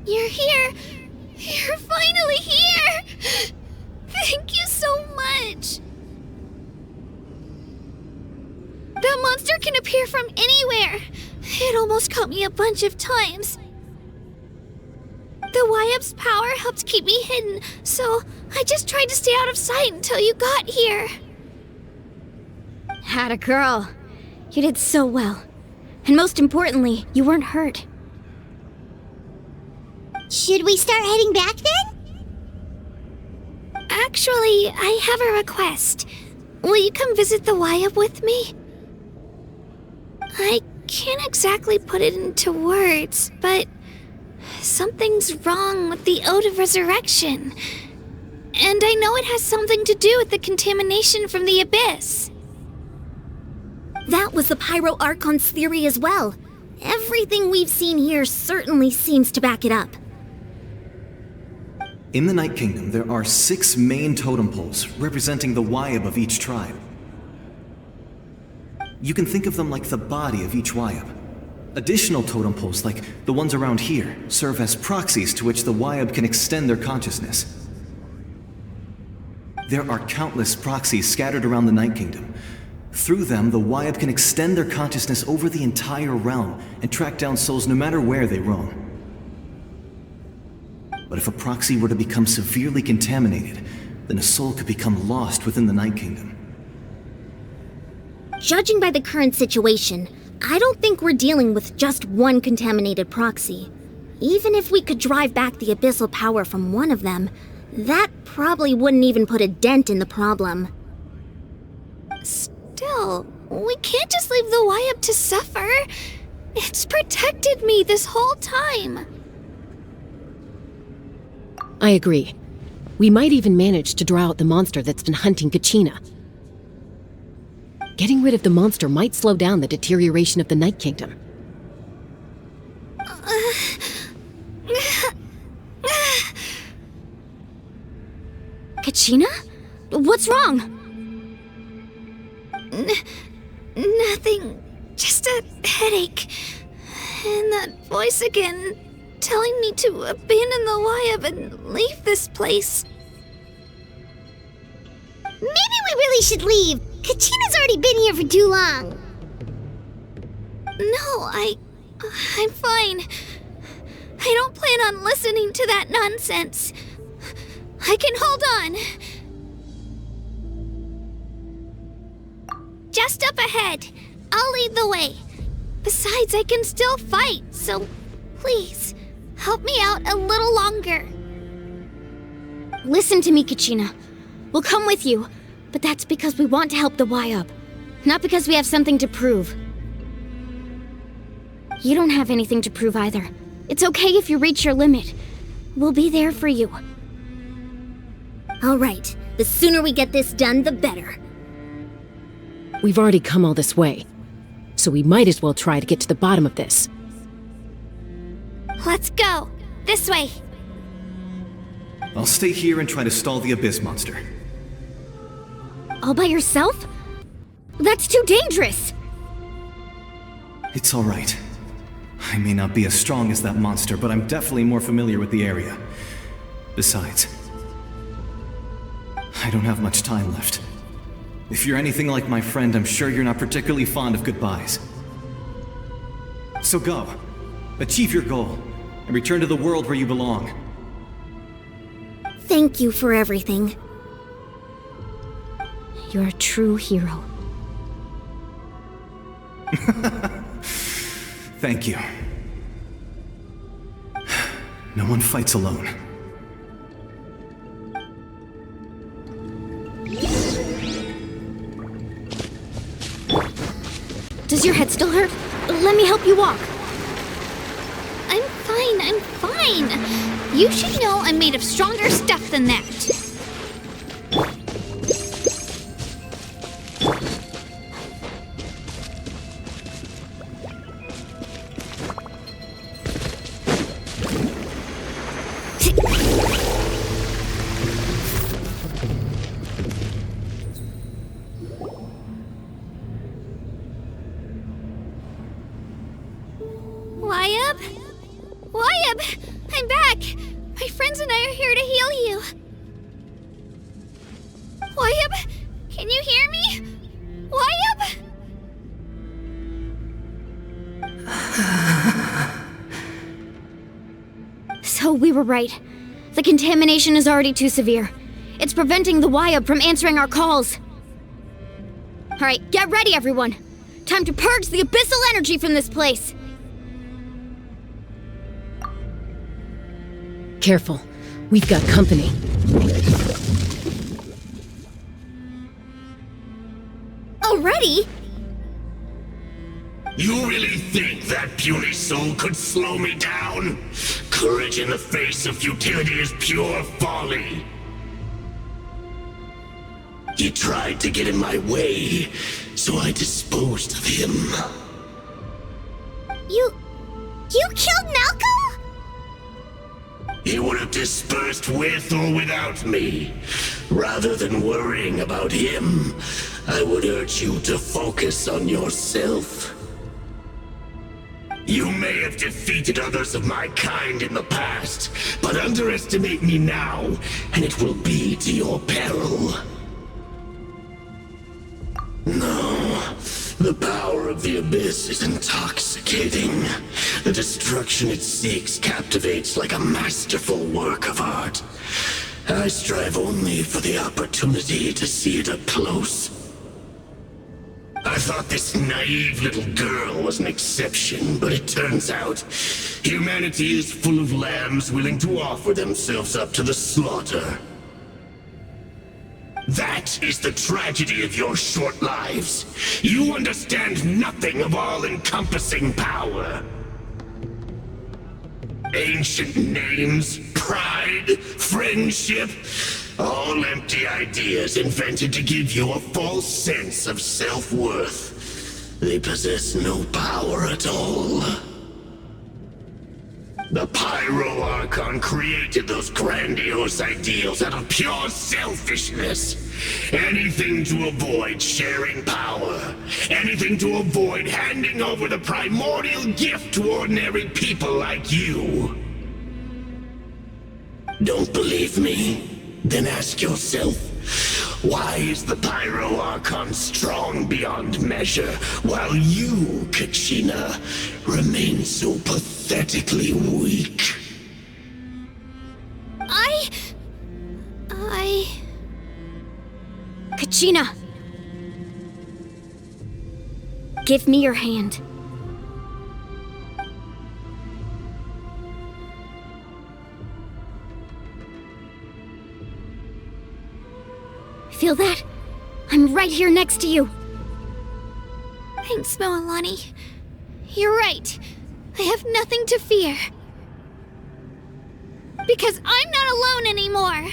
You're here! You're finally here! Thank you so much! That monster can appear from anywhere! It almost caught me a bunch of times. The Wyap's power helped keep me hidden, so I just tried to stay out of sight until you got here. Atta girl. You did so well. And most importantly, you weren't hurt. Should we start heading back then? Actually, I have a request. Will you come visit the Wyap with me? I can't exactly put it into words, but something's wrong with the Ode of Resurrection. And I know it has something to do with the contamination from the Abyss. That was the Pyro Archon's theory as well. Everything we've seen here certainly seems to back it up. In the Night Kingdom, there are 6 main totem poles representing the Wayab of each tribe. You can think of them like the body of each Wayab. Additional totem poles, like the ones around here, serve as proxies to which the Wayab can extend their consciousness. There are countless proxies scattered around the Night Kingdom. Through them, the Wayab can extend their consciousness over the entire realm and track down souls no matter where they roam. But if a proxy were to become severely contaminated, then a soul could become lost within the Night Kingdom. Judging by the current situation, I don't think we're dealing with just one contaminated proxy. Even if we could drive back the abyssal power from one of them, that probably wouldn't even put a dent in the problem. Still, we can't just leave the Wayab to suffer. It's protected me this whole time. I agree. We might even manage to draw out the monster that's been hunting Kachina. Getting rid of the monster might slow down the deterioration of the Night Kingdom. Kachina? What's wrong? Nothing. Just a headache. And that voice again, telling me to abandon the Wayab and leave this place. Maybe we really should leave. Kachina's already been here for too long. No, I'm fine. I don't plan on listening to that nonsense. I can hold on. Just up ahead. I'll lead the way. Besides, I can still fight, so please, help me out a little longer. Listen to me, Kachina. We'll come with you, but that's because we want to help the Wayab, not because we have something to prove. You don't have anything to prove either. It's okay if you reach your limit. We'll be there for you. All right, the sooner we get this done, the better. We've already come all this way, so we might as well try to get to the bottom of this. Let's go. This way. I'll stay here and try to stall the Abyss monster. All by yourself? That's too dangerous! It's all right. I may not be as strong as that monster, but I'm definitely more familiar with the area. Besides, I don't have much time left. If you're anything like my friend, I'm sure you're not particularly fond of goodbyes. So go. Achieve your goal, and return to the world where you belong. Thank you for everything. You're a true hero. Thank you. No one fights alone. Does your head still hurt? Let me help you walk. I'm fine. You should know I'm made of stronger stuff than that. Wayab! I'm back! My friends and I are here to heal you. Wayab! Can you hear me? Wayab! So we were right. The contamination is already too severe. It's preventing the Wayab from answering our calls. Alright, get ready, everyone. Time to purge the abyssal energy from this place. Careful. We've got company. Already? You really think that puny soul could slow me down? Courage in the face of futility is pure folly. He tried to get in my way, so I disposed of him. You killed Malcolm? you would have dispersed with or without me. Rather than worrying about him, I would urge you to focus on yourself. You may have defeated others of my kind in the past, but underestimate me now, and it will be to your peril. No, the power of the Abyss is intoxicating. The destruction it seeks captivates like a masterful work of art. I strive only for the opportunity to see it up close. I thought this naive little girl was an exception, but it turns out humanity is full of lambs willing to offer themselves up to the slaughter. That is the tragedy of your short lives. You understand nothing of all-encompassing power. Ancient names, pride, friendship, all empty ideas invented to give you a false sense of self-worth. They possess no power at all. The Pyro Archon created those grandiose ideals out of pure selfishness. Anything to avoid sharing power. Anything to avoid handing over the primordial gift to ordinary people like you. Don't believe me? Then ask yourself, why is the Pyro Archon strong beyond measure, while you, Kachina, remain so pathetically weak? Kachina! Give me your hand. Feel that? I'm right here next to you. Thanks, Mualani. You're right. I have nothing to fear. Because I'm not alone anymore.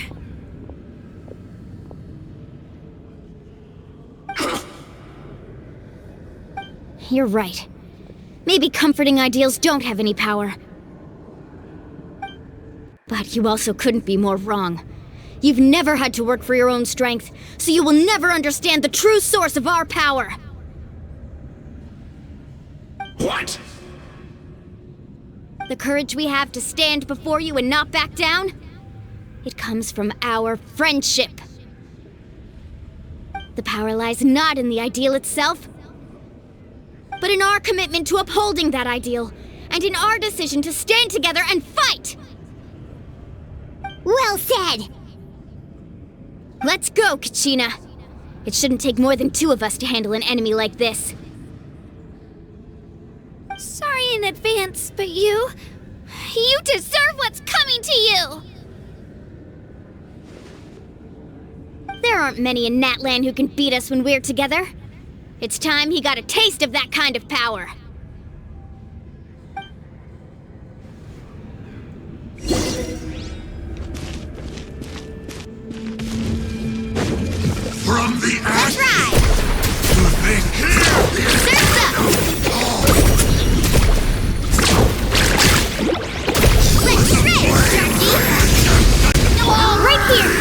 You're right. Maybe comforting ideals don't have any power. But you also couldn't be more wrong. You've never had to work for your own strength, so you will never understand the true source of our power. What? The courage we have to stand before you and not back down? It comes from our friendship. The power lies not in the ideal itself, but in our commitment to upholding that ideal, and in our decision to stand together and fight! Well said! Let's go, Kachina. It shouldn't take more than two of us to handle an enemy like this. Sorry in advance, but you deserve what's coming to you! There aren't many in Natlan who can beat us when we're together. It's time he got a taste of that kind of power. From the That's right! to this Let's shred it, Sharky! Right here!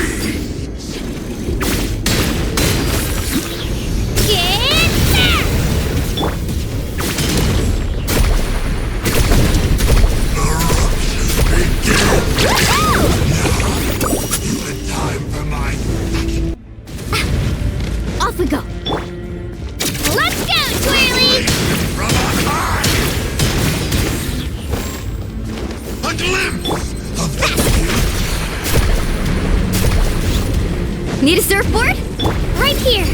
Get there! time for my... Off we go. Let's go, Twirly! From on high! A glimpse of the Need a surfboard? Right here!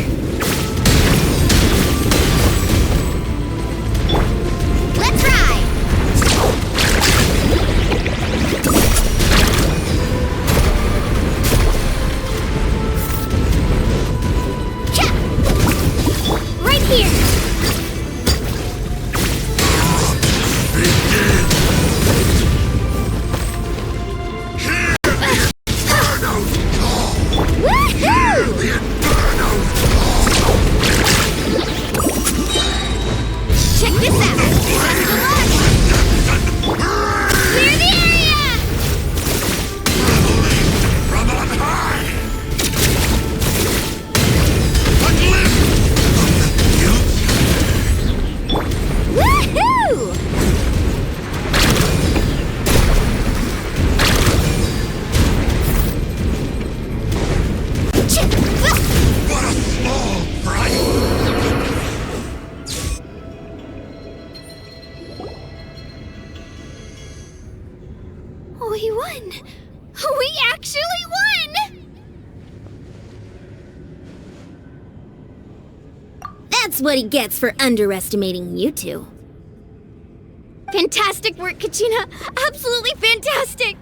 Let's ride! Cha! Right here! Woohoo! what he gets for underestimating you two. Fantastic work, Kachina! Absolutely fantastic!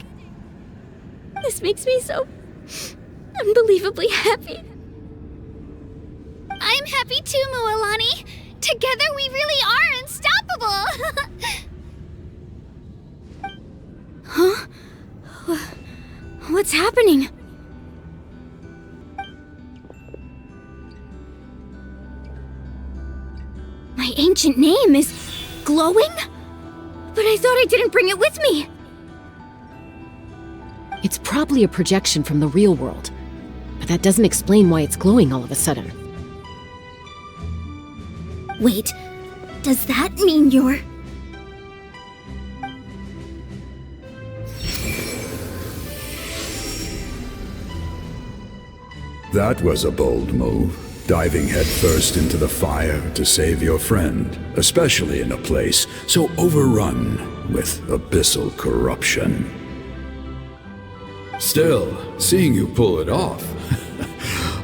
This makes me so unbelievably happy. I'm happy too, Mualani. Together we really are unstoppable. Huh? What's happening? My ancient name is glowing? But I thought I didn't bring it with me. It's probably a projection from the real world, but that doesn't explain why it's glowing all of a sudden. Wait, does that mean you're... That was a bold move, diving headfirst into the fire to save your friend, especially in a place so overrun with abyssal corruption. Still, seeing you pull it off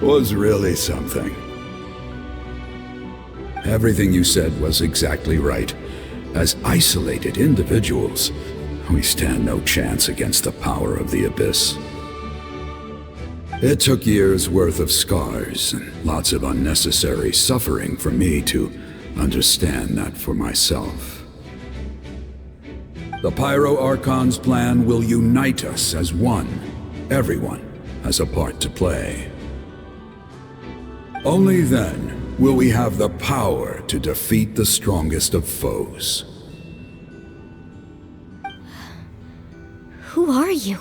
was really something. Everything you said was exactly right. As isolated individuals, we stand no chance against the power of the Abyss. It took years' worth of scars and lots of unnecessary suffering for me to understand that for myself. The Pyro Archon's plan will unite us as one. Everyone has a part to play. Only then will we have the power to defeat the strongest of foes. Who are you?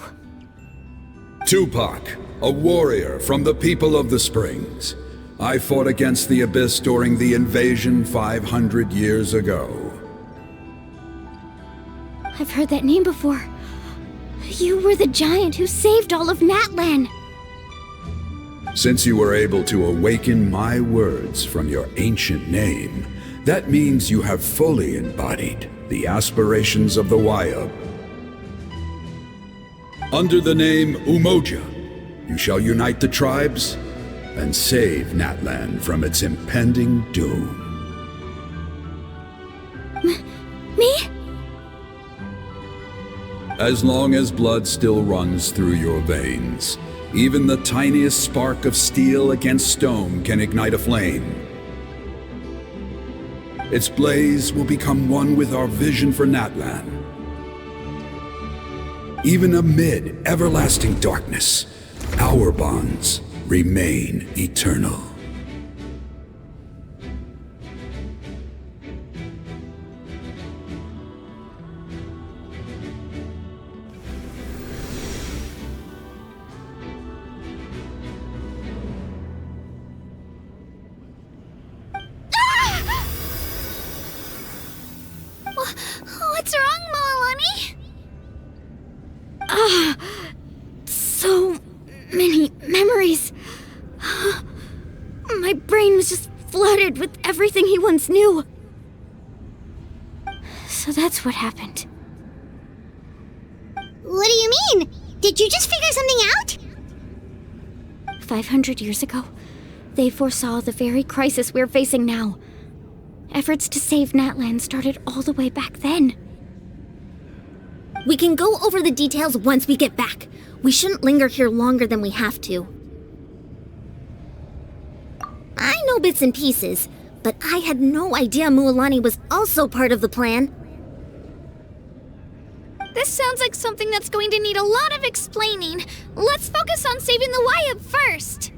Tupac, a warrior from the people of the Springs. I fought against the Abyss during the invasion 500 years ago. I've heard that name before. You were the giant who saved all of Natlan. Since you were able to awaken my words from your ancient name, that means you have fully embodied the aspirations of the Wayab. Under the name Umoja, you shall unite the tribes and save Natlan from its impending doom. Me? As long as blood still runs through your veins, even the tiniest spark of steel against stone can ignite a flame. Its blaze will become one with our vision for Natlan. Even amid everlasting darkness, our bonds remain eternal. What's wrong, Mualani? So many memories. My brain was just flooded with everything he once knew. So that's what happened. What do you mean? Did you just figure something out? 500 years ago, they foresaw the very crisis we're facing now. Efforts to save Natlan started all the way back then. We can go over the details once we get back. We shouldn't linger here longer than we have to. I know bits and pieces, but I had no idea Mualani was also part of the plan. This sounds like something that's going to need a lot of explaining. Let's focus on saving the Wayab first.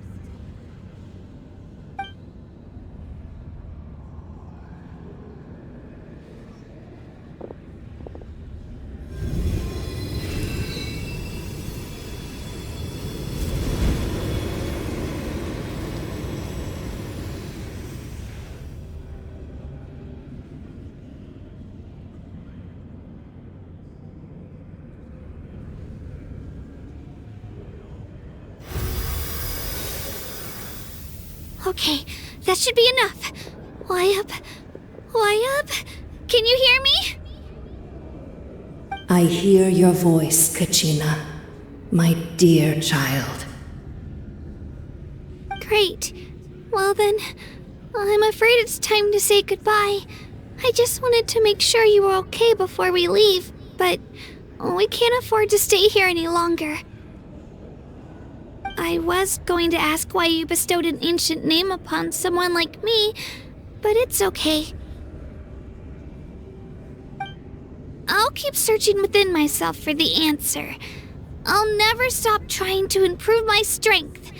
Okay, that should be enough. Wayab? Can you hear me? I hear your voice, Kachina, my dear child. Great. Well then, I'm afraid it's time to say goodbye. I just wanted to make sure you were okay before we leave, but we can't afford to stay here any longer. I was going to ask why you bestowed an ancient name upon someone like me, but it's okay. I'll keep searching within myself for the answer. I'll never stop trying to improve my strength.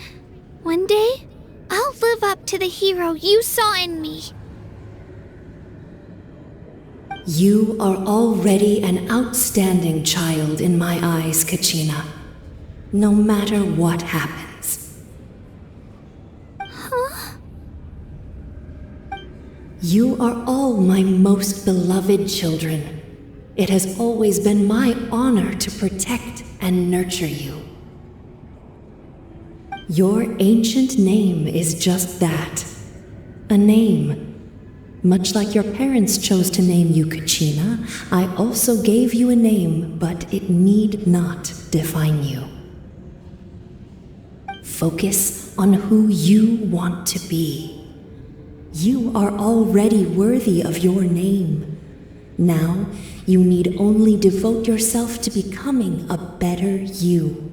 One day, I'll live up to the hero you saw in me. You are already an outstanding child in my eyes, Kachina. No matter what happens. Huh? You are all my most beloved children. It has always been my honor to protect and nurture you. Your ancient name is just that. A name. Much like your parents chose to name you Kachina, I also gave you a name, but it need not define you. Focus on who you want to be. You are already worthy of your name. Now, you need only devote yourself to becoming a better you.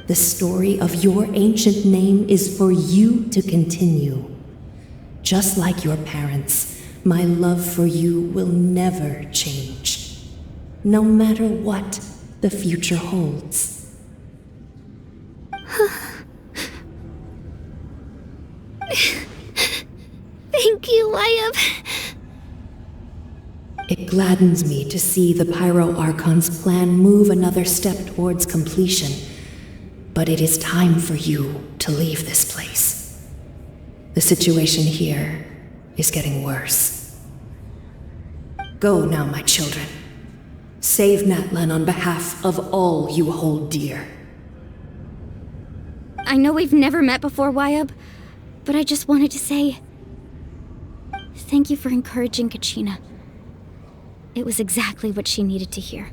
The story of your ancient name is for you to continue. Just like your parents, my love for you will never change, no matter what the future holds. Thank you, Wayab. It gladdens me to see the Pyro Archon's plan move another step towards completion, but it is time for you to leave this place. The situation here is getting worse. Go now, my children. Save Natlan on behalf of all you hold dear. I know we've never met before, Wayab, but I just wanted to say thank you for encouraging Kachina. It was exactly what she needed to hear.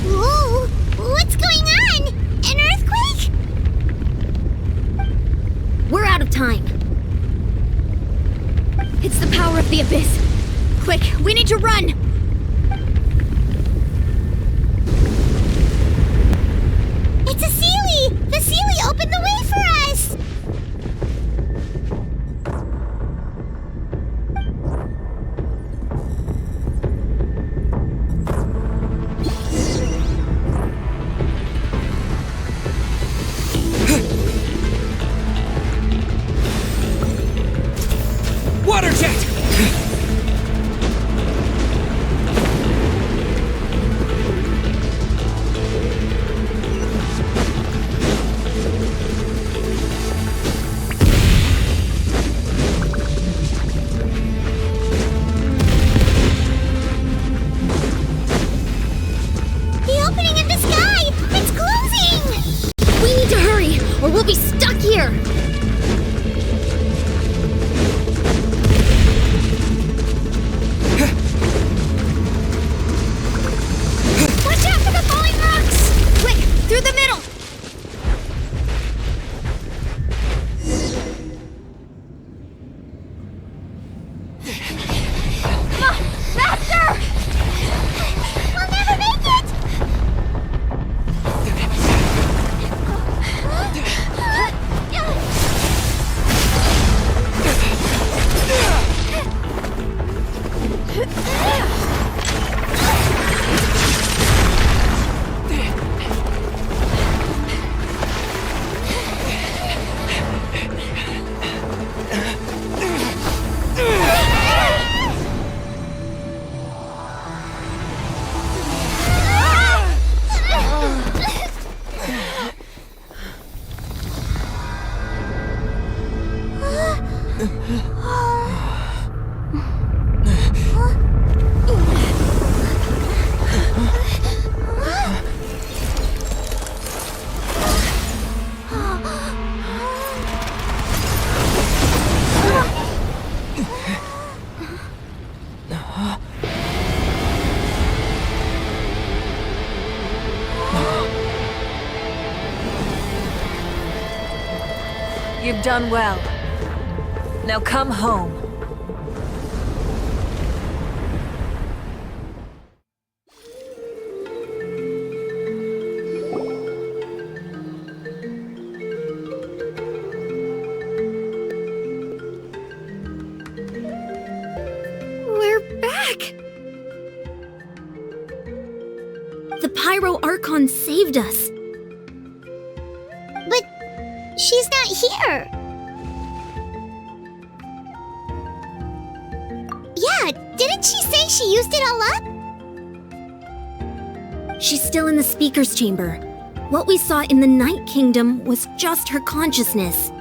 Whoa! What's going on? An earthquake? We're out of time. It's the power of the abyss. Quick, we need to run! It's a Sealy! The Sealy opened the way for us! Water jet! The opening in the sky! It's closing! We need to hurry, or we'll be stuck here! Watch out for the falling rocks! Quick, through the middle! Faster! We'll never make it! You've done well. Now come home. We're back! The Pyro Archon saved us. But she's not here. Yeah, didn't she say she used it all up? She's still in the speaker's chamber. What we saw in the Night Kingdom was just her consciousness.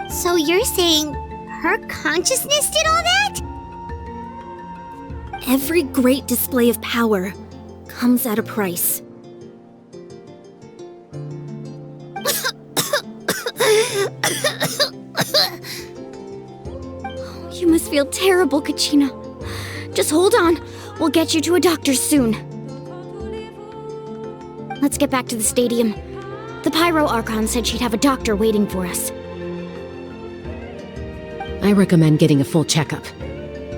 So you're saying her consciousness did all that? Every great display of power comes at a price. You must feel terrible, Kachina. Just hold on. We'll get you to a doctor soon. Let's get back to the stadium. The Pyro Archon said she'd have a doctor waiting for us. I recommend getting a full checkup,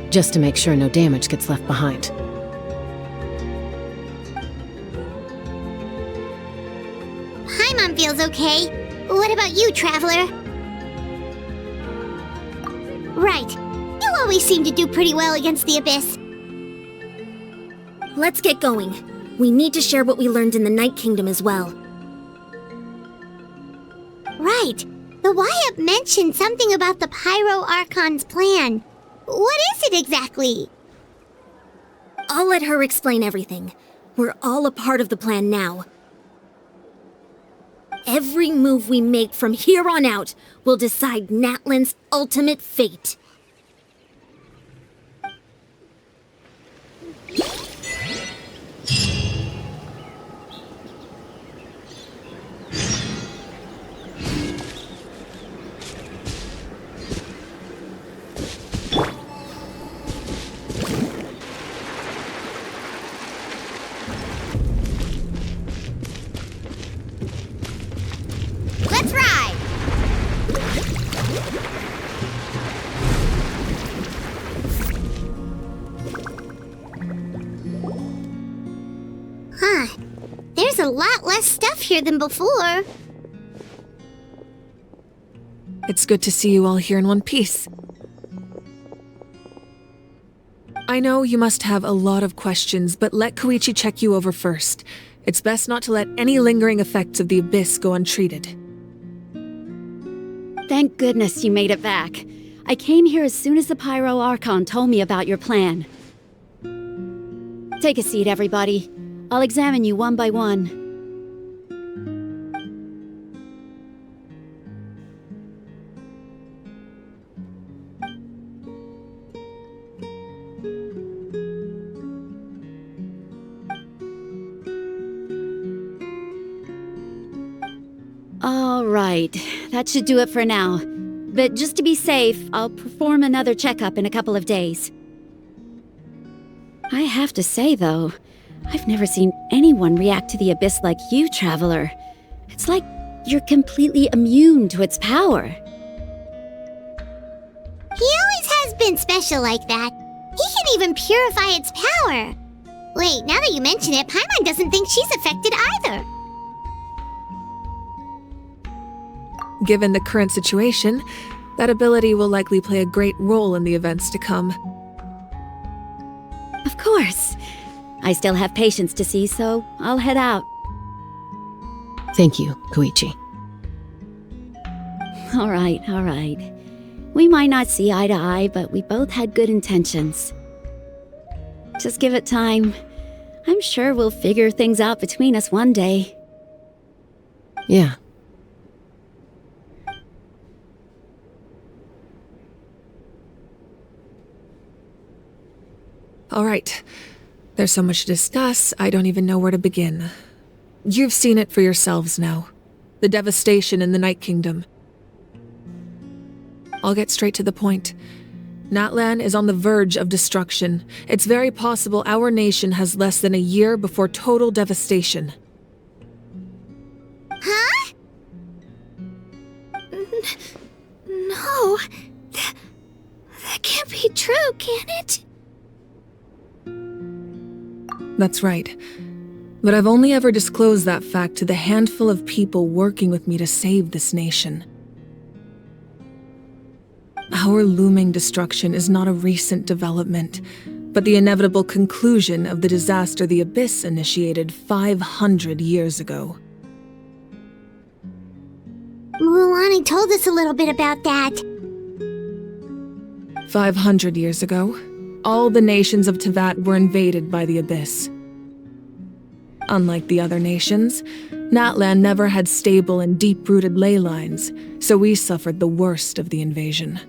just to make sure no damage gets left behind. Paimon feels okay. What about you, Traveler? Right. You always seem to do pretty well against the Abyss. Let's get going. We need to share what we learned in the Night Kingdom as well. Right. The Y-Up mentioned something about the Pyro Archon's plan. What is it exactly? I'll let her explain everything. We're all a part of the plan now. Every move we make from here on out will decide Natlan's ultimate fate. Let's ride! Huh. There's a lot less stuff here than before. It's good to see you all here in one piece. I know you must have a lot of questions, but let Koichi check you over first. It's best not to let any lingering effects of the Abyss go untreated. Thank goodness you made it back. I came here as soon as the Pyro Archon told me about your plan. Take a seat, everybody. I'll examine you one by one. All right, that should do it for now. But just to be safe, I'll perform another checkup in a couple of days. I have to say, though, I've never seen anyone react to the Abyss like you, Traveler. It's like you're completely immune to its power. He always has been special like that. He can even purify its power. Wait, now that you mention it, Paimon doesn't think she's affected either. Given the current situation, that ability will likely play a great role in the events to come. Of course. I still have patients to see, so I'll head out. Thank you, Koichi. All right. We might not see eye to eye, but we both had good intentions. Just give it time. I'm sure we'll figure things out between us one day. Yeah. All right. There's so much to discuss, I don't even know where to begin. You've seen it for yourselves now. The devastation in the Night Kingdom. I'll get straight to the point. Natlan is on the verge of destruction. It's very possible our nation has less than a year before total devastation. Huh? No. That can't be true, can it? That's right. But I've only ever disclosed that fact to the handful of people working with me to save this nation. Our looming destruction is not a recent development, but the inevitable conclusion of the disaster the Abyss initiated 500 years ago. Mualani told us a little bit about that. 500 years ago, all the nations of Teyvat were invaded by the Abyss. Unlike the other nations, Natlan never had stable and deep-rooted ley lines, so we suffered the worst of the invasion.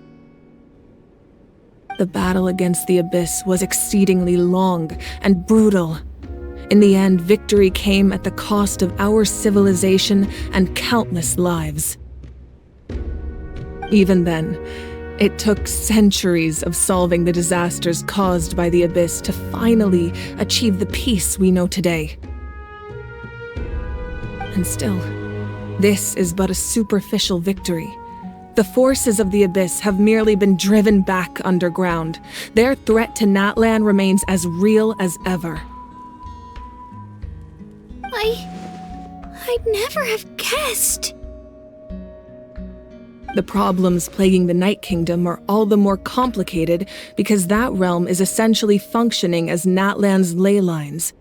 The battle against the Abyss was exceedingly long and brutal. In the end, victory came at the cost of our civilization and countless lives. Even then, it took centuries of solving the disasters caused by the Abyss to finally achieve the peace we know today. And still, this is but a superficial victory. The forces of the Abyss have merely been driven back underground. Their threat to Natlan remains as real as ever. I'd never have guessed. The problems plaguing the Night Kingdom are all the more complicated because that realm is essentially functioning as Natlan's ley lines.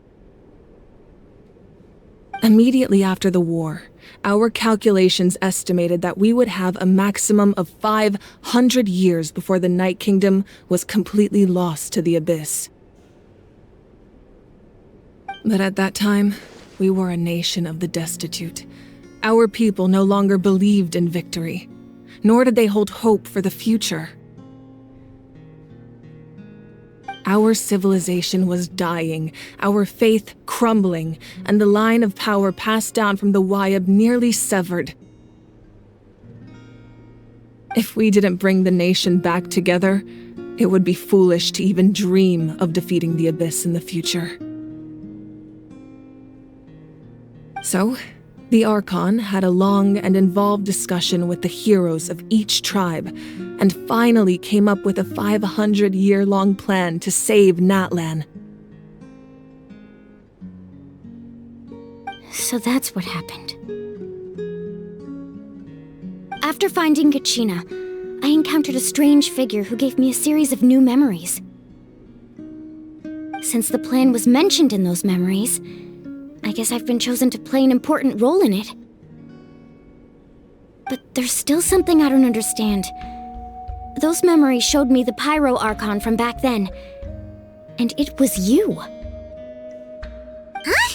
Immediately after the war, our calculations estimated that we would have a maximum of 500 years before the Night Kingdom was completely lost to the Abyss. But at that time, we were a nation of the destitute. Our people no longer believed in victory, nor did they hold hope for the future. Our civilization was dying, our faith crumbling, and the line of power passed down from the Wayab nearly severed. If we didn't bring the nation back together, it would be foolish to even dream of defeating the Abyss in the future. So, the Archon had a long and involved discussion with the heroes of each tribe, and finally came up with a 500-year-long plan to save Natlan. So that's what happened. After finding Kachina, I encountered a strange figure who gave me a series of new memories. Since the plan was mentioned in those memories, I guess I've been chosen to play an important role in it. But there's still something I don't understand. Those memories showed me the Pyro Archon from back then. And it was you. Huh?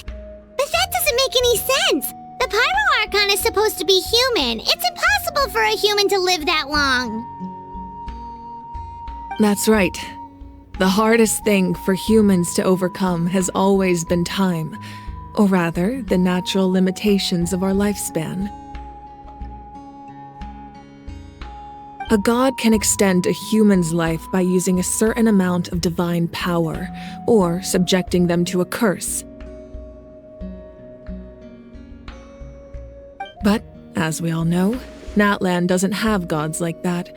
But that doesn't make any sense! The Pyro Archon is supposed to be human. It's impossible for a human to live that long. That's right. The hardest thing for humans to overcome has always been time. Or rather, the natural limitations of our lifespan. A god can extend a human's life by using a certain amount of divine power, or subjecting them to a curse. But, as we all know, Natlan doesn't have gods like that.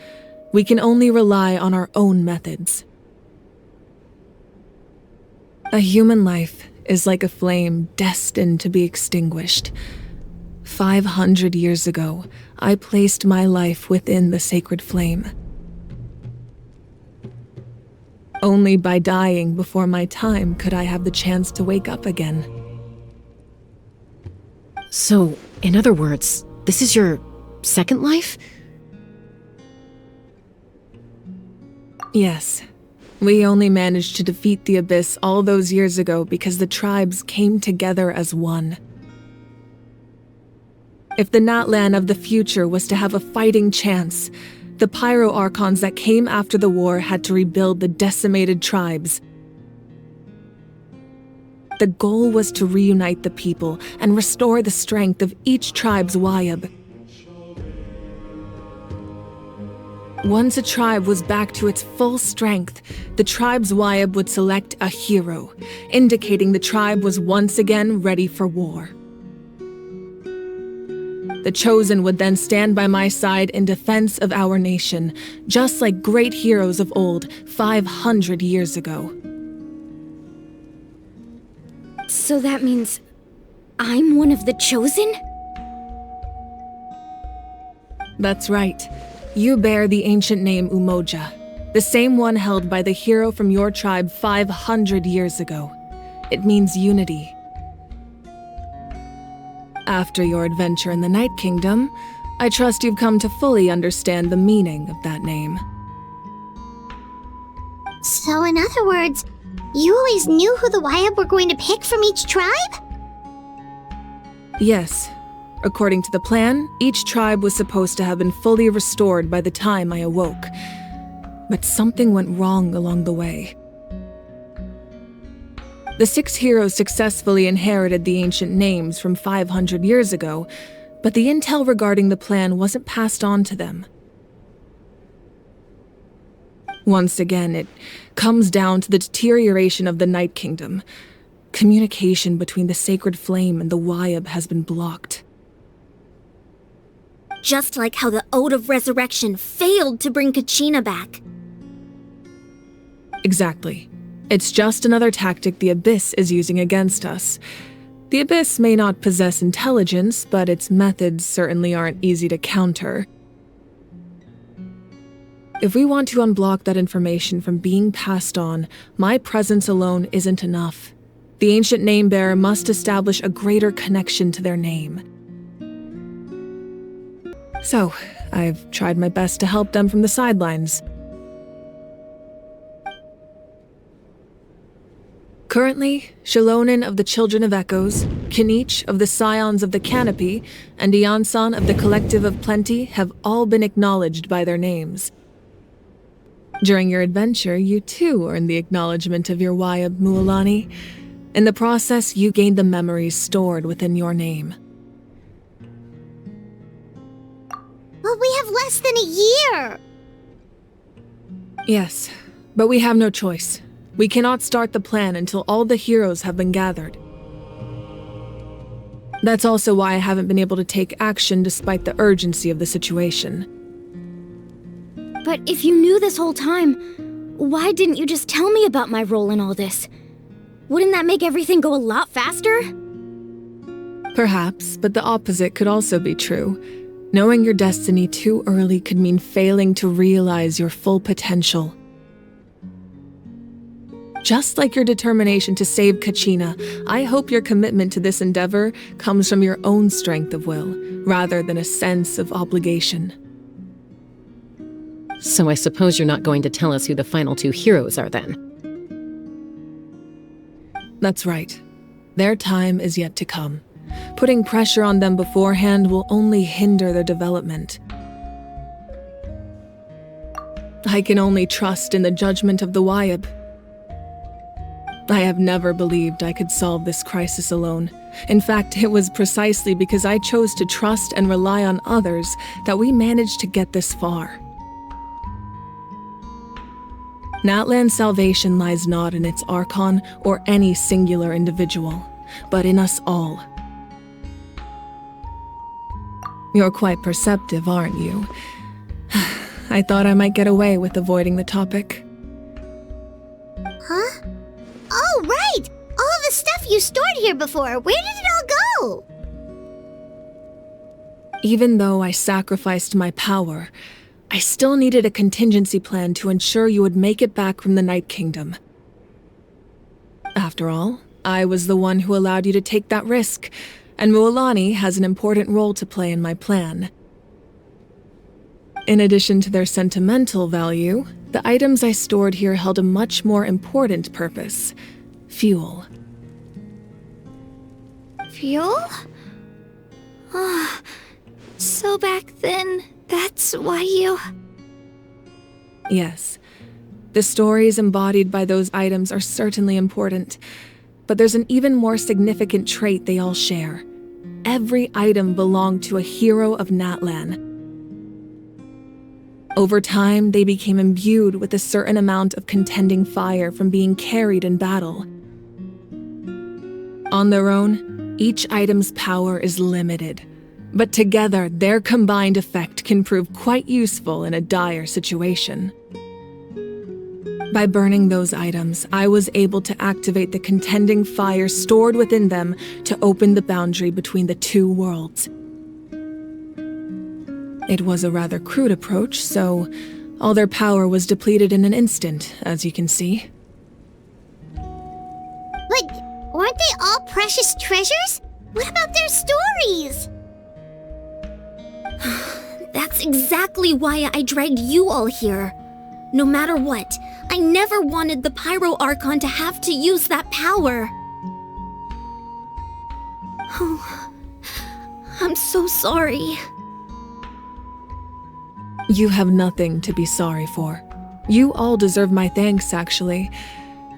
We can only rely on our own methods. A human life is like a flame destined to be extinguished. 500 years ago, I placed my life within the sacred flame. Only by dying before my time could I have the chance to wake up again. So, in other words, this is your second life? Yes. We only managed to defeat the Abyss all those years ago because the tribes came together as one. If the Natlan of the future was to have a fighting chance, the Pyro Archons that came after the war had to rebuild the decimated tribes. The goal was to reunite the people and restore the strength of each tribe's Wayab. Once a tribe was back to its full strength, the tribe's Wayab would select a hero, indicating the tribe was once again ready for war. The Chosen would then stand by my side in defense of our nation, just like great heroes of old, 500 years ago. So that means I'm one of the Chosen? That's right. You bear the ancient name Umoja, the same one held by the hero from your tribe 500 years ago. It means unity. After your adventure in the Night Kingdom, I trust you've come to fully understand the meaning of that name. So in other words, you always knew who the Wyatt were going to pick from each tribe? Yes. According to the plan, each tribe was supposed to have been fully restored by the time I awoke. But something went wrong along the way. The 6 heroes successfully inherited the ancient names from 500 years ago, but the intel regarding the plan wasn't passed on to them. Once again, it comes down to the deterioration of the Night Kingdom. Communication between the Sacred Flame and the Wyatt has been blocked. Just like how the Ode of Resurrection failed to bring Kachina back. Exactly. It's just another tactic the Abyss is using against us. The Abyss may not possess intelligence, but its methods certainly aren't easy to counter. If we want to unblock that information from being passed on, my presence alone isn't enough. The ancient name-bearer must establish a greater connection to their name. So, I've tried my best to help them from the sidelines. Currently, Shalonin of the Children of Echoes, Kinich of the Scions of the Canopy, and Iansan of the Collective of Plenty have all been acknowledged by their names. During your adventure, you too earned the acknowledgement of your Wyatt mualani. In the process, you gained the memories stored within your name. Well, we have less than a year! Yes, but we have no choice. We cannot start the plan until all the heroes have been gathered. That's also why I haven't been able to take action despite the urgency of the situation. But if you knew this whole time, why didn't you just tell me about my role in all this? Wouldn't that make everything go a lot faster? Perhaps, but the opposite could also be true. Knowing your destiny too early could mean failing to realize your full potential. Just like your determination to save Kachina, I hope your commitment to this endeavor comes from your own strength of will, rather than a sense of obligation. So I suppose you're not going to tell us who the final 2 heroes are then? That's right. Their time is yet to come. Putting pressure on them beforehand will only hinder their development. I can only trust in the judgment of the Wyatt. I have never believed I could solve this crisis alone. In fact, it was precisely because I chose to trust and rely on others that we managed to get this far. Natlan's salvation lies not in its Archon or any singular individual, but in us all. You're quite perceptive, aren't you? I thought I might get away with avoiding the topic. Huh? Oh, right! All of the stuff you stored here before, where did it all go? Even though I sacrificed my power, I still needed a contingency plan to ensure you would make it back from the Night Kingdom. After all, I was the one who allowed you to take that risk, and mualani has an important role to play in my plan. In addition to their sentimental value, the items I stored here held a much more important purpose: fuel. Fuel? Ah, so back then, that's why you... Yes. The stories embodied by those items are certainly important, but there's an even more significant trait they all share. Every item belonged to a hero of Natlan. Over time, they became imbued with a certain amount of contending fire from being carried in battle. On their own, each item's power is limited, But together, their combined effect can prove quite useful in a dire situation. By burning those items, I was able to activate the contending fire stored within them to open the boundary between the two worlds. It was a rather crude approach, so all their power was depleted in an instant, as you can see. But weren't they all precious treasures? What about their stories? That's exactly why I dragged you all here. No matter what, I never wanted the Pyro Archon to have to use that power. Oh, I'm so sorry. You have nothing to be sorry for. You all deserve my thanks, actually.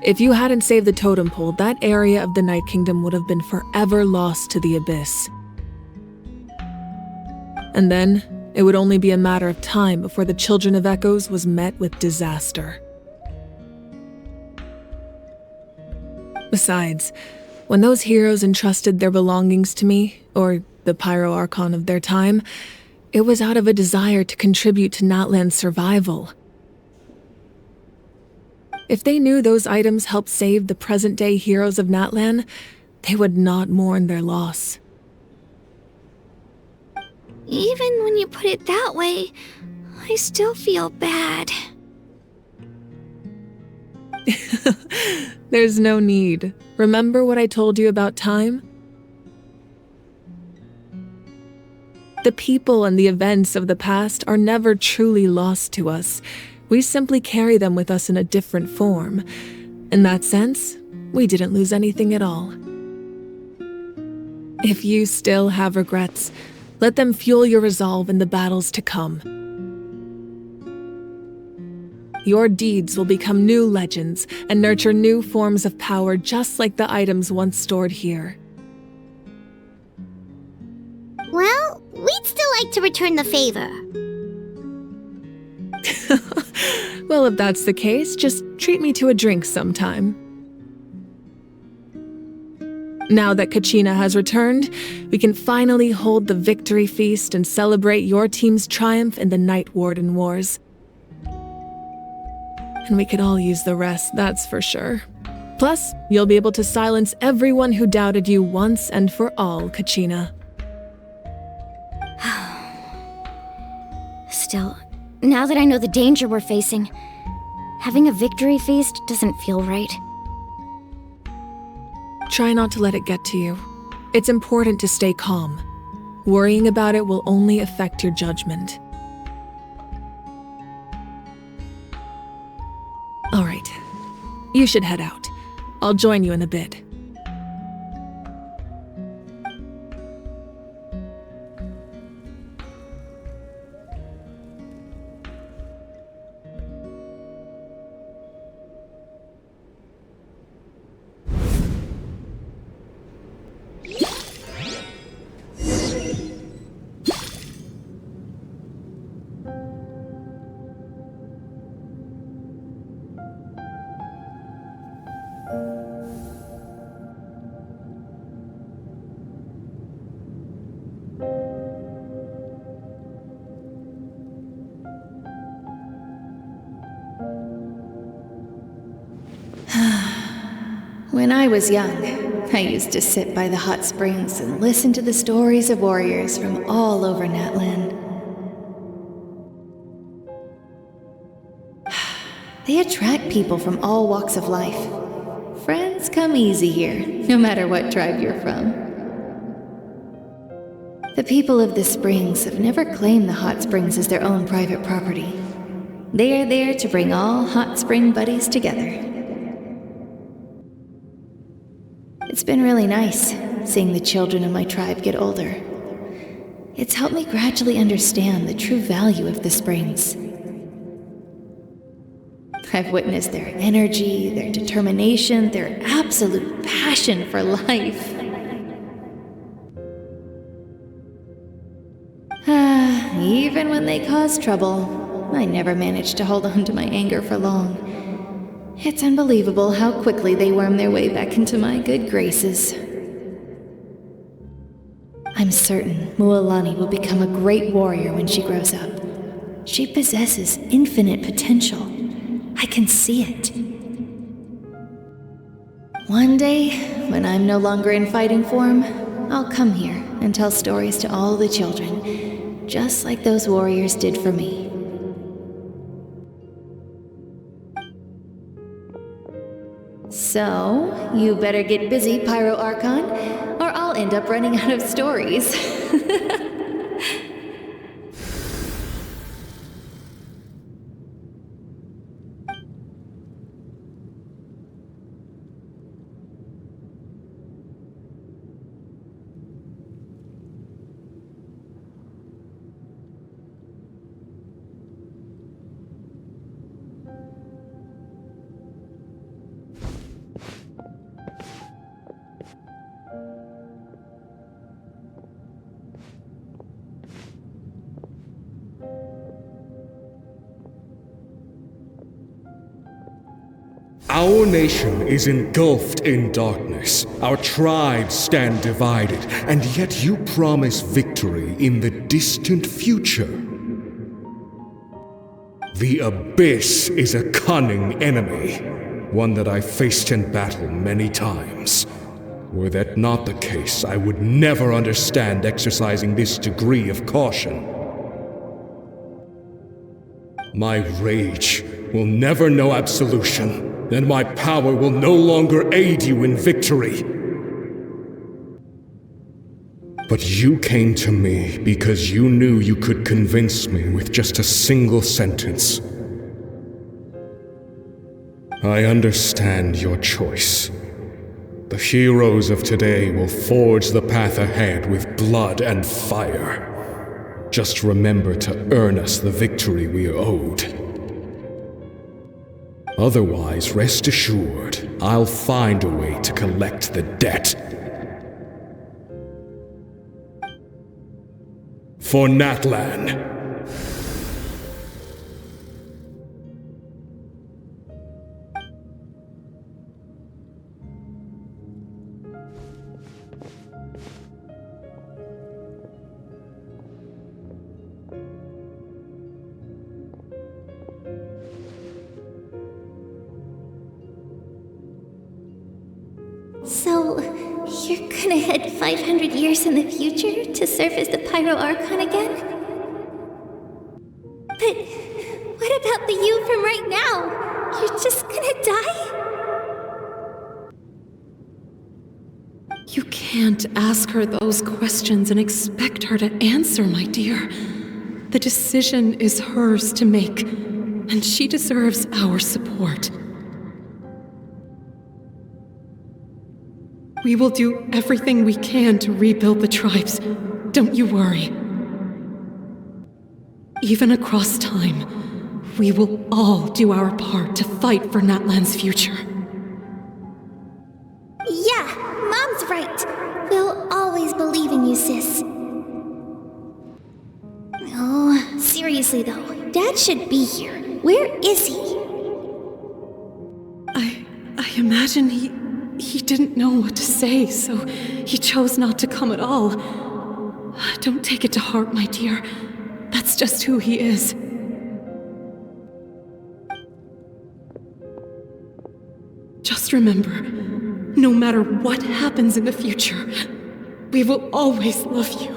If you hadn't saved the totem pole, that area of the Night Kingdom would have been forever lost to the Abyss. And then, it would only be a matter of time before the Children of Echoes was met with disaster. Besides, when those heroes entrusted their belongings to me, or the Pyro Archon of their time, it was out of a desire to contribute to Natlan's survival. If they knew those items helped save the present-day heroes of Natlan, they would not mourn their loss. Even when you put it that way, I still feel bad. There's no need. Remember what I told you about time? The people and the events of the past are never truly lost to us. We simply carry them with us in a different form. In that sense, we didn't lose anything at all. If you still have regrets, let them fuel your resolve in the battles to come. Your deeds will become new legends and nurture new forms of power just like the items once stored here. Well, we'd still like to return the favor. Well, if that's the case, just treat me to a drink sometime. Now that Kachina has returned, we can finally hold the victory feast and celebrate your team's triumph in the Night Warden Wars. And we could all use the rest, that's for sure. Plus, you'll be able to silence everyone who doubted you once and for all, Kachina. Still, now that I know the danger we're facing, having a victory feast doesn't feel right. Try not to let it get to you. It's important to stay calm. Worrying about it will only affect your judgment. All right. You should head out. I'll join you in a bit. When I was young, I used to sit by the hot springs and listen to the stories of warriors from all over Natlan. They attract people from all walks of life. Friends come easy here, no matter what tribe you're from. The people of the springs have never claimed the hot springs as their own private property. They are there to bring all hot spring buddies together. It's been really nice, seeing the children of my tribe get older. It's helped me gradually understand the true value of the springs. I've witnessed their energy, their determination, their absolute passion for life. Even when they cause trouble, I never managed to hold on to my anger for long. It's unbelievable how quickly they worm their way back into my good graces. I'm certain Mualani will become a great warrior when she grows up. She possesses infinite potential. I can see it. One day, when I'm no longer in fighting form, I'll come here and tell stories to all the children, just like those warriors did for me. So, you better get busy, Pyro Archon, or I'll end up running out of stories. Our nation is engulfed in darkness. Our tribes stand divided, and yet you promise victory in the distant future. The Abyss is a cunning enemy, one that I faced in battle many times. Were that not the case, I would never understand exercising this degree of caution. My rage will never know absolution, and my power will no longer aid you in victory. But you came to me because you knew you could convince me with just a single sentence. I understand your choice. The heroes of today will forge the path ahead with blood and fire. Just remember to earn us the victory we are owed. Otherwise, rest assured, I'll find a way to collect the debt. For Natlan. So, you're gonna head 500 years in the future to serve as the Pyro Archon again? But what about the you from right now? You're just gonna die? You can't ask her those questions and expect her to answer, my dear. The decision is hers to make, and she deserves our support. We will do everything we can to rebuild the tribes. Don't you worry. Even across time, we will all do our part to fight for Natlan's future. Yeah, Mom's right. We'll always believe in you, sis. Oh, seriously though, Dad should be here. Where is he? I imagine he didn't know what to say, so he chose not to come at all. Don't take it to heart, my dear. That's just who he is. Just remember, no matter what happens in the future, we will always love you.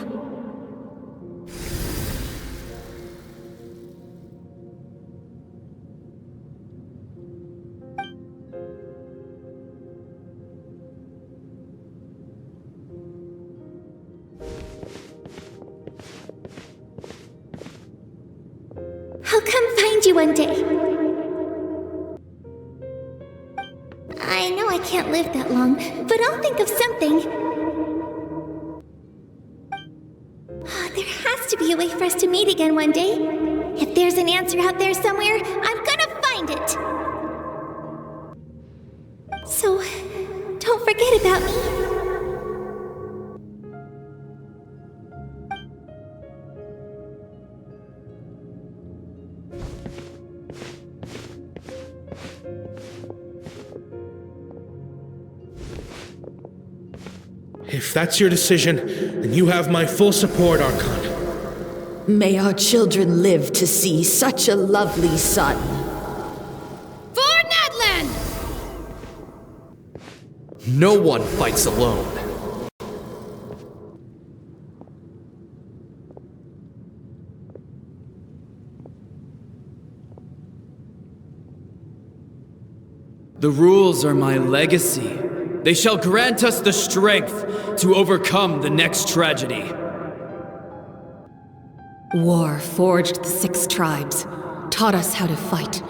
I'll come find you one day. I know I can't live that long, but I'll think of something. There has to be a way for us to meet again one day. If there's an answer out there somewhere, I'm gonna find it. So, don't forget about me. If that's your decision, then you have my full support, Archon. May our children live to see such a lovely son. For Natlan! No one fights alone. The rules are my legacy. They shall grant us the strength to overcome the next tragedy. War forged the 6 tribes, taught us how to fight,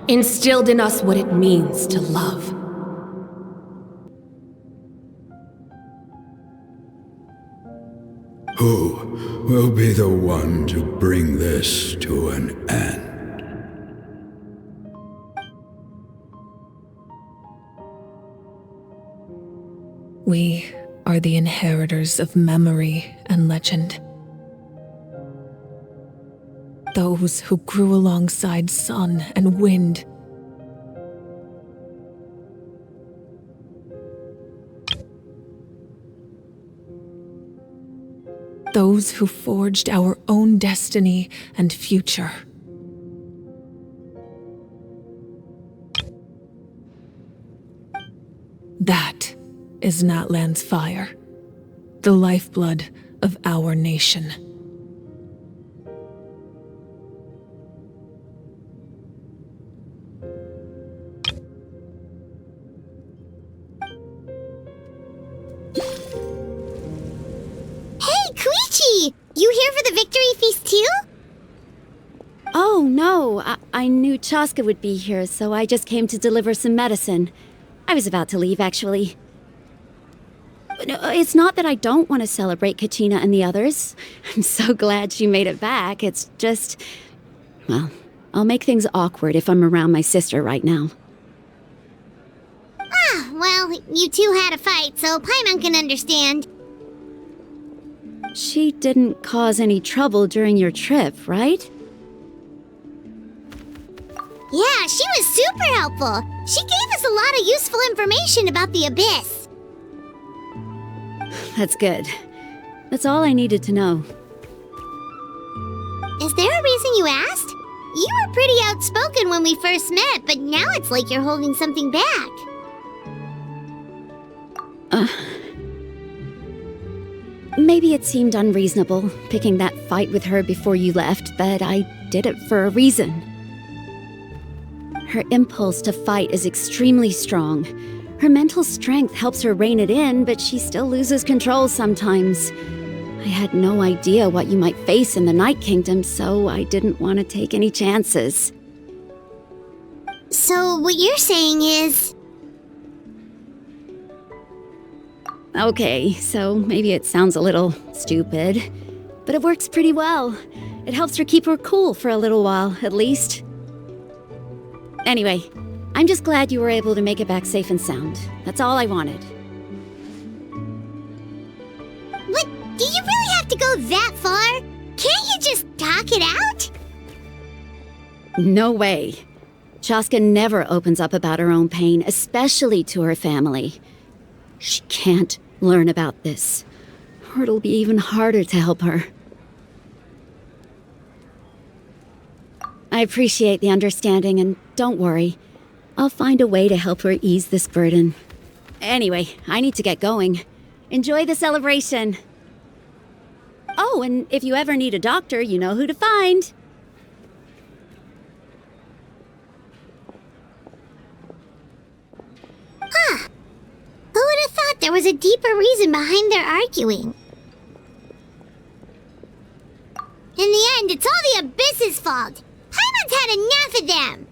instilled in us what it means to love. Who will be the one to bring this to an end? We are the inheritors of memory and legend. Those who grew alongside sun and wind. Those who forged our own destiny and future. That is Natlan's fire, the lifeblood of our nation. You here for the victory feast too? Oh, no. I knew Chasca would be here, so I just came to deliver some medicine. I was about to leave, actually. No, it's not that I don't want to celebrate Kachina and the others. I'm so glad she made it back. It's just... well, I'll make things awkward if I'm around my sister right now. Ah, well, you two had a fight, so Paimon can understand. She didn't cause any trouble during your trip, right? Yeah, she was super helpful. She gave us a lot of useful information about the Abyss. That's good. That's all I needed to know. Is there a reason you asked? You were pretty outspoken when we first met, but now it's like you're holding something back. Maybe it seemed unreasonable, picking that fight with her before you left, but I did it for a reason. Her impulse to fight is extremely strong. Her mental strength helps her rein it in, but she still loses control sometimes. I had no idea what you might face in the Night Kingdom, so I didn't want to take any chances. So what you're saying is... Okay, so maybe it sounds a little stupid, but it works pretty well. It helps her keep her cool for a little while, at least. Anyway, I'm just glad you were able to make it back safe and sound. That's all I wanted. But do you really have to go that far? Can't you just talk it out? No way. Chasca never opens up about her own pain, especially to her family. She can't learn about this, or it'll be even harder to help her. I appreciate the understanding, and don't worry. I'll find a way to help her ease this burden. Anyway, I need to get going. Enjoy the celebration. Oh, and if you ever need a doctor, you know who to find. Huh. Who would have thought there was a deeper reason behind their arguing? In the end, it's all the Abyss's fault. Paimon's had enough of them.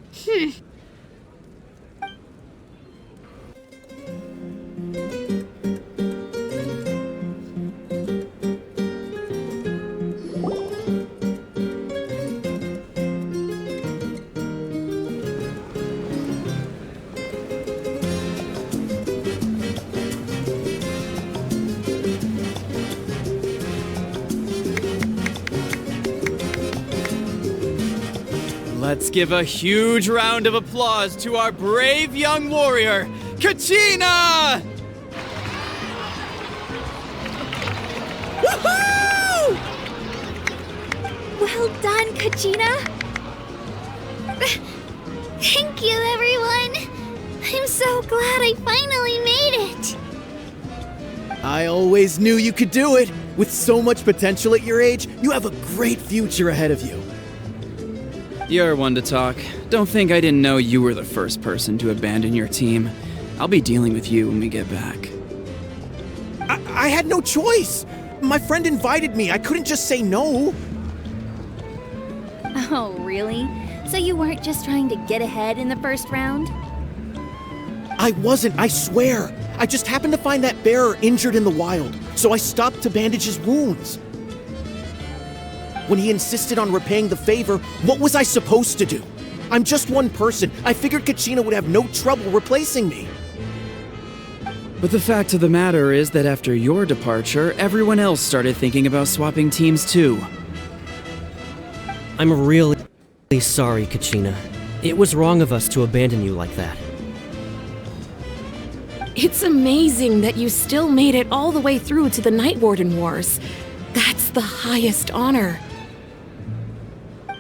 Let's give a huge round of applause to our brave young warrior, Kachina! Well done, Kachina! Thank you, everyone! I'm so glad I finally made it! I always knew you could do it! With so much potential at your age, you have a great future ahead of you. You're one to talk. Don't think I didn't know you were the first person to abandon your team. I'll be dealing with you when we get back. I had no choice! My friend invited me, I couldn't just say no! Oh, really? So you weren't just trying to get ahead in the first round? I wasn't, I swear! I just happened to find that bearer injured in the wild, so I stopped to bandage his wounds. When he insisted on repaying the favor, what was I supposed to do? I'm just one person. I figured Kachina would have no trouble replacing me. But the fact of the matter is that after your departure, everyone else started thinking about swapping teams too. I'm really sorry, Kachina. It was wrong of us to abandon you like that. It's amazing that you still made it all the way through to the Night Warden Wars. That's the highest honor.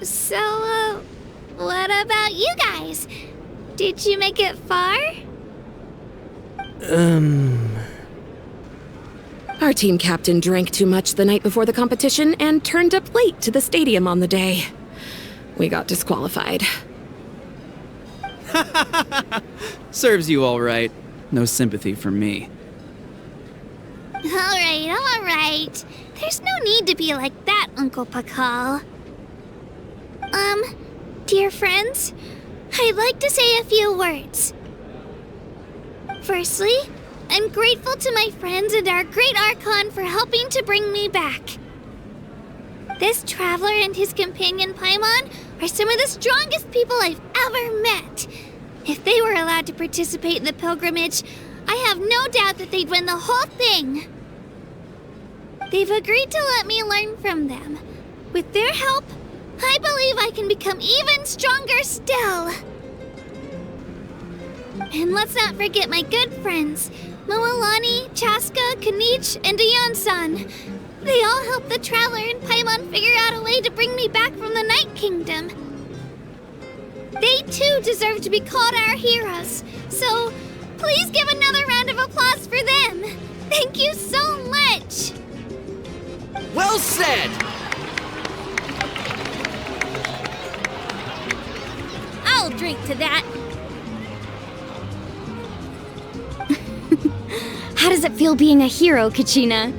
So, what about you guys? Did you make it far? Our team captain drank too much the night before the competition and turned up late to the stadium on the day. We got disqualified. Serves you all right. No sympathy from me. Alright. There's no need to be like that, Uncle Pakal. Dear friends, I'd like to say a few words. Firstly, I'm grateful to my friends and our great Archon for helping to bring me back. This traveler and his companion Paimon are some of the strongest people I've ever met. If they were allowed to participate in the pilgrimage, I have no doubt that they'd win the whole thing. They've agreed to let me learn from them. With their help, I believe I can become even stronger still. And let's not forget my good friends, Mualani, Chasca, Kinich, and Iansan. They all helped the Traveler and Paimon figure out a way to bring me back from the Night Kingdom. They too deserve to be called our heroes, so please give another round of applause for them. Thank you so much. Well said! I'll drink to that. How does it feel being a hero, Kachina?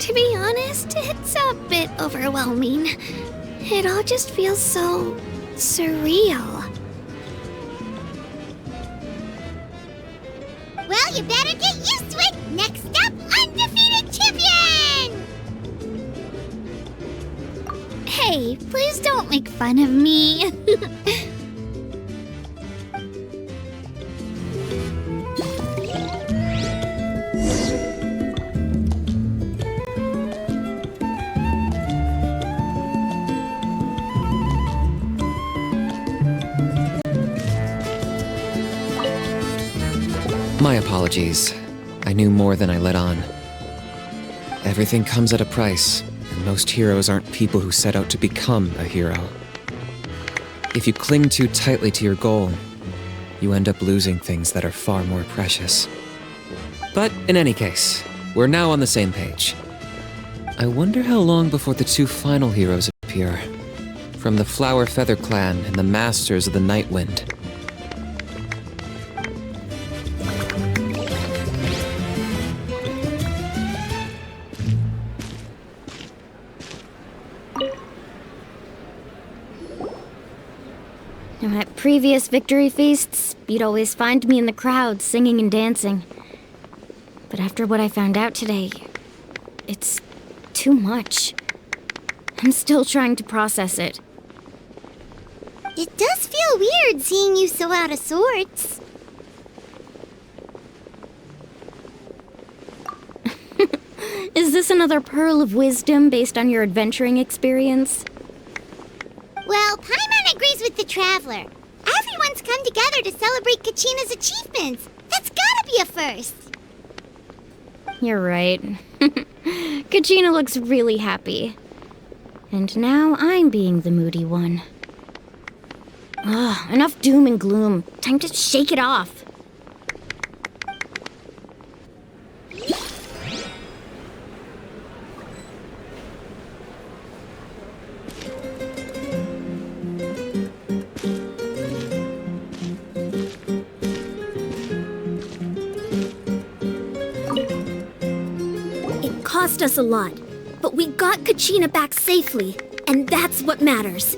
To be honest, it's a bit overwhelming. It all just feels so surreal. Well, you better get used to it! Next up, undefeated champion! Hey, please don't make fun of me. My apologies. I knew more than I let on. Everything comes at a price, and most heroes aren't people who set out to become a hero. If you cling too tightly to your goal, you end up losing things that are far more precious. But in any case, we're now on the same page. I wonder how long before the two final heroes appear. From the Flower Feather Clan and the Masters of the Night Wind. At previous victory feasts, you'd always find me in the crowd singing and dancing. But after what I found out today, it's too much. I'm still trying to process it. It does feel weird seeing you so out of sorts. Is this another pearl of wisdom based on your adventuring experience? Well, Paimon agrees with the Traveler. Everyone's come together to celebrate Kachina's achievements. That's gotta be a first. You're right. Kachina looks really happy. And now I'm being the moody one. Ugh, enough doom and gloom. Time to shake it off. It cost us a lot, but we got Kachina back safely, and that's what matters.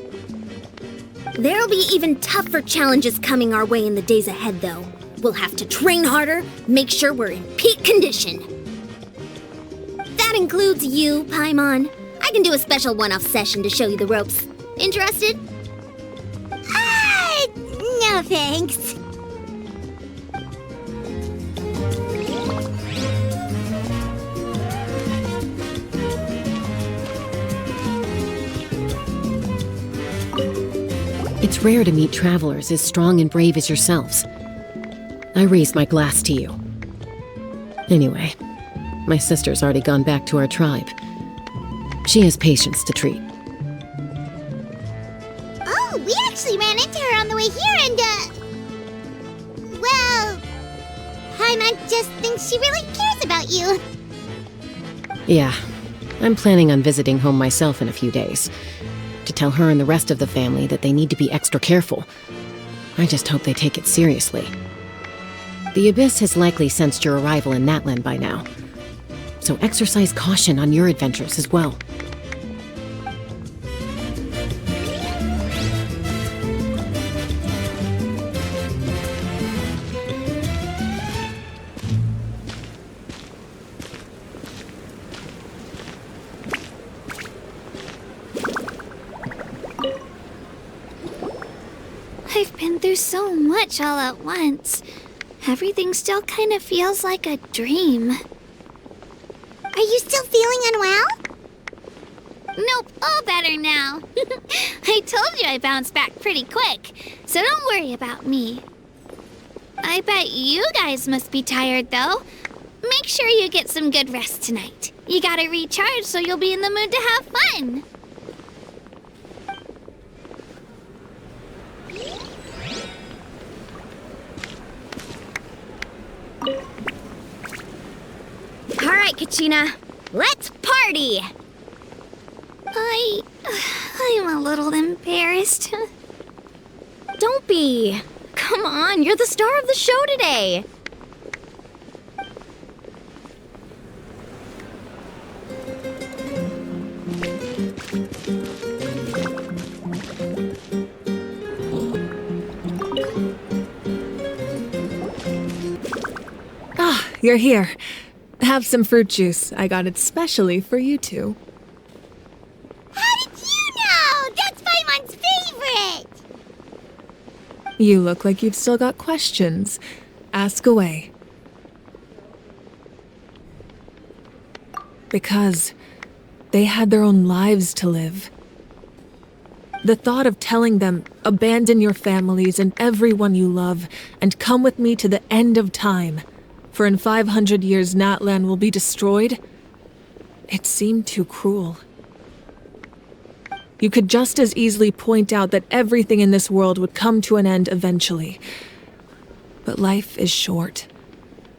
There'll be even tougher challenges coming our way in the days ahead, though. We'll have to train harder, make sure we're in peak condition. That includes you, Paimon. I can do a special one-off session to show you the ropes. Interested? No thanks. It's rare to meet travelers as strong and brave as yourselves. I raise my glass to you. Anyway, my sister's already gone back to our tribe. She has patients to treat. Oh, we actually ran into her on the way here and, well, Paimon just thinks she really cares about you. Yeah, I'm planning on visiting home myself in a few days. To tell her and the rest of the family that they need to be extra careful. I just hope they take it seriously. The Abyss has likely sensed your arrival in Natlan by now, so exercise caution on your adventures as well. I've been through so much all at once. Everything still kind of feels like a dream. Are you still feeling unwell? Nope, all better now. I told you I bounced back pretty quick, so don't worry about me. I bet you guys must be tired, though. Make sure you get some good rest tonight. You gotta recharge so you'll be in the mood to have fun. All right, Kachina, let's party! I'm a little embarrassed. Don't be. Come on, you're the star of the show today. Ah, you're here. Have some fruit juice. I got it specially for you two. How did you know? That's Paimon's favorite! You look like you've still got questions. Ask away. Because they had their own lives to live. The thought of telling them, abandon your families and everyone you love, and come with me to the end of time, for in 500 years Natlan will be destroyed, it seemed too cruel. You could just as easily point out that everything in this world would come to an end eventually. But life is short,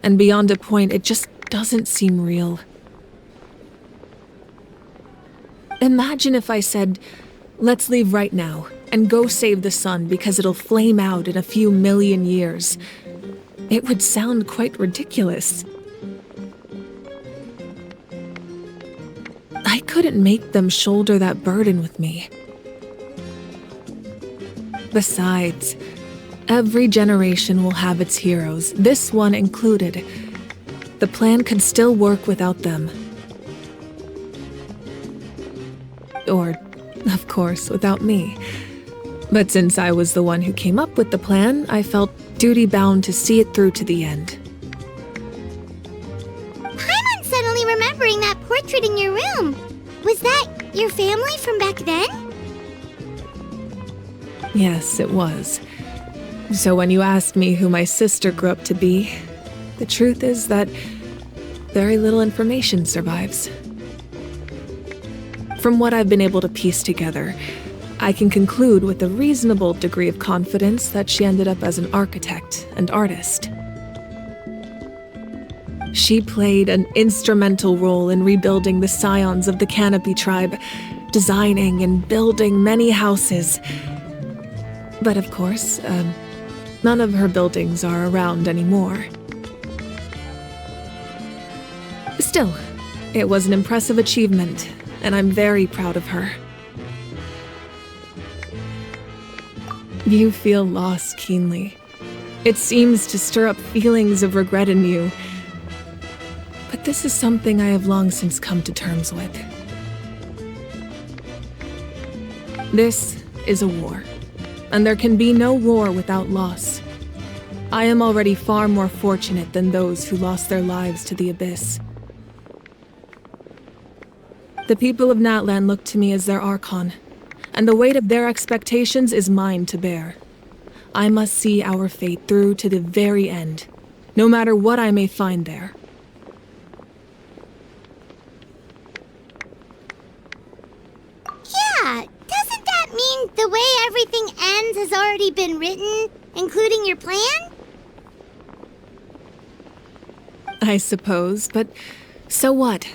and beyond a point, it just doesn't seem real. Imagine if I said, let's leave right now, and go save the sun because it'll flame out in a few million years. It would sound quite ridiculous. I couldn't make them shoulder that burden with me. Besides, every generation will have its heroes, this one included. The plan could still work without them. Or, of course, without me. But since I was the one who came up with the plan, I felt duty-bound to see it through to the end. Paimon's suddenly remembering that portrait in your room. Was that your family from back then? Yes, it was. So when you asked me who my sister grew up to be, the truth is that very little information survives. From what I've been able to piece together, I can conclude with a reasonable degree of confidence that she ended up as an architect and artist. She played an instrumental role in rebuilding the scions of the Canopy tribe, designing and building many houses. But of course, none of her buildings are around anymore. Still, it was an impressive achievement, and I'm very proud of her. You feel loss keenly. It seems to stir up feelings of regret in you. But this is something I have long since come to terms with. This is a war, and there can be no war without loss. I am already far more fortunate than those who lost their lives to the Abyss. The people of Natlan look to me as their Archon, and the weight of their expectations is mine to bear. I must see our fate through to the very end, no matter what I may find there. Yeah, doesn't that mean the way everything ends has already been written, including your plan? I suppose, but so what?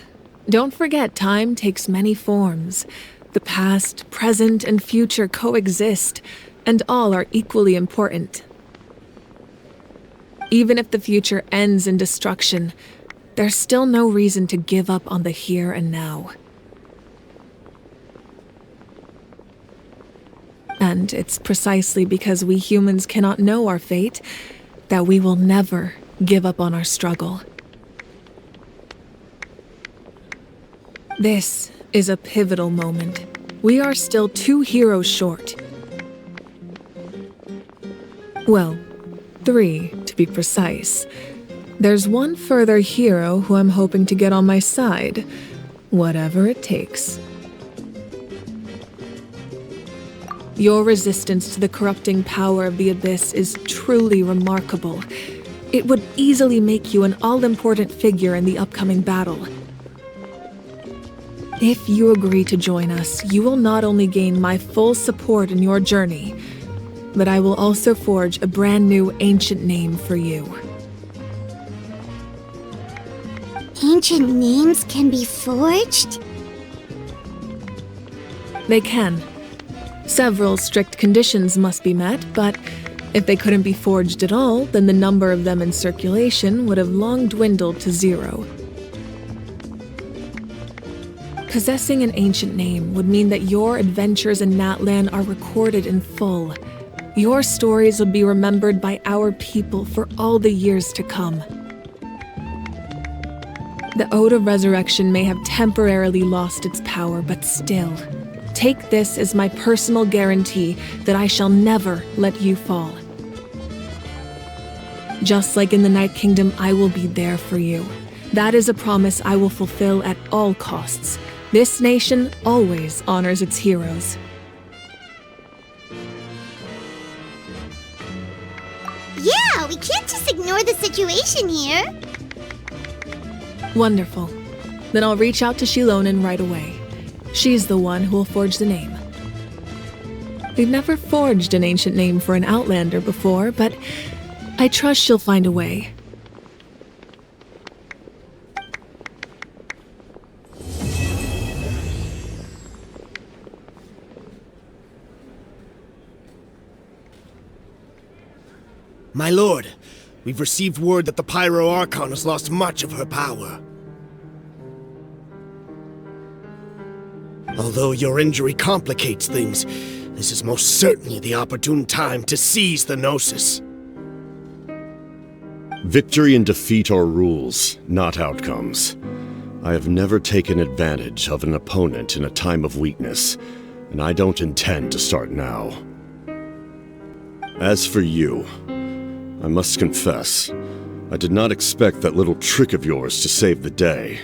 Don't forget, time takes many forms. The past, present, and future coexist, and all are equally important. Even if the future ends in destruction, there's still no reason to give up on the here and now. And it's precisely because we humans cannot know our fate that we will never give up on our struggle. This is a pivotal moment. We are still 2 heroes short. Well, 3 to be precise. There's one further hero who I'm hoping to get on my side, whatever it takes. Your resistance to the corrupting power of the Abyss is truly remarkable. It would easily make you an all-important figure in the upcoming battle. If you agree to join us, you will not only gain my full support in your journey, but I will also forge a brand new ancient name for you. Ancient names can be forged? They can. Several strict conditions must be met, but if they couldn't be forged at all, then the number of them in circulation would have long dwindled to 0. Possessing an ancient name would mean that your adventures in Natlan are recorded in full. Your stories would be remembered by our people for all the years to come. The Ode of Resurrection may have temporarily lost its power, but still, take this as my personal guarantee that I shall never let you fall. Just like in the Night Kingdom, I will be there for you. That is a promise I will fulfill at all costs. This nation always honors its heroes. Yeah, we can't just ignore the situation here. Wonderful. Then I'll reach out to Shilonen right away. She's the one who will forge the name. We've never forged an ancient name for an Outlander before, but I trust she'll find a way. My lord, we've received word that the Pyro Archon has lost much of her power. Although your injury complicates things, this is most certainly the opportune time to seize the Gnosis. Victory and defeat are rules, not outcomes. I have never taken advantage of an opponent in a time of weakness, and I don't intend to start now. As for you, I must confess, I did not expect that little trick of yours to save the day.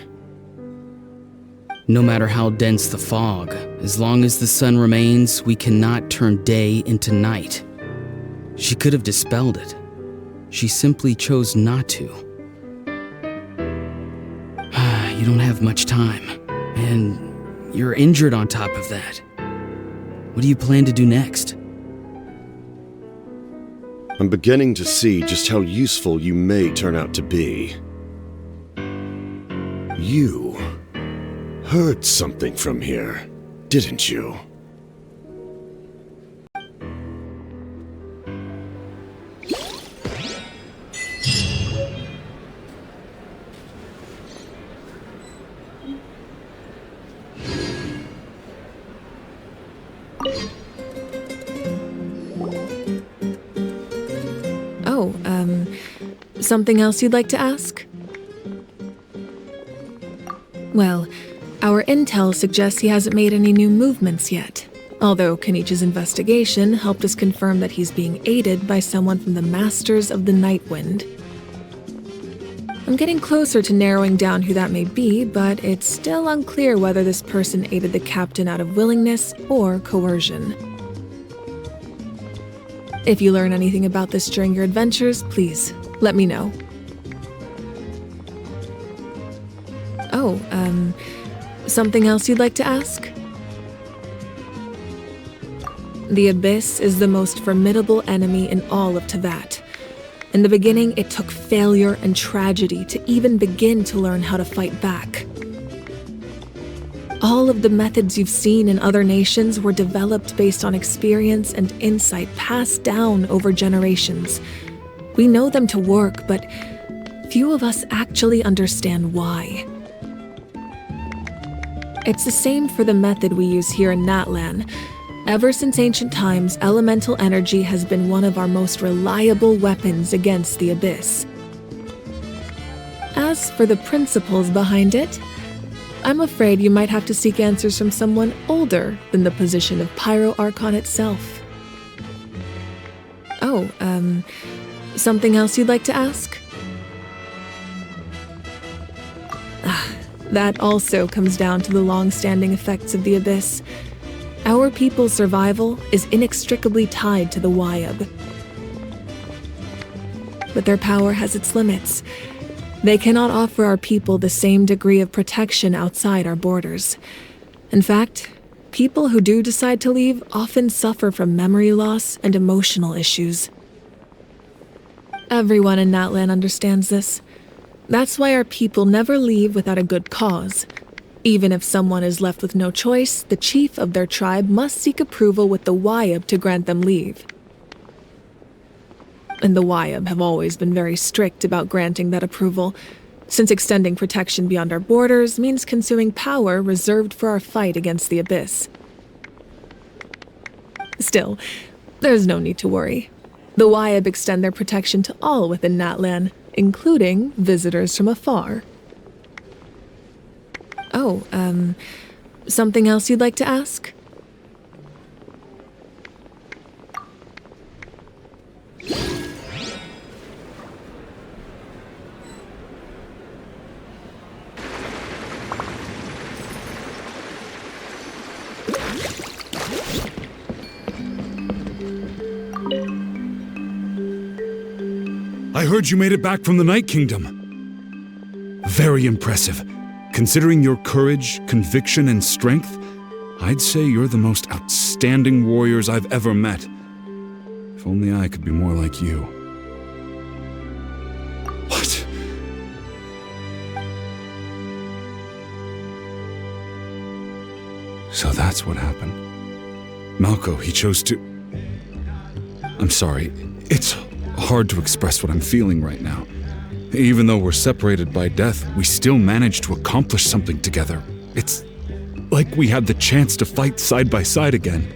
No matter how dense the fog, as long as the sun remains, we cannot turn day into night. She could have dispelled it. She simply chose not to. You don't have much time, and You're injured on top of that. What do you plan to do next? I'm beginning to see just how useful you may turn out to be. You heard something from here, didn't you? Something else you'd like to ask? Well, our intel suggests he hasn't made any new movements yet, although Kinich's investigation helped us confirm that he's being aided by someone from the Masters of the Nightwind. I'm getting closer to narrowing down who that may be, but it's still unclear whether this person aided the captain out of willingness or coercion. If you learn anything about this during your adventures, please let me know. Something else you'd like to ask? The Abyss is the most formidable enemy in all of Teyvat. In the beginning, it took failure and tragedy to even begin to learn how to fight back. All of the methods you've seen in other nations were developed based on experience and insight passed down over generations. We know them to work, but few of us actually understand why. It's the same for the method we use here in Natlan. Ever since ancient times, elemental energy has been one of our most reliable weapons against the Abyss. As for the principles behind it, I'm afraid you might have to seek answers from someone older than the position of Pyro Archon itself. Something else you'd like to ask? That also comes down to the long-standing effects of the Abyss. Our people's survival is inextricably tied to the Wyab. But their power has its limits. They cannot offer our people the same degree of protection outside our borders. In fact, people who do decide to leave often suffer from memory loss and emotional issues. Everyone in Natlan understands this. That's why our people never leave without a good cause. Even if someone is left with no choice, the chief of their tribe must seek approval with the Wyab to grant them leave. And the Wyab have always been very strict about granting that approval, since extending protection beyond our borders means consuming power reserved for our fight against the Abyss. Still, there's no need to worry. The Wyab extend their protection to all within Natlan, including visitors from afar. Something else you'd like to ask? I heard you made it back from the Night Kingdom. Very impressive. Considering your courage, conviction, and strength, I'd say you're the most outstanding warriors I've ever met. If only I could be more like you. What? So that's what happened. Malko, he chose to... I'm sorry. It's hard to express what I'm feeling right now. Even though we're separated by death, we still managed to accomplish something together. It's like we had the chance to fight side by side again.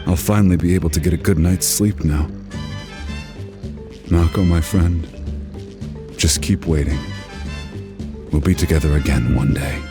I'll finally be able to get a good night's sleep now. Malko, my friend, just keep waiting. We'll be together again one day.